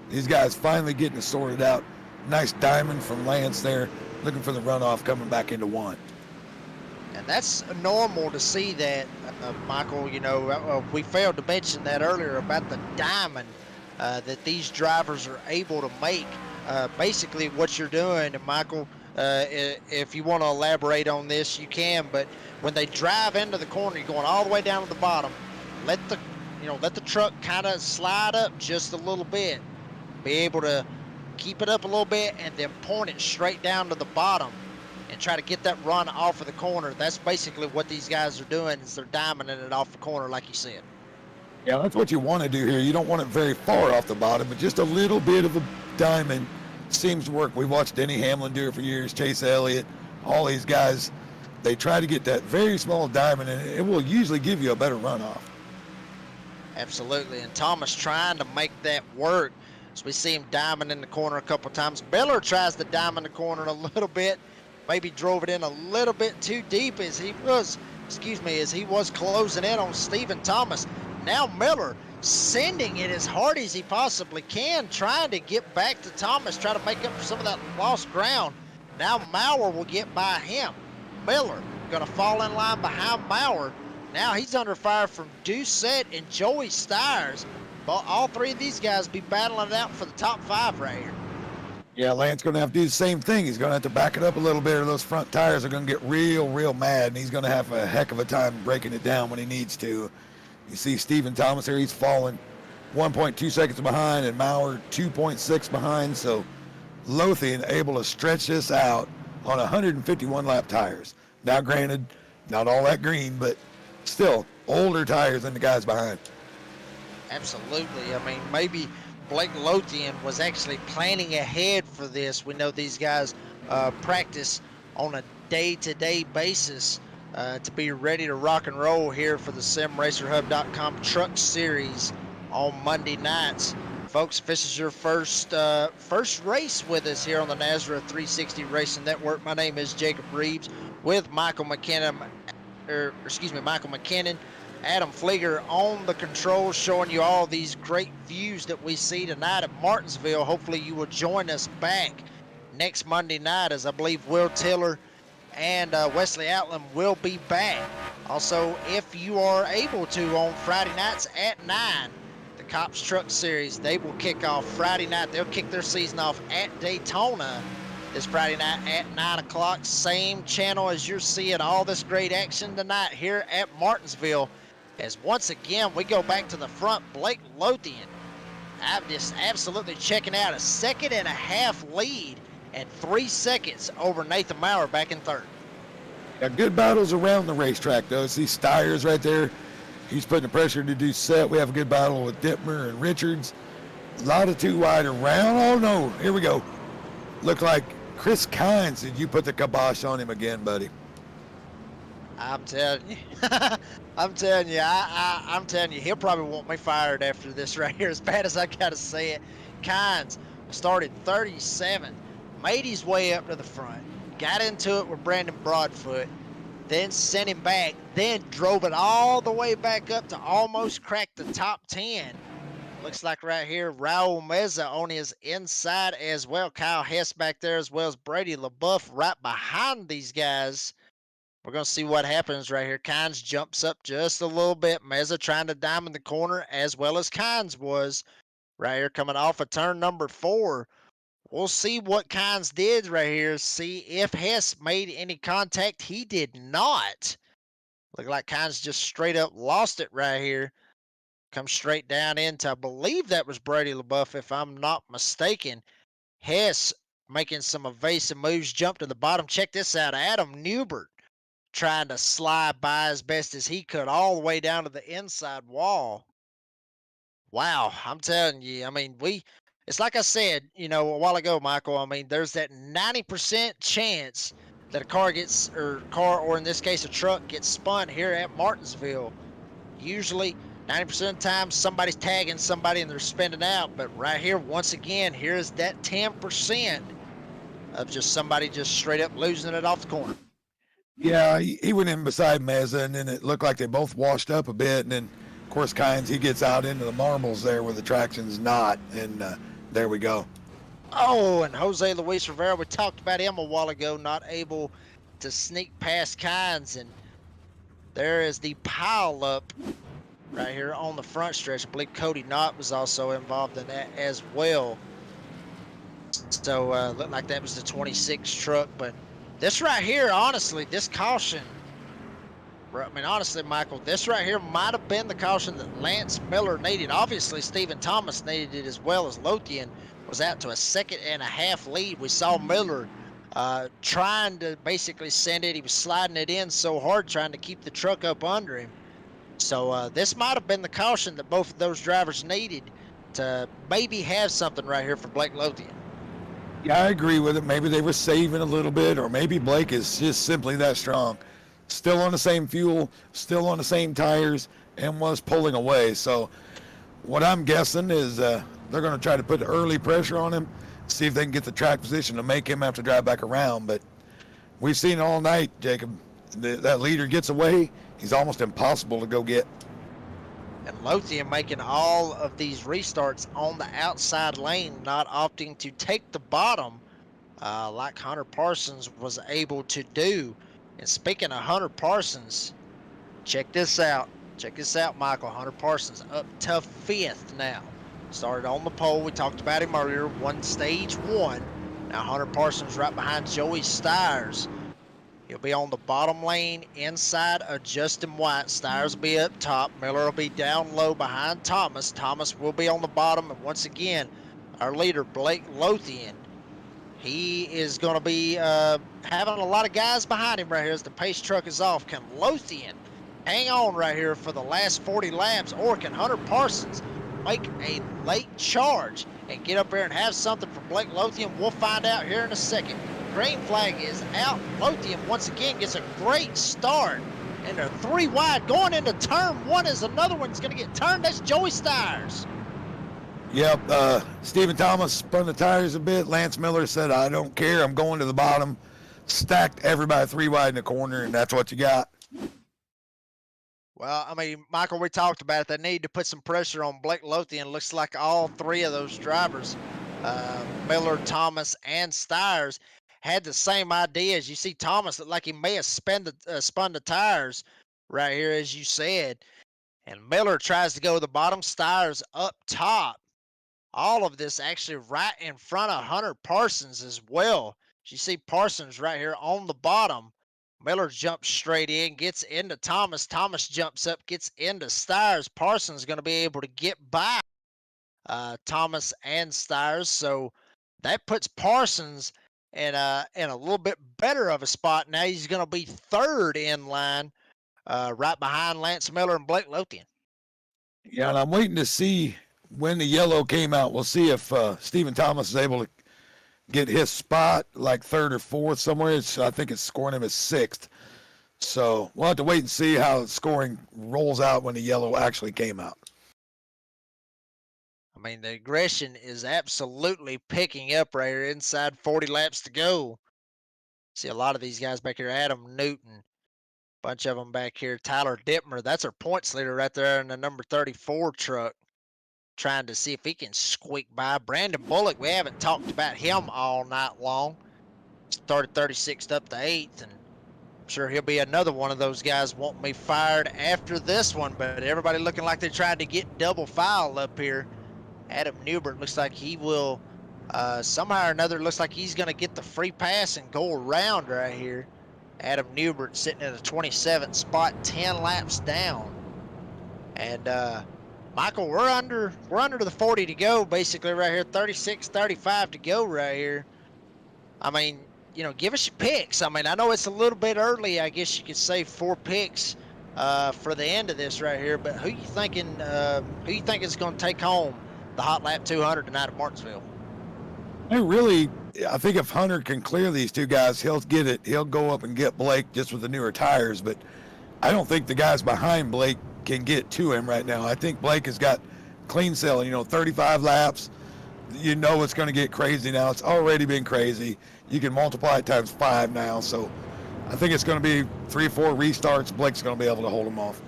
These guys finally getting it sorted out. Nice diamond from Lance there, looking for the runoff coming back into 1. And that's normal to see that, Michael. You know, we failed to mention that earlier about the diamond that these drivers are able to make. Basically what you're doing, and Michael, if you want to elaborate on this, you can, but when they drive into the corner, you're going all the way down to the bottom, let the truck kind of slide up just a little bit, be able to keep it up a little bit, and then point it straight down to the bottom and try to get that run off of the corner. That's basically what these guys are doing, is they're diamonding it off the corner like you said. Yeah, that's what you want to do here. You don't want it very far off the bottom, but just a little bit of a diamond seems to work. We've watched Denny Hamlin do it for years, Chase Elliott, all these guys. They try to get that very small diamond, and it will usually give you a better runoff. Absolutely, and Thomas trying to make that work. So we see him diamond in the corner a couple times. Miller tries to diamond the corner a little bit, maybe drove it in a little bit too deep as he was closing in on Stephen Thomas. Now Miller sending it as hard as he possibly can, trying to get back to Thomas, try to make up for some of that lost ground. Now Maurer will get by him. Miller gonna fall in line behind Maurer. Now he's under fire from Doucette and Joey Stires. But all 3 of these guys be battling it out for the top 5 right here. Yeah, Lance going to have to do the same thing. He's going to have to back it up a little bit, or those front tires are going to get real mad, and he's going to have a heck of a time breaking it down when he needs to. You see Stephen Thomas here, he's falling 1.2 seconds behind, and Maurer 2.6 behind. So Lothian able to stretch this out on 151 lap tires. Now granted, not all that green, but still older tires than the guys behind. Absolutely. I mean, maybe Blake Lothian was actually planning ahead for this. We know these guys practice on a day-to-day basis to be ready to rock and roll here for the SimRacerHub.com Truck Series on Monday nights. Folks, if this is your first race with us here on the Nazareth 360 Racing Network, my name is Jacob Reeves with Michael McKinnon, Adam Flieger on the controls, showing you all these great views that we see tonight at Martinsville. Hopefully you will join us back next Monday night, as I believe Will Tiller and Wesley Outlam will be back. Also, if you are able to, on Friday nights at 9, the Cops Truck Series, they will kick off Friday night. They'll kick their season off at Daytona this Friday night at 9 o'clock. Same channel as you're seeing all this great action tonight here at Martinsville. As once again, we go back to the front. Blake Lothian, I'm just absolutely checking out a 2.5-second lead and 3 seconds over Nathan Maurer back in third. Yeah, good battles around the racetrack, though. See Stires right there. He's putting the pressure to Doucette. We have a good battle with Dittmer and Richards. A lot of 2 wide around. Oh, no. Here we go. Look like Chris Kynes. Did you put the kibosh on him again, buddy? I'm telling you. I'm telling you, he'll probably want me fired after this right here, as bad as I gotta say it. Kynes started 37th, made his way up to the front, got into it with Brandon Broadfoot, then sent him back, then drove it all the way back up to almost crack the top 10. Looks like right here, Raul Meza on his inside as well. Kyle Hess back there, as well as Brady LaBeouf right behind these guys. We're going to see what happens right here. Kynes jumps up just a little bit. Meza trying to diamond the corner as well as Kynes was right here coming off of turn number 4. We'll see what Kynes did right here. See if Hess made any contact. He did not. Look like Kynes just straight up lost it right here. Come straight down into, I believe that was Brady LaBeouf, if I'm not mistaken. Hess making some evasive moves, jump to the bottom. Check this out. Adam Newbert trying to slide by as best as he could all the way down to the inside wall. Wow, I'm telling you, I mean, it's like I said, a while ago, Michael, I mean, there's that 90% chance that a car or in this case, a truck gets spun here at Martinsville. Usually 90% of the time somebody's tagging somebody and they're spinning out, but right here, once again, here's that 10% of just somebody just straight up losing it off the corner. Yeah, he went in beside Meza, and then it looked like they both washed up a bit. And then, of course, Kynes, he gets out into the marbles there where the traction's not, and there we go. Oh, and Jose Luis Rivera, we talked about him a while ago, not able to sneak past Kynes, and there is the pile up right here on the front stretch. I believe Cody Knott was also involved in that as well. So looked like that was the 26 truck, but this right here, honestly, this caution, I mean, honestly, Michael, this right here might have been the caution that Lance Miller needed. Obviously, Stephen Thomas needed it as well, as Lothian was out to a 2.5-second lead. We saw Miller trying to basically send it. He was sliding it in so hard, trying to keep the truck up under him. So this might have been the caution that both of those drivers needed to maybe have something right here for Blake Lothian. Yeah, I agree with it. Maybe they were saving a little bit, or maybe Blake is just simply that strong. Still on the same fuel, still on the same tires, and was pulling away. So what I'm guessing is they're going to try to put early pressure on him, see if they can get the track position to make him have to drive back around. But we've seen all night, Jacob, that leader gets away, he's almost impossible to go get. And Lothian making all of these restarts on the outside lane, not opting to take the bottom like Hunter Parsons was able to do. And speaking of Hunter Parsons, check this out. Check this out, Michael. Hunter Parsons up to 5th now. Started on the pole. We talked about him earlier. Won stage 1. Now Hunter Parsons right behind Joey Stires. He'll be on the bottom lane inside of Justin White. Stires will be up top. Miller will be down low behind Thomas. Thomas will be on the bottom. And once again, our leader, Blake Lothian, he is going to be having a lot of guys behind him right here as the pace truck is off. Can Lothian hang on right here for the last 40 laps, or can Hunter Parsons make a late charge and get up there and have something for Blake Lothian? We'll find out here in a second. Green flag is out. Lothian once again gets a great start. And they're 3 wide going into turn 1 as another one's going to get turned. That's Joey Stires. Yep, Stephen Thomas spun the tires a bit. Lance Miller said, I don't care, I'm going to the bottom. Stacked everybody 3 wide in the corner, and that's what you got. Well, I mean, Michael, we talked about it. They need to put some pressure on Blake Lothian. Looks like all 3 of those drivers, Miller, Thomas, and Stires, had the same ideas. You see Thomas looked like he may have spun the tires right here, as you said. And Miller tries to go to the bottom, Stires up top. All of this actually right in front of Hunter Parsons as well. You see Parsons right here on the bottom. Miller jumps straight in, gets into Thomas. Thomas jumps up, gets into Stires. Parsons going to be able to get by Thomas and Stires. So that puts Parsons in a little bit better of a spot. Now he's going to be 3rd in line, right behind Lance Miller and Blake Lothian. Yeah, and I'm waiting to see when the yellow came out. We'll see if Stephen Thomas is able to get his spot like 3rd or 4th somewhere. I think it's scoring him as 6th. So we'll have to wait and see how the scoring rolls out when the yellow actually came out. I mean, the aggression is absolutely picking up right here inside 40 laps to go. See a lot of these guys back here. Adam Newton, bunch of them back here. Tyler Dittmer, that's our points leader right there in the number 34 truck, trying to see if he can squeak by. Brandon Bullock, we haven't talked about him all night long. Started 36th up to 8th, and sure he'll be another one of those guys wanting me fired after this one, but everybody looking like they tried to get double foul up here. Adam Newbert looks like he will, somehow or another, looks like he's going to get the free pass and go around right here. Adam Newbert sitting at a 27th spot, 10 laps down. And Michael, we're under the 40 to go basically right here, 36, 35 to go right here. I mean, you know, give us your picks. I mean, I know it's a little bit early, I guess you could say 4 picks for the end of this right here, but who you think is going to take home the Hot Lap 200 tonight at Martinsville? I think if Hunter can clear these two guys, he'll get it. He'll go up and get Blake just with the newer tires, but I don't think the guys behind Blake can get to him right now. I think Blake has got clean sailing, 35 laps. You know it's going to get crazy now. It's already been crazy. You can multiply it times 5 now, so I think it's going to be 3 or 4 restarts. Blake's going to be able to hold him off.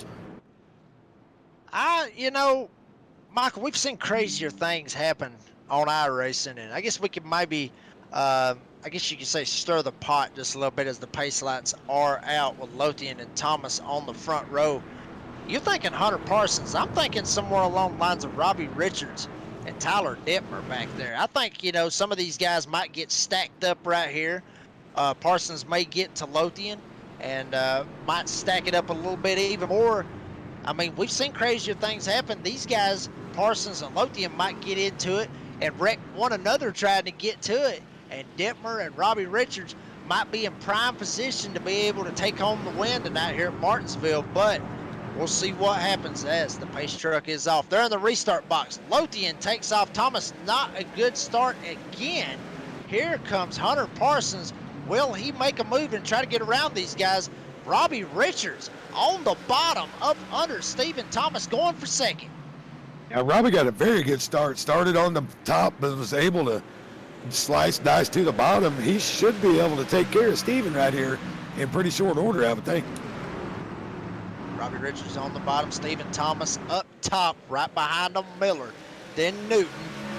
Michael, we've seen crazier things happen on iRacing, and I guess we could maybe, I guess you could say, stir the pot just a little bit as the pace lights are out with Lothian and Thomas on the front row. You're thinking Hunter Parsons. I'm thinking somewhere along the lines of Robbie Richards and Tyler Dittmer back there. I think, some of these guys might get stacked up right here. Parsons may get to Lothian and might stack it up a little bit even more. I mean, we've seen crazier things happen. These guys, Parsons and Lothian, might get into it and wreck one another trying to get to it. And Dittmer and Robbie Richards might be in prime position to be able to take home the win tonight here at Martinsville. But we'll see what happens as the pace truck is off. They're in the restart box. Lothian takes off. Thomas, not a good start again. Here comes Hunter Parsons. Will he make a move and try to get around these guys? Robbie Richards on the bottom, up under Stephen Thomas, going for second. Now, Robbie got a very good start. Started on the top, but was able to dice to the bottom. He should be able to take care of Stephen right here in pretty short order, I would think. Robbie Richards on the bottom, Stephen Thomas up top, right behind him Miller, then Newton,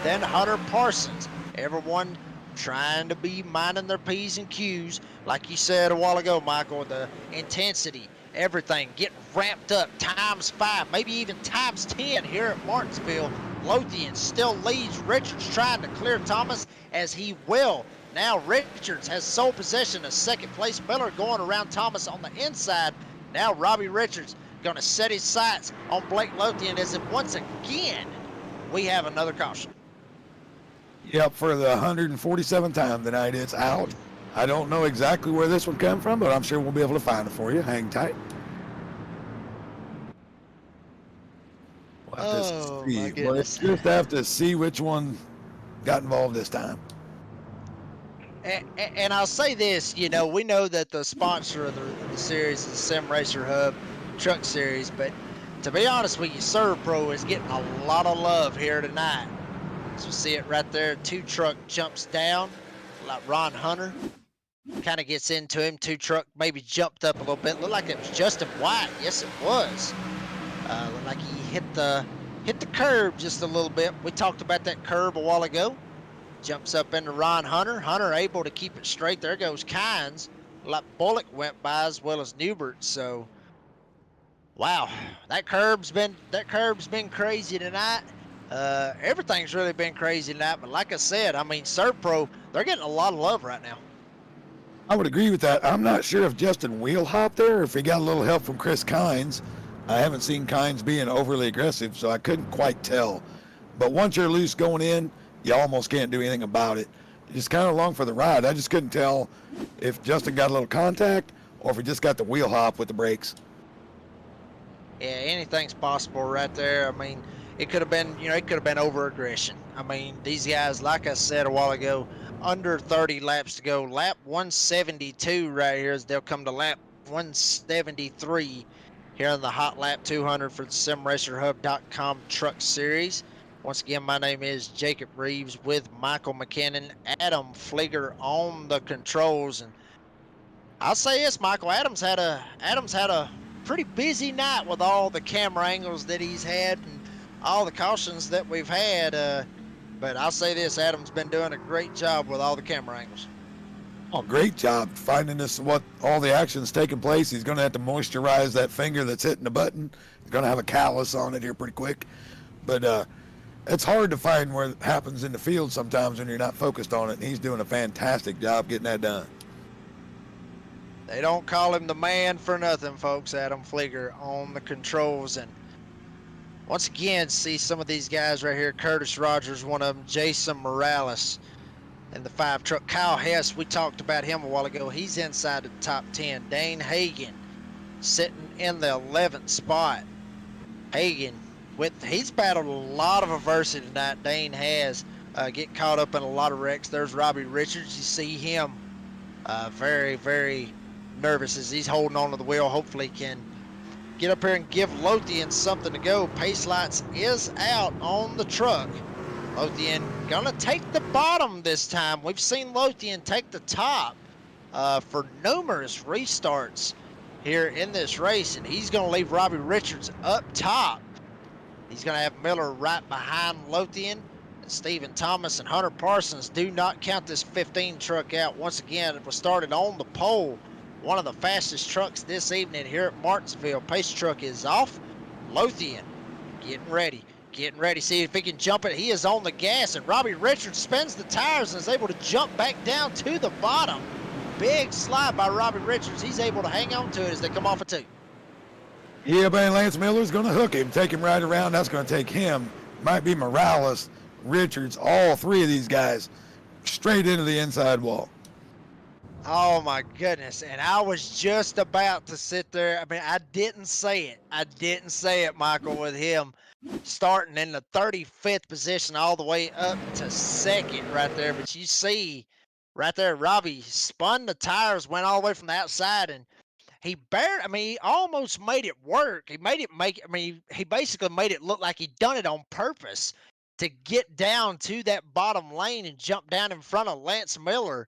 then Hunter Parsons. Everyone trying to be minding their P's and Q's. Like you said a while ago, Michael, the intensity, everything getting ramped up times 5, maybe even times 10 here at Martinsville. Lothian still leads. Richards trying to clear Thomas as he will. Now Richards has sole possession of second place. Miller going around Thomas on the inside. Now Robbie Richards going to set his sights on Blake Lothian as if once again we have another caution. Yep, for the 147th time tonight, it's out. I don't know exactly where this one came from, but I'm sure we'll be able to find it for you. Hang tight. Oh, my goodness. We'll just have to see which one got involved this time. And I'll say this, we know that the sponsor of the series is Sim Racer Hub Truck Series, but to be honest with you, ServPro is getting a lot of love here tonight. So you see it right there, 2 truck jumps down, like Ron Hunter, kind of gets into him. 2 truck maybe jumped up a little bit. Looked like it was Justin White. Yes, it was. Looked like he hit the curb just a little bit. We talked about that curb a while ago. Jumps up into Ron Hunter. Hunter able to keep it straight. There goes Kynes. Like Bullock went by as well as Newbert. So, wow, that curb's been crazy tonight. Everything's really been crazy tonight. But like I said, I mean, ServPro, they're getting a lot of love right now. I would agree with that. I'm not sure if Justin wheel hopped there or if he got a little help from Chris Kynes. I haven't seen Kynes being overly aggressive, so I couldn't quite tell. But once you're loose going in, you almost can't do anything about it. You're just kind of along for the ride. I just couldn't tell if Justin got a little contact or if he just got the wheel hop with the brakes. Yeah, anything's possible right there. I mean, it could have been, over aggression. I mean, these guys, like I said a while ago, under 30 laps to go. Lap 172 right here as they'll come to lap 173 here on the Hot Lap 200 for the SimRacerHub.com Truck Series. Once again, my name is Jacob Reeves with Michael McKinnon, Adam Flieger on the controls. And I'll say this, Michael, Adam's had a pretty busy night with all the camera angles that he's had and all the cautions that we've had. But I'll say this, Adam's been doing a great job with all the camera angles. Oh, great job finding us what all the action's taking place. He's going to have to moisturize that finger that's hitting the button. He's going to have a callus on it here pretty quick. But it's hard to find where it happens in the field sometimes when you're not focused on it. And he's doing a fantastic job getting that done. They don't call him the man for nothing, folks. Adam Flieger on the controls. And once again, see some of these guys right here. Curtis Rogers, one of them. Jason Morales in the 5 truck. Kyle Hess, we talked about him a while ago. He's inside the top 10. Dane Hagan sitting in the 11th spot. Hagan, he's battled a lot of adversity tonight. Dane has getting caught up in a lot of wrecks. There's Robbie Richards. You see him very, very nervous as he's holding on to the wheel. Hopefully can get up here and give Lothian something to go. Pace lights is out on the truck. Lothian gonna take the bottom this time. We've seen Lothian take the top for numerous restarts here in this race, and he's gonna leave Robbie Richards up top. He's gonna have Miller right behind Lothian. And Stephen Thomas and Hunter Parsons do not count this 15 truck out. Once again, it was started on the pole. One of the fastest trucks this evening here at Martinsville. Pace truck is off. Lothian getting ready. See if he can jump it. He is on the gas, and Robbie Richards spins the tires and is able to jump back down to the bottom. Big slide by Robbie Richards. He's able to hang on to it as they come off a 2. Yeah, but Lance Miller's going to hook him, take him right around. That's going to take him. Might be Morales, Richards, all 3 of these guys straight into the inside wall. Oh my goodness. And I was just about to sit there. I mean, I didn't say it, Michael, with him starting in the 35th position all the way up to 2nd right there. But you see right there, Robbie spun the tires, went all the way from the outside, and he almost made it work. He basically made it look like he'd done it on purpose to get down to that bottom lane and jump down in front of Lance Miller.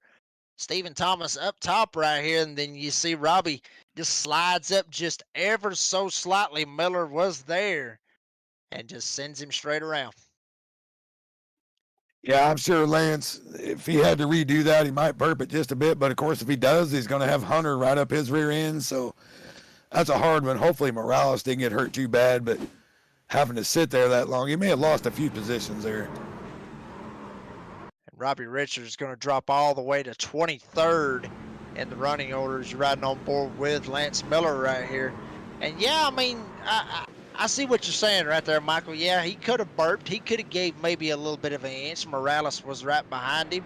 Stephen Thomas up top right here, and then you see Robbie just slides up just ever so slightly. Miller was there and just sends him straight around. Yeah, I'm sure Lance, if he had to redo that, he might burp it just a bit. But, of course, if he does, he's going to have Hunter right up his rear end. So that's a hard one. Hopefully Morales didn't get hurt too bad, but having to sit there that long, he may have lost a few positions there. And Robbie Richards is going to drop all the way to 23rd in the running orders. You're riding on board with Lance Miller right here. And, yeah, I mean, I see what you're saying right there, Michael. Yeah, he could have burped. He could have gave maybe a little bit of an inch. Morales was right behind him.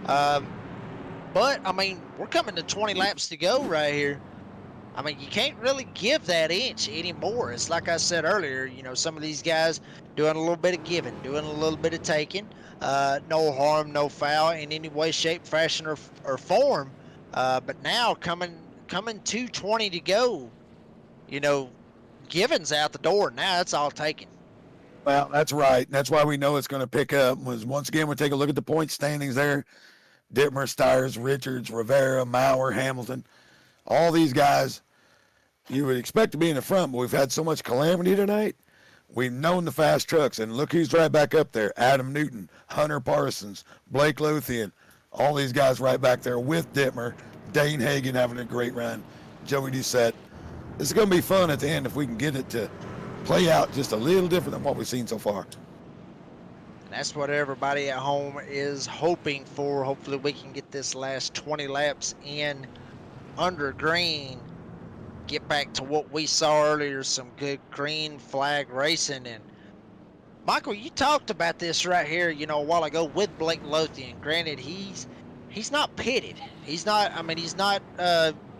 But, I mean, we're coming to 20 laps to go right here. I mean, you can't really give that inch anymore. It's like I said earlier, you know, some of these guys doing a little bit of giving, doing a little bit of taking. No harm, no foul in any way, shape, fashion, or form. But now coming to 20 to go, you know, giving's out the door. Now it's all taken. Well, that's right. That's why we know it's going to pick up. Once again, we'll take a look at the point standings there. Dittmer, Stires, Richards, Rivera, Maurer, Hamilton. All these guys you would expect to be in the front, but we've had so much calamity tonight. We've known the fast trucks, and look who's right back up there. Adam Newton, Hunter Parsons, Blake Lothian. All these guys right back there with Dittmer. Dane Hagan having a great run. Joey Doucette. This is going to be fun at the end if we can get it to play out just a little different than what we've seen so far. And that's what everybody at home is hoping for. Hopefully we can get this last 20 laps in under green. Get back to what we saw earlier, some good green flag racing. And Michael, you talked about this right here, you know, a while ago with Blake Lothian. Granted, he's not pitted. He's not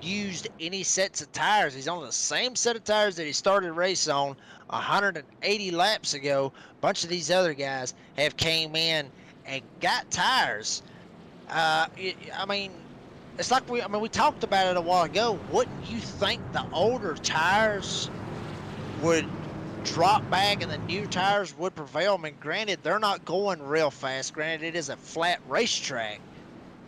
used any sets of tires. He's on the same set of tires that he started the race on 180 laps ago. A bunch of these other guys have came in and got tires. It's like we talked about it a while ago. Wouldn't you think the older tires would drop back and the new tires would prevail? I mean, granted, they're not going real fast. Granted, it is a flat racetrack.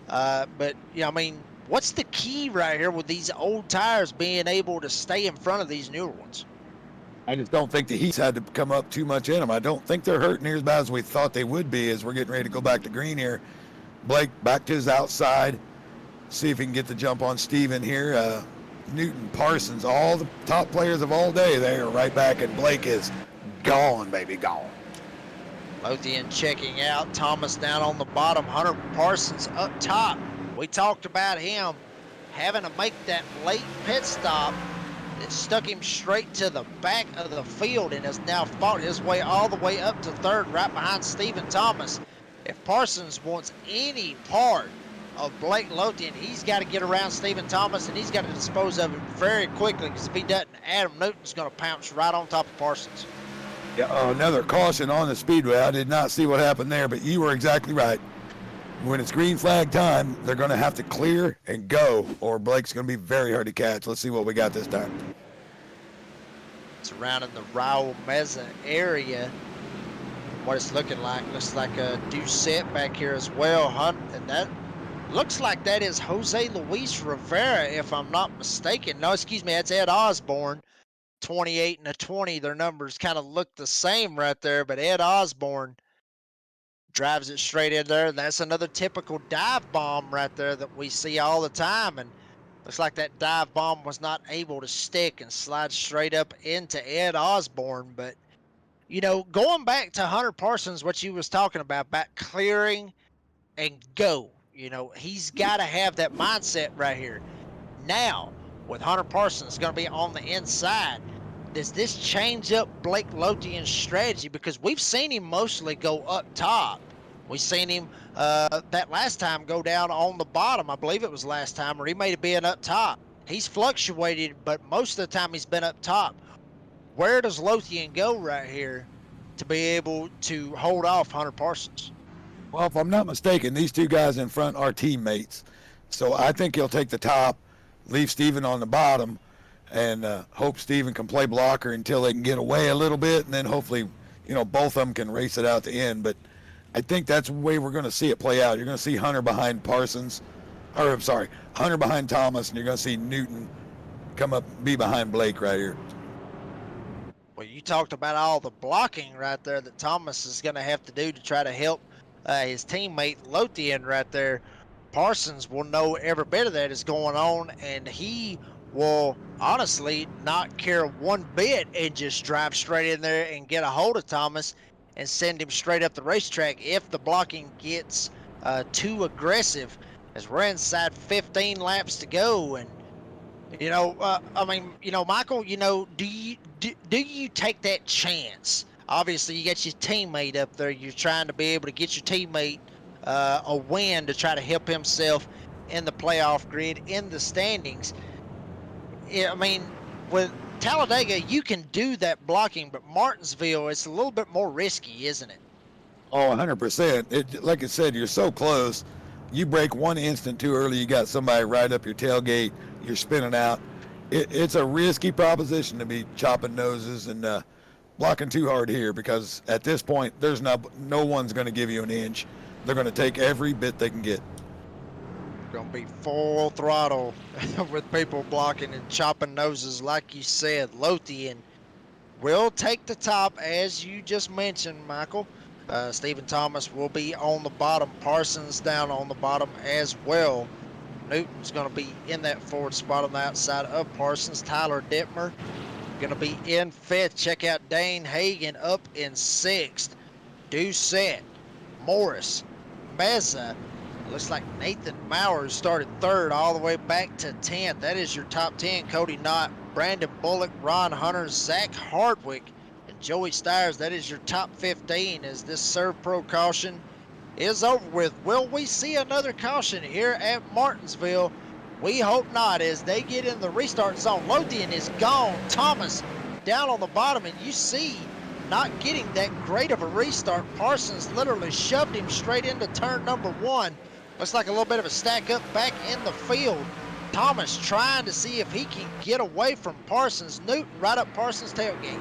But, yeah, I mean, what's the key right here with these old tires being able to stay in front of these newer ones? I just don't think the heat's had to come up too much in them. I don't think they're hurting near as bad as we thought they would be as we're getting ready to go back to green here. Blake back to his outside. See if he can get the jump on Steven here. Newton, Parsons, all the top players of all day, they are right back, and Blake is gone, baby, gone. Lothian checking out. Thomas down on the bottom. Hunter Parsons up top. We talked about him having to make that late pit stop that stuck him straight to the back of the field and has now fought his way all the way up to third right behind Stephen Thomas. If Parsons wants any part of Blake Lothian, he's got to get around Stephen Thomas, and he's got to dispose of him very quickly, because if he doesn't, Adam Newton's going to pounce right on top of Parsons. Yeah, another caution on the speedway. I did not see what happened there, but you were exactly right. When it's green flag time, they're going to have to clear and go, or Blake's going to be very hard to catch. Let's see what we got this time. Surrounding the Raul Meza area. What it's looking like, looks like a Doucette back here as well, and that looks like that is Jose Luis Rivera, if I'm not mistaken. No, excuse me, that's Ed Osborne. 28 and a 20, their numbers kind of look the same right there, but Ed Osborne drives it straight in there. That's another typical dive bomb right there that we see all the time, and looks like that dive bomb was not able to stick and slide straight up into Ed Osborne. But you know, going back to Hunter Parsons, what you was talking about clearing and go, you know, he's got to have that mindset right here. Now, with Hunter Parsons going to be on the inside, does this change up Blake Lothian's strategy? Because we've seen him mostly go up top. We've seen him that last time go down on the bottom. I believe it was last time, or he may have been up top. He's fluctuated, but most of the time he's been up top. Where does Lothian go right here to be able to hold off Hunter Parsons? Well, if I'm not mistaken, these two guys in front are teammates. So I think he'll take the top, leave Steven on the bottom, and hope Steven can play blocker until they can get away a little bit, and then hopefully, you know, both of them can race it out the end. But I think that's the way we're going to see it play out. You're going to see Hunter behind Parsons, or I'm sorry, Hunter behind Thomas, and you're going to see Newton come up, be behind Blake right here. Well, you talked about all the blocking right there that Thomas is going to have to do to try to help his teammate Lothian right there. Parsons will know every bit of that is going on, and he will honestly not care one bit and just drive straight in there and get a hold of Thomas and send him straight up the racetrack if the blocking gets too aggressive, as we're inside 15 laps to go. And you know, I mean, you know, Michael, you know, do you take that chance? Obviously, you got your teammate up there. You're trying to be able to get your teammate a win to try to help himself in the playoff grid, in the standings. I mean, with Talladega, you can do that blocking, but Martinsville, it's a little bit more risky, isn't it? Oh, 100%. Like I said, you're so close. You break one instant too early, you got somebody right up your tailgate, you're spinning out. It's a risky proposition to be chopping noses and blocking too hard here, because at this point, there's no one's going to give you an inch. They're going to take every bit they can get. Going to be full throttle with people blocking and chopping noses, like you said. Lothian will take the top, as you just mentioned, Michael. Stephen Thomas will be on the bottom. Parsons down on the bottom as well. Newton's going to be in that forward spot on the outside of Parsons. Tyler Dittmer going to be in fifth. Check out Dane Hagan up in sixth. Doucette, Morris, Meza. Looks like Nathan Mowers started third all the way back to 10th. That is your top 10. Cody Knott, Brandon Bullock, Ron Hunter, Zach Hardwick, and Joey Stires. That is your top 15 as this serve pro caution is over with. Will we see another caution here at Martinsville? We hope not, as they get in the restart zone. Lothian is gone. Thomas down on the bottom, and you see not getting that great of a restart. Parsons literally shoved him straight into turn number one. Looks like a little bit of a stack up back in the field. Thomas trying to see if he can get away from Parsons. Newton right up Parsons' tailgate.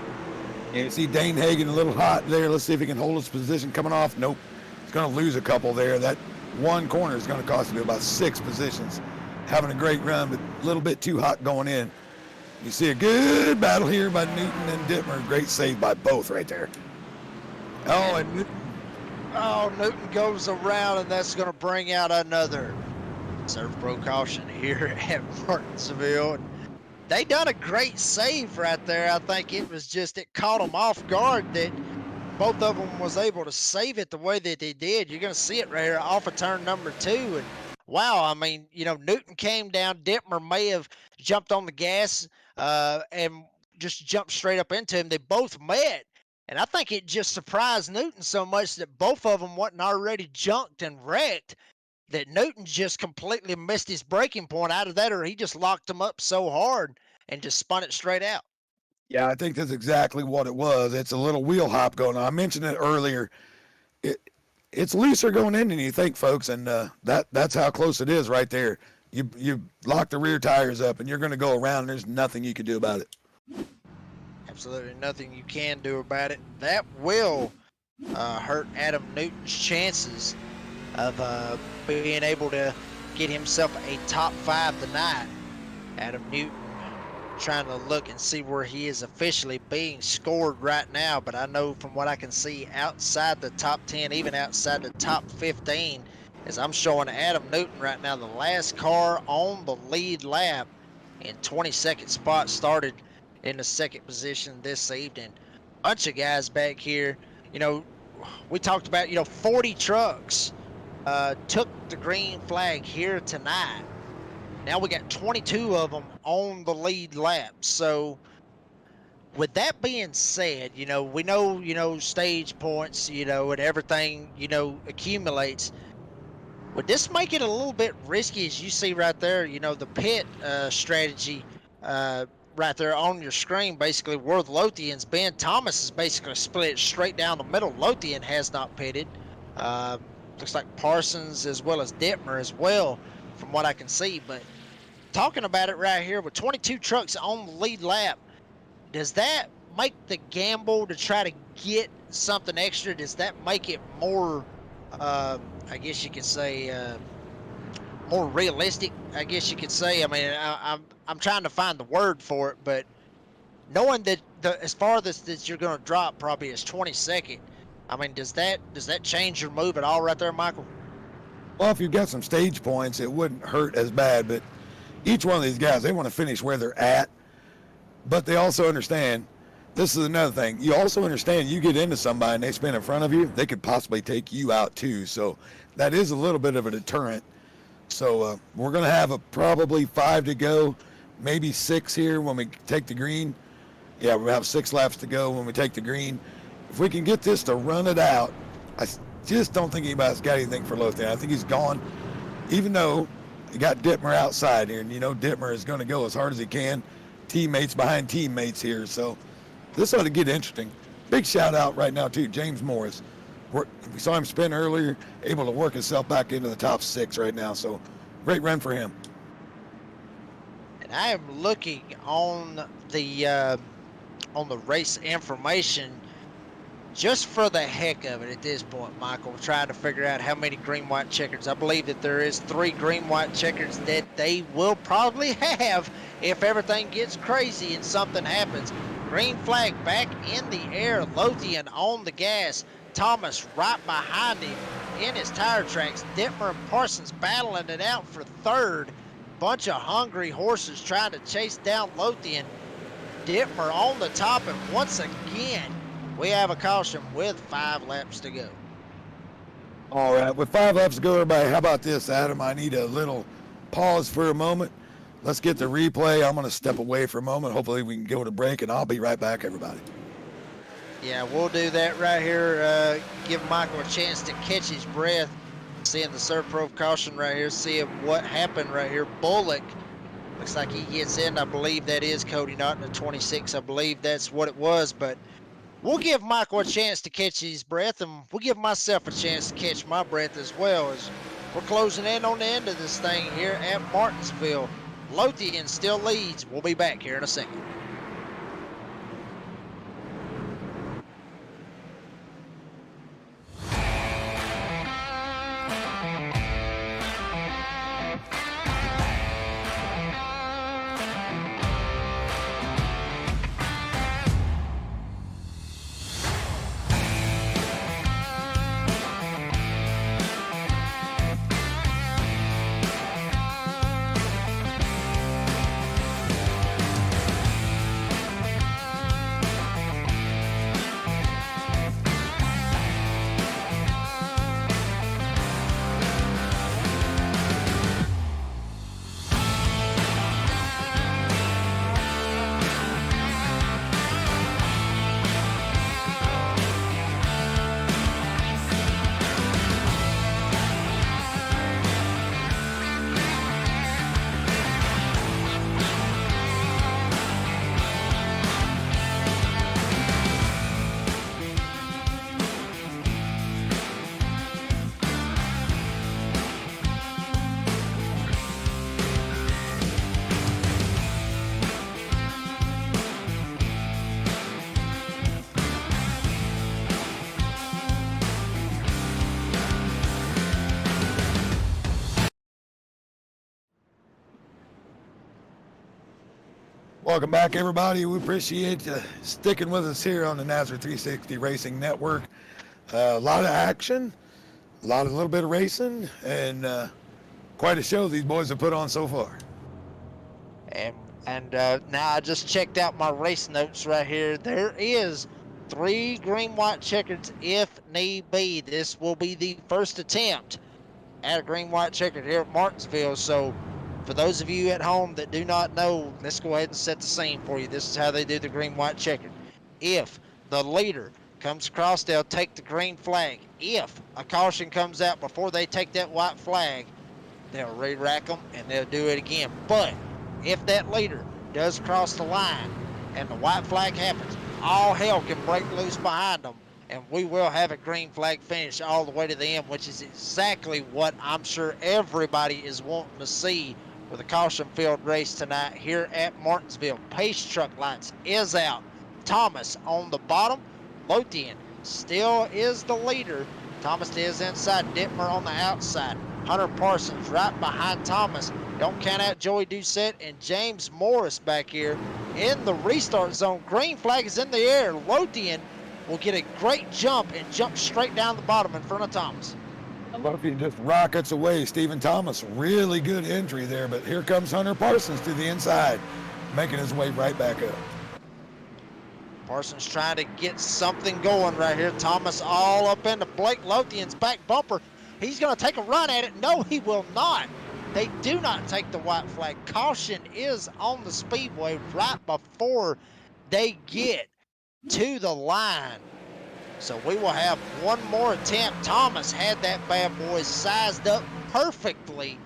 Yeah, you see Dane Hagan a little hot there. Let's see if he can hold his position coming off. Nope. He's going to lose a couple there. That one corner is going to cost him about 6 positions. Having a great run, but a little bit too hot going in. You see a good battle here by Newton and Dittmer. Great save by both right there. Oh, and Newton goes around, and that's going to bring out another Serve pro caution here at Martinsville. They done a great save right there. I think it was just, it caught them off guard that both of them was able to save it the way that they did. You're going to see it right here off of turn number 2. And wow, I mean, you know, Newton came down. Dittmer may have jumped on the gas and just jumped straight up into him. They both met. And I think it just surprised Newton so much that both of them wasn't already junked and wrecked, that Newton just completely missed his breaking point out of that, or he just locked him up so hard and just spun it straight out. Yeah, I think that's exactly what it was. It's a little wheel hop going on. I mentioned it earlier. It's looser going in than you think, folks, and that's how close it is right there. You lock the rear tires up, and you're going to go around. And there's nothing you can do about it. Absolutely nothing you can do about it. That will hurt Adam Newton's chances of being able to get himself a top 5 tonight. Adam Newton trying to look and see where he is officially being scored right now, but I know from what I can see outside the top 10, even outside the top 15, as I'm showing Adam Newton right now, the last car on the lead lap in 22nd spot, started in the 2nd position this evening. Bunch of guys back here. You know, we talked about, 40 trucks took the green flag here tonight. Now we got 22 of them on the lead lap. So with that being said, we know, stage points, and everything, accumulates. Would this make it a little bit risky, as you see right there, the pit strategy right there on your screen, basically where the Lothian's been. Thomas is basically split straight down the middle. Lothian has not pitted. Looks like Parsons as well as Dittmer as well, from what I can see. But talking about it right here, with 22 trucks on the lead lap, does that make the gamble to try to get something extra? Does that make it more, I guess you could say, more realistic? I guess you could say. I mean, I'm trying to find the word for it, but knowing that as far as that you're going to drop probably is 22nd. I mean, does that change your move at all right there, Michael? Well, if you've got some stage points, it wouldn't hurt as bad, but each one of these guys, they want to finish where they're at, but they also understand, this is another thing, you also understand you get into somebody and they spin in front of you, they could possibly take you out too, so that is a little bit of a deterrent. So we're going to have probably 5 to go, maybe 6 here when we take the green. Yeah, we'll have 6 laps to go when we take the green. If we can get this to run it out, I just don't think anybody's got anything for Lothian. I think he's gone, even though you got Dittmer outside here, and Dittmer is going to go as hard as he can. Teammates behind teammates here, so this ought to get interesting. Big shout out right now to James Morris. We saw him spin earlier, able to work himself back into the top 6 right now, so great run for him. And I am looking on the race information just for the heck of it at this point, Michael, trying to figure out how many green-white checkers. I believe that there is 3 green-white checkers that they will probably have if everything gets crazy and something happens. Green flag back in the air. Lothian on the gas. Thomas right behind him in his tire tracks. Dittmer and Parsons battling it out for 3rd. Bunch of hungry horses trying to chase down Lothian. Dittmer on the top, and once again, we have a caution with 5 laps to go. All right, with 5 laps to go, everybody, how about this, Adam? I need a little pause for a moment. Let's get the replay. I'm going to step away for a moment. Hopefully we can go to break, and I'll be right back, everybody. Yeah, we'll do that right here. Give Michael a chance to catch his breath. Seeing the serve pro caution right here, seeing what happened right here. Bullock, looks like he gets in. I believe that is Cody Naughton at 26. I believe that's what it was, but we'll give Michael a chance to catch his breath, and we'll give myself a chance to catch my breath as well, as we're closing in on the end of this thing here at Martinsville. Lothian still leads. We'll be back here in a second. Welcome back, everybody. We appreciate you sticking with us here on the Nazareth 360 Racing Network. A lot of action, a little bit of racing, and quite a show these boys have put on so far. And now I just checked out my race notes right here. There is 3 green, white checkers if need be. This will be the first attempt at a green, white checkered here at Martinsville. So for those of you at home that do not know, let's go ahead and set the scene for you. This is how they do the green, white checkered. If the leader comes across, they'll take the green flag. If a caution comes out before they take that white flag, they'll re-rack them and they'll do it again. But if that leader does cross the line and the white flag happens, all hell can break loose behind them, and we will have a green flag finish all the way to the end, which is exactly what I'm sure everybody is wanting to see with a caution field race tonight here at Martinsville. Pace truck lights is out. Thomas on the bottom. Lothian still is the leader. Thomas is inside. Dittmer on the outside. Hunter Parsons right behind Thomas. Don't count out Joey Doucette and James Morris back here in the restart zone. Green flag is in the air. Lothian will get a great jump and jump straight down the bottom in front of Thomas. Lothian just rockets away. Stephen Thomas, really good entry there, but here comes Hunter Parsons to the inside, making his way right back up. Parsons trying to get something going right here. Thomas all up into Blake Lothian's back bumper. He's going to take a run at it. No, he will not. They do not take the white flag. Caution is on the speedway right before they get to the line. So we will have one more attempt. Thomas had that bad boy sized up perfectly,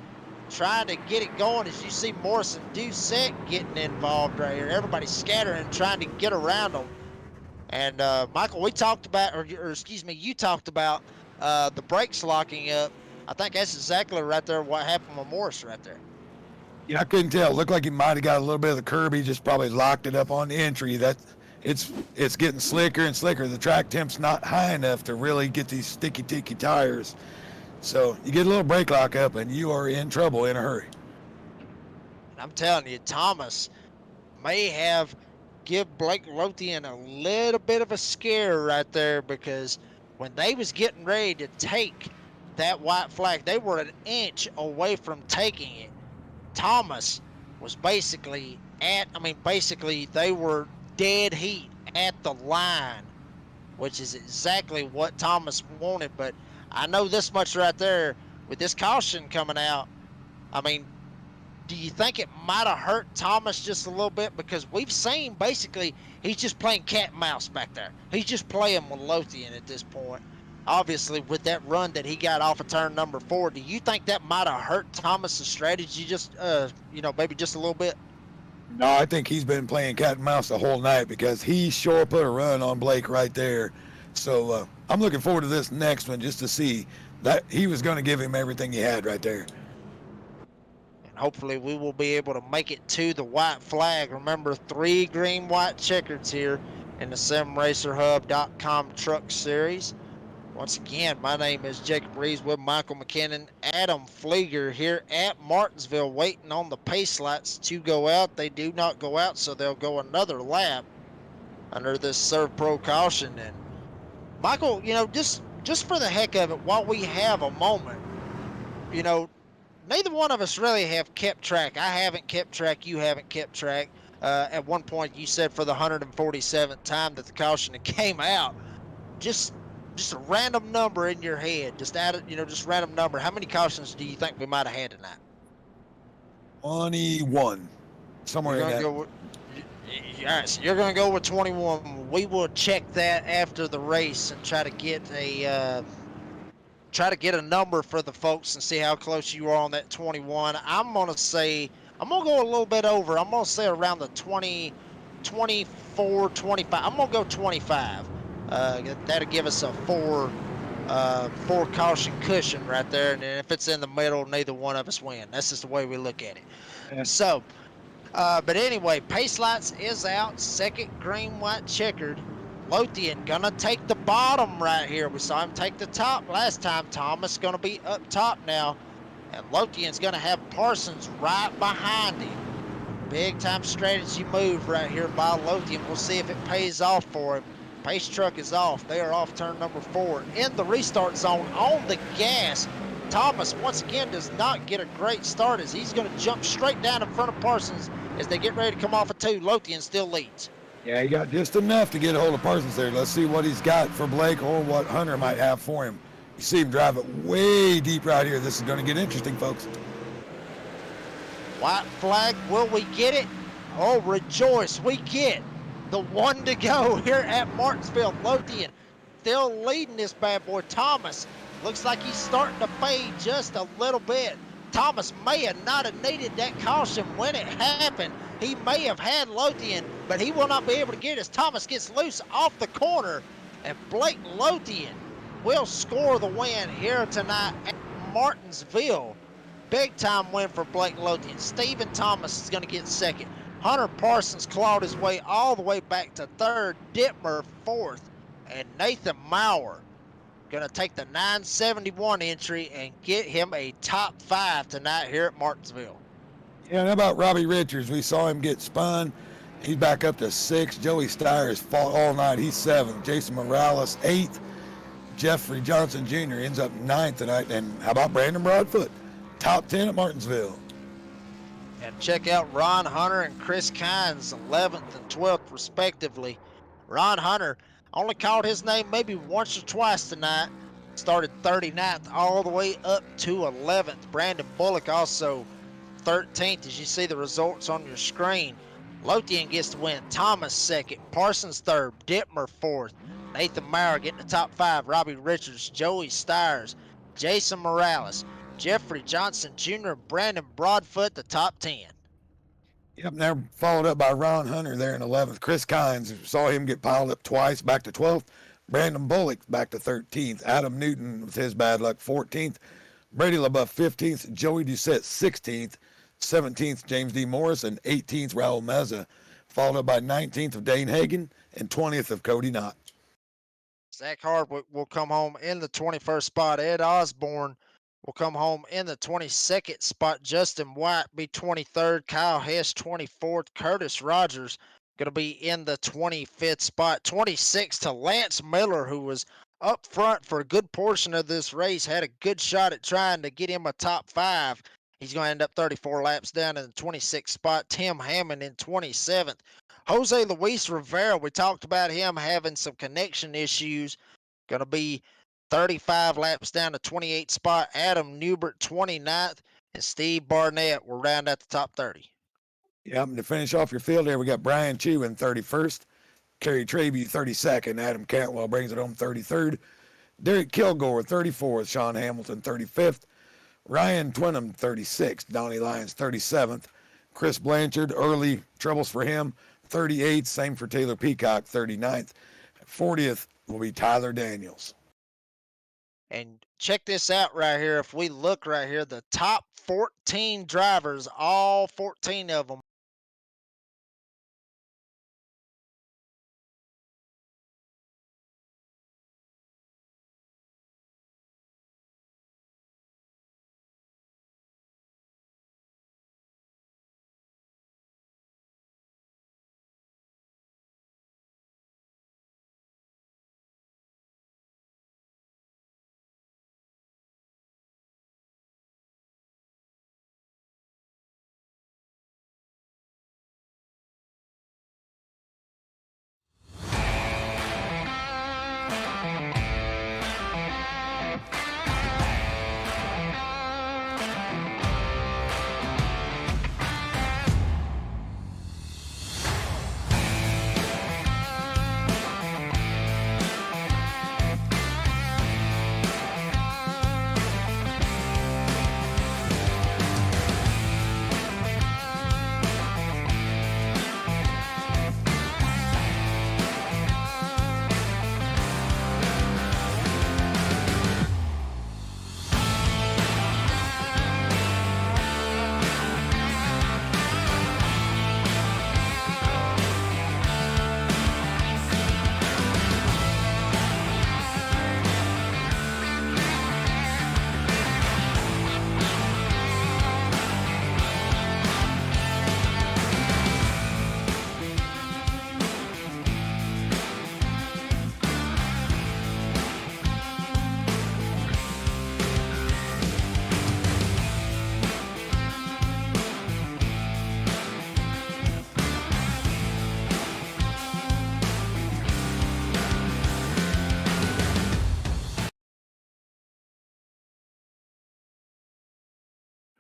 trying to get it going. As you see Morris and Doucette getting involved right here. Everybody scattering, trying to get around them. And Michael, we talked about, or excuse me, you talked about the brakes locking up. I think that's exactly right there what happened with Morris right there. Yeah, I couldn't tell. It looked like he might have got a little bit of the curb. He just probably locked it up on the entry. It's getting slicker and slicker. The track temp's not high enough to really get these sticky tires. So you get a little brake lock up and you are in trouble in a hurry. I'm telling you, Thomas may have give Blake Lothian a little bit of a scare right there, because when they was getting ready to take that white flag, they were an inch away from taking it. Thomas was basically they were dead heat at the line, which is exactly what Thomas wanted. But I know this much right there, with this caution coming out, I mean, do you think it might have hurt Thomas just a little bit? Because we've seen basically he's just playing cat and mouse back there. He's just playing with Lothian at this point. Obviously, with that run that he got off of turn number 4, do you think that might have hurt Thomas's strategy just, maybe just a little bit? No, I think he's been playing cat and mouse the whole night, because he sure put a run on Blake right there. So I'm looking forward to this next one, just to see that he was going to give him everything he had right there. And hopefully we will be able to make it to the white flag. Remember, 3 green, white checkers here in the SimRacerHub.com Truck Series. Once again, my name is Jacob Reeves with Michael McKinnon, Adam Flieger here at Martinsville, waiting on the pace lights to go out. They do not go out, so they'll go another lap under this Serve Pro caution. And Michael, just for the heck of it, while we have a moment, neither one of us really have kept track. I haven't kept track. You haven't kept track. At one point, you said for the 147th time that the caution came out. Just a random number in your head. Just add it, just random number. How many cautions do you think we might have had tonight? 21. Somewhere in that. All right, so you're going to go with 21. We will check that after the race and try to get a number for the folks and see how close you are on that 21. I'm going to go a little bit over. I'm going to say around the 20, 24, 25. I'm going to go 25. That'll give us a four caution cushion right there, and if it's in the middle, neither one of us win. That's just the way we look at it. Yeah. So, but anyway, pace lights is out. Second green, white checkered. Lothian gonna take the bottom right here. We saw him take the top last time. Thomas gonna be up top now, and Lothian's gonna have Parsons right behind him. Big time strategy move right here by Lothian. We'll see if it pays off for him. Pace truck is off. They are off turn number 4 in the restart zone on the gas. Thomas once again does not get a great start as he's going to jump straight down in front of Parsons as they get ready to come off of 2. Lothian still leads. Yeah, he got just enough to get a hold of Parsons there. Let's see what he's got for Blake or what Hunter might have for him. You see him drive it way deep right here. This is going to get interesting, folks. White flag, will we get it? Oh, rejoice, we get the 1 to go here at Martinsville. Lothian still leading this bad boy. Thomas looks like he's starting to fade just a little bit. Thomas may have not have needed that caution when it happened. He may have had Lothian, but he will not be able to get it as Thomas gets loose off the corner. And Blake Lothian will score the win here tonight at Martinsville. Big time win for Blake Lothian. Stephen Thomas is going to get second. Hunter Parsons clawed his way all the way back to third. Dittmer fourth. And Nathan Maurer going to take the 971 entry and get him a top 5 tonight here at Martinsville. Yeah, and how about Robbie Richards? We saw him get spun. He's back up to 6. Joey Steyer's fought all night. He's 7th. Jason Morales, 8th. Jeffrey Johnson Jr. ends up 9th tonight. And how about Brandon Broadfoot? Top 10 at Martinsville. And check out Ron Hunter and Chris Kynes, 11th and 12th respectively. Ron Hunter only called his name maybe once or twice tonight. Started 39th all the way up to 11th. Brandon Bullock also 13th as you see the results on your screen. Lothian gets the win. Thomas 2nd. Parsons 3rd. Dittmer 4th. Nathan Maurer getting the top 5. Robbie Richards, Joey Steyers, Jason Morales, Jeffrey Johnson Jr., Brandon Broadfoot, the top 10. Yep, and they're followed up by Ron Hunter there in 11th. Chris Kynes, saw him get piled up twice, back to 12th. Brandon Bullock back to 13th. Adam Newton, with his bad luck, 14th. Brady LaBeouf, 15th. Joey Doucette, 16th. 17th, James D. Morris, and 18th, Raul Meza, followed up by 19th of Dane Hagan and 20th of Cody Knott. Zach Hardwick will come home in the 21st spot. Ed Osborne will come home in the 22nd spot. Justin White be 23rd. Kyle Hess 24th. Curtis Rogers going to be in the 25th spot. 26th to Lance Miller, who was up front for a good portion of this race. Had a good shot at trying to get him a top 5. He's going to end up 34 laps down in the 26th spot. Tim Hammond in 27th. Jose Luis Rivera, we talked about him having some connection issues. Going to be 35 laps down to 28th spot. Adam Newbert 29th. And Steve Barnett will round out the top 30. Yep, and to finish off your field there, we got Brian Chew in 31st. Kerry Traby 32nd. Adam Cantwell brings it home 33rd. Derek Kilgore 34th. Sean Hamilton 35th. Ryan Twinham 36th. Donnie Lyons 37th. Chris Blanchard, early troubles for him, 38th. Same for Taylor Peacock, 39th. 40th will be Tyler Daniels. And check this out right here. If we look right here, the top 14 drivers, all 14 of them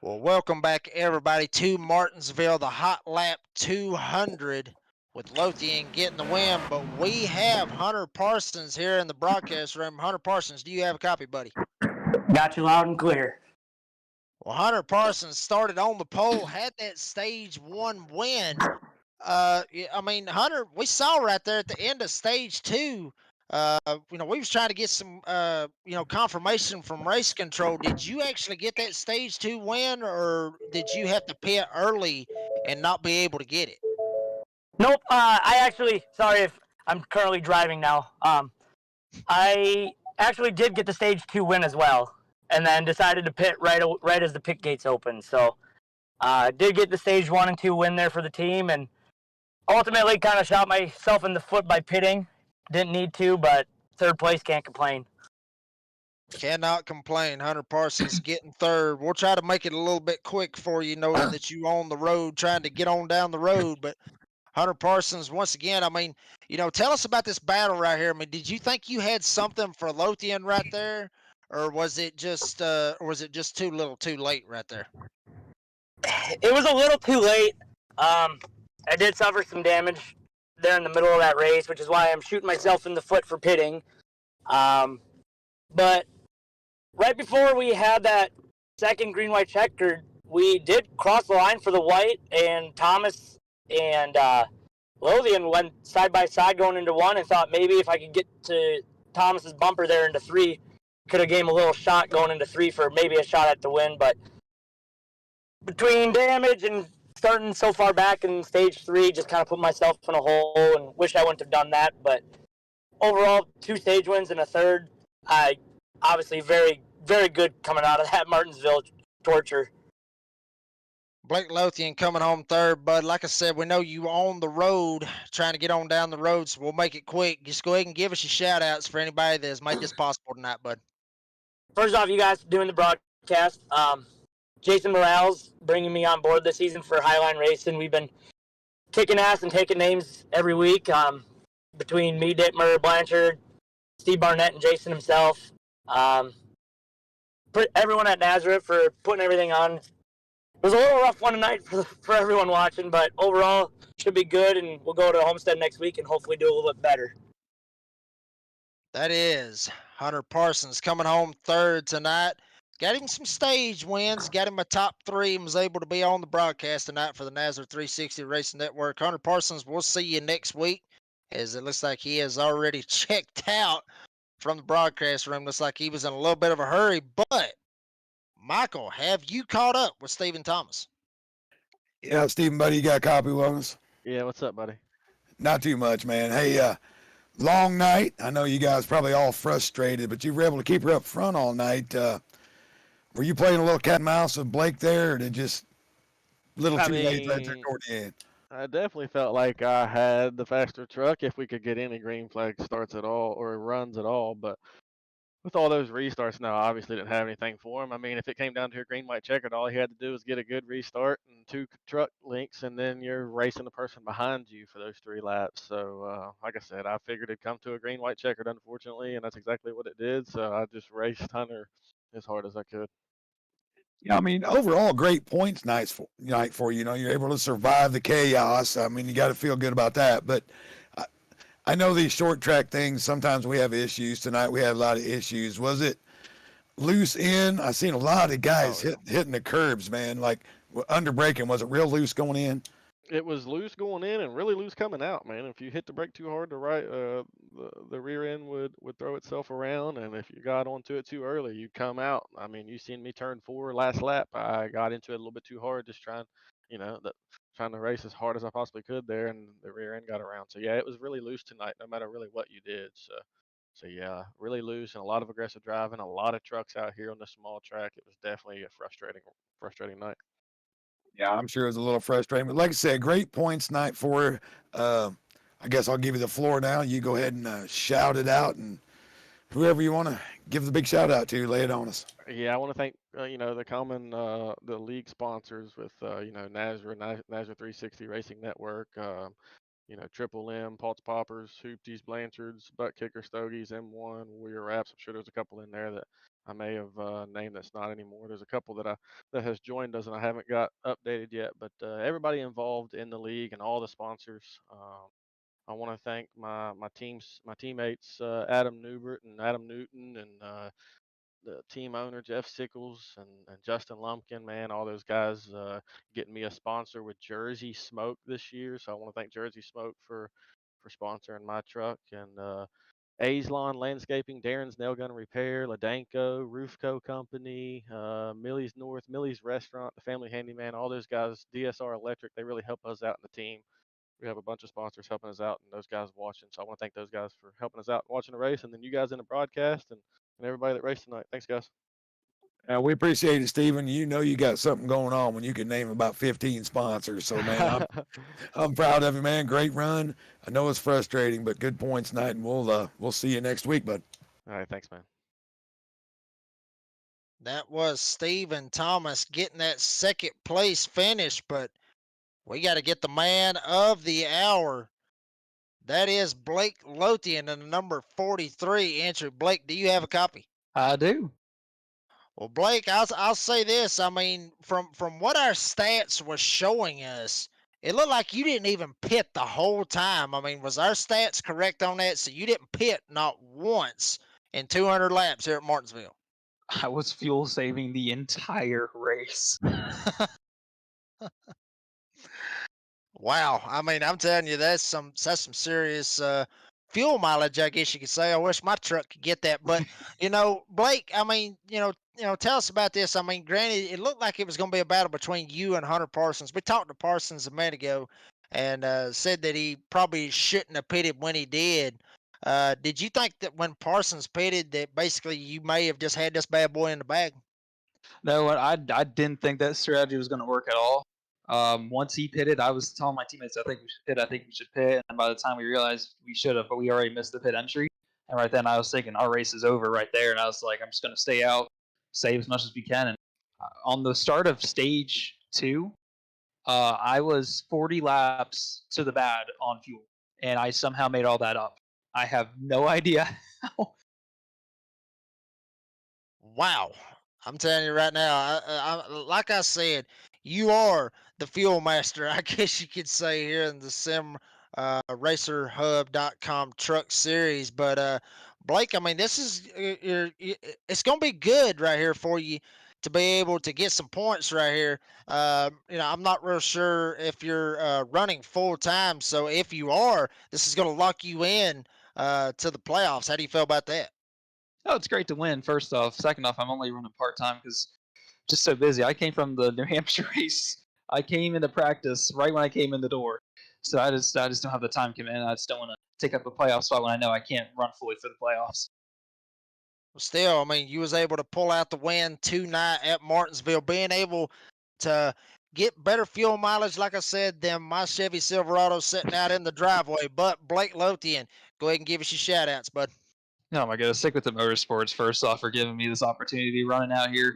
Well, welcome back, everybody, to Martinsville, the Hot Lap 200 with Lothian getting the win. But we have Hunter Parsons here in the broadcast room. Hunter Parsons, do you have a copy, buddy? Got you loud and clear. Well, Hunter Parsons started on the pole, had that stage 1 win. I mean, Hunter, we saw right there at the end of stage 2. We was trying to get some, confirmation from race control. Did you actually get that stage 2 win, or did you have to pit early and not be able to get it? Nope. I actually, sorry if I'm currently driving now. I actually did get the stage 2 win as well, and then decided to pit right as the pit gates opened. So, did get the stage 1 and 2 win there for the team, and ultimately kind of shot myself in the foot by pitting. Didn't need to, but third place, can't complain. Cannot complain. Hunter Parsons getting third. We'll try to make it a little bit quick for you, knowing that you on the road trying to get on down the road. But Hunter Parsons, once again, I mean, tell us about this battle right here. I mean, did you think you had something for Lothian right there, or was it just too little, too late right there? It was a little too late. I did suffer some damage there in the middle of that race, which is why I'm shooting myself in the foot for pitting. But right before we had that second green-white checker, we did cross the line for the white, and Thomas and Lothian went side by side going into 1, and thought maybe if I could get to Thomas's bumper there into 3, could have gave him a little shot going into 3 for maybe a shot at the win. But between damage and starting so far back in stage 3, just kind of put myself in a hole, and wish I wouldn't have done that. But overall, 2 stage wins and a third. I obviously very, very good coming out of that Martinsville torture. Blake Lothian coming home third, bud. Like I said, we know you on the road trying to get on down the road, so we'll make it quick. Just go ahead and give us your shout outs for anybody that has made this possible tonight, bud. First off, you guys doing the broadcast. Jason Morales bringing me on board this season for Highline Racing. We've been kicking ass and taking names every week, between me, Dittmer, Blanchard, Steve Barnett, and Jason himself. Everyone at Nazareth for putting everything on. It was a little rough one tonight for everyone watching, but overall should be good, and we'll go to Homestead next week and hopefully do a little bit better. That is Hunter Parsons coming home third tonight. Got him some stage wins, got him a top 3, and was able to be on the broadcast tonight for the Nazareth 360 Racing Network. Hunter Parsons, we'll see you next week, as it looks like he has already checked out from the broadcast room. Looks like he was in a little bit of a hurry, but Michael, have you caught up with Stephen Thomas? Yeah, Stephen, buddy, you got a copy of us? Yeah, what's up, buddy? Not too much, man. Hey, long night. I know you guys probably all frustrated, but you were able to keep her up front all night. Were you playing a little cat and mouse with Blake there, or did just a little too late right there toward the end? I definitely felt like I had the faster truck if we could get any green flag starts at all or runs at all, but with all those restarts now, obviously didn't have anything for him. I mean, if it came down to a green white checkered, all he had to do was get a good restart and 2 truck links, and then you're racing the person behind you for those 3 laps. So, like I said, I figured it'd come to a green white checkered, unfortunately, and that's exactly what it did. So I just raced Hunter as hard as I could. Yeah, I mean, overall, great points night for you. You're able to survive the chaos. I mean, you got to feel good about that. But I know these short track things, sometimes we have issues. Tonight we had a lot of issues. Was it loose in? I seen a lot of guys hitting the curbs, man, like under braking. Was it real loose going in? It was loose going in and really loose coming out, man. If you hit the brake too hard, the rear end would throw itself around, and if you got onto it too early, you'd come out. I mean, you seen me turn 4 last lap. I got into it a little bit too hard, just trying to race as hard as I possibly could there, and the rear end got around. So yeah, it was really loose tonight, no matter really what you did. So yeah, really loose and a lot of aggressive driving, a lot of trucks out here on the small track. It was definitely a frustrating night. Yeah, I'm sure it was a little frustrating, but like I said, great points night for her. I guess I'll give you the floor now. You go ahead and shout it out, and whoever you want to give the big shout out to, lay it on us. Yeah, I want to thank the league sponsors with Nazareth 360 Racing Network, Triple M, Paltz Poppers, Hoopties, Blanchards, Butt Kicker, Stogies, M1, Warrior Wraps. I'm sure there's a couple in there that I may have named that's not anymore. There's a couple that has joined us and I haven't got updated yet. But everybody involved in the league and all the sponsors. I want to thank my teammates, Adam Newbert and Adam Newton, and the team owner Jeff Sickles and Justin Lumpkin, man, all those guys getting me a sponsor with Jersey Smoke this year. So I want to thank Jersey Smoke for sponsoring my truck, and A's Lawn Landscaping, Darren's Nail Gun Repair, Ladanko, Roofco Company, Millie's North, Millie's Restaurant, the Family Handyman, all those guys, DSR Electric, they really help us out in the team. We have a bunch of sponsors helping us out and those guys watching. So I want to thank those guys for helping us out and watching the race, and then you guys in the broadcast and everybody that raced tonight. Thanks, guys. We appreciate it, Stephen. You know you got something going on when you can name about 15 sponsors. So, man, I'm proud of you, man. Great run. I know it's frustrating, but good points tonight, and we'll see you next week, bud. All right, thanks, man. That was Stephen Thomas getting that second place finish, but we got to get the man of the hour. That is Blake Lothian in the number 43 entry. Blake, do you have a copy? I do. Well, Blake, I'll say this. I mean, from what our stats was showing us, it looked like you didn't even pit the whole time. I mean, was our stats correct on that? So you didn't pit not once in 200 laps here at Martinsville. I was fuel saving the entire race. Wow. I mean, I'm telling you, that's some serious fuel mileage, I guess you could say. I wish my truck could get that. But, Blake, I mean, tell us about this. I mean, granted, it looked like it was going to be a battle between you and Hunter Parsons. We talked to Parsons a minute ago and said that he probably shouldn't have pitted when he did. Did you think that when Parsons pitted that basically you may have just had this bad boy in the bag? No, I didn't think that strategy was going to work at all. Once he pitted, I was telling my teammates, I think we should pit. And by the time we realized we should have, but we already missed the pit entry. And right then I was thinking our race is over right there. And I was like, I'm just going to stay out, save as much as we can. And on the start of stage 2, I was 40 laps to the bad on fuel. And I somehow made all that up. I have no idea how. Wow. I'm telling you right now, I like I said, you are the fuel master, I guess you could say, here in the racerhub.com truck series. But Blake, I mean, this is it's going to be good right here for you to be able to get some points right here. I'm not real sure if you're running full time. So if you are, this is going to lock you in to the playoffs. How do you feel about that? Oh, it's great to win, first off. Second off, I'm only running part-time because just so busy. I came from the New Hampshire race. I came into practice right when I came in the door. So I just don't have the time commitment. I just don't want to take up a playoff spot when I know I can't run fully for the playoffs. Well, still, I mean, you was able to pull out the win tonight at Martinsville, being able to get better fuel mileage, like I said, than my Chevy Silverado sitting out in the driveway. But Blake Lothian, go ahead and give us your shout-outs, bud. Oh my goodness, stick with the motorsports first off for giving me this opportunity to be running out here.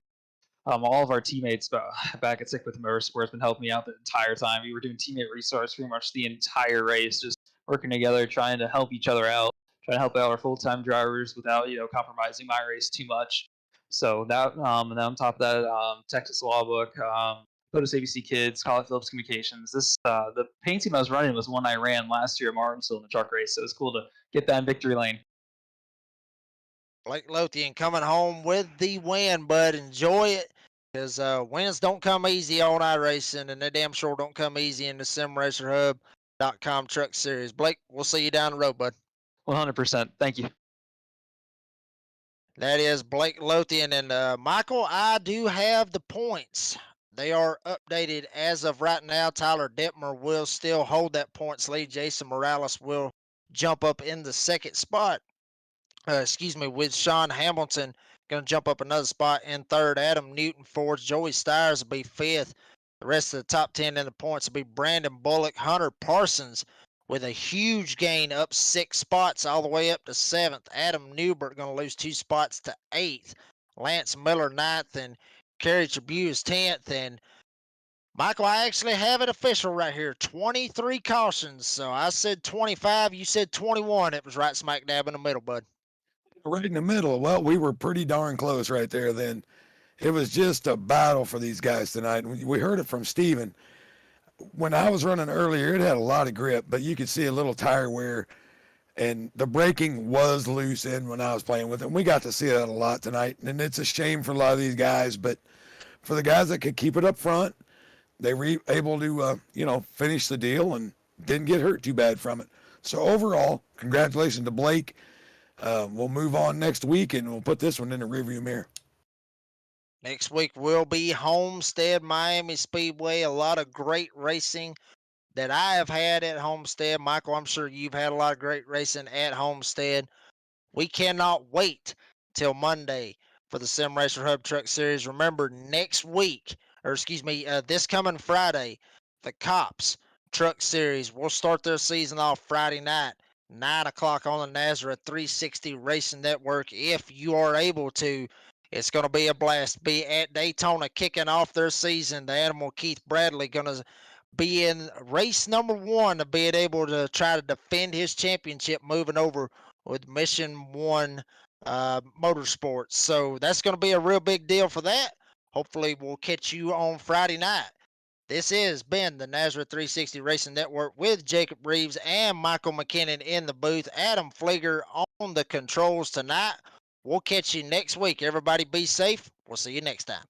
All of our teammates back at Stick with the Motorsports have been helping me out the entire time. We were doing teammate resource pretty much the entire race, just working together, trying to help each other out, trying to help out our full-time drivers without compromising my race too much. So that, and then on top of that, Texas Law Book, POTUS ABC Kids, Colin Phillips Communications. This the paint team I was running was one I ran last year at Martinsville in the truck race, so it was cool to get that in victory lane. Blake Lothian coming home with the win, bud. Enjoy it, because wins don't come easy on iRacing, and they damn sure don't come easy in the SimRacerHub.com truck series. Blake, we'll see you down the road, bud. 100%. Thank you. That is Blake Lothian. And Michael, I do have the points. They are updated as of right now. Tyler Detmer will still hold that points lead. Jason Morales will jump up in the second spot. With Sean Hamilton going to jump up another spot in third. Adam Newton fourth. Joey Stires will be fifth. The rest of the top 10 in the points will be Brandon Bullock, Hunter Parsons with a huge gain up 6 spots all the way up to 7th. Adam Newbert going to lose 2 spots to 8th. Lance Miller 9th and Kerry Tribune is 10th. And Michael, I actually have it official right here. 23 cautions. So I said 25. You said 21. It was right smack dab in the middle, bud. Right in the middle. Well, we were pretty darn close right there then. It was just a battle for these guys tonight. We heard it from Steven. When I was running earlier, it had a lot of grip, but you could see a little tire wear, and the braking was loose in when I was playing with it. And we got to see that a lot tonight, and it's a shame for a lot of these guys, but for the guys that could keep it up front, they were able to, finish the deal and didn't get hurt too bad from it. So overall, congratulations to Blake. We'll move on next week, and we'll put this one in the rearview mirror. Next week will be Homestead Miami Speedway. A lot of great racing that I have had at Homestead. Michael, I'm sure you've had a lot of great racing at Homestead. We cannot wait till Monday for the Sim Racer Hub Truck Series. Remember, next week, this coming Friday, the Cops Truck Series will start their season off Friday night, 9 o'clock on the Nazareth 360 Racing Network. If you are able to, it's going to be a blast. Be at Daytona kicking off their season. The Animal Keith Bradley going to be in race number 1 to be able to try to defend his championship moving over with Mission 1 Motorsports. So that's going to be a real big deal for that. Hopefully we'll catch you on Friday night. This has been the Nazareth 360 Racing Network with Jacob Reeves and Michael McKinnon in the booth. Adam Flieger on the controls tonight. We'll catch you next week. Everybody be safe. We'll see you next time.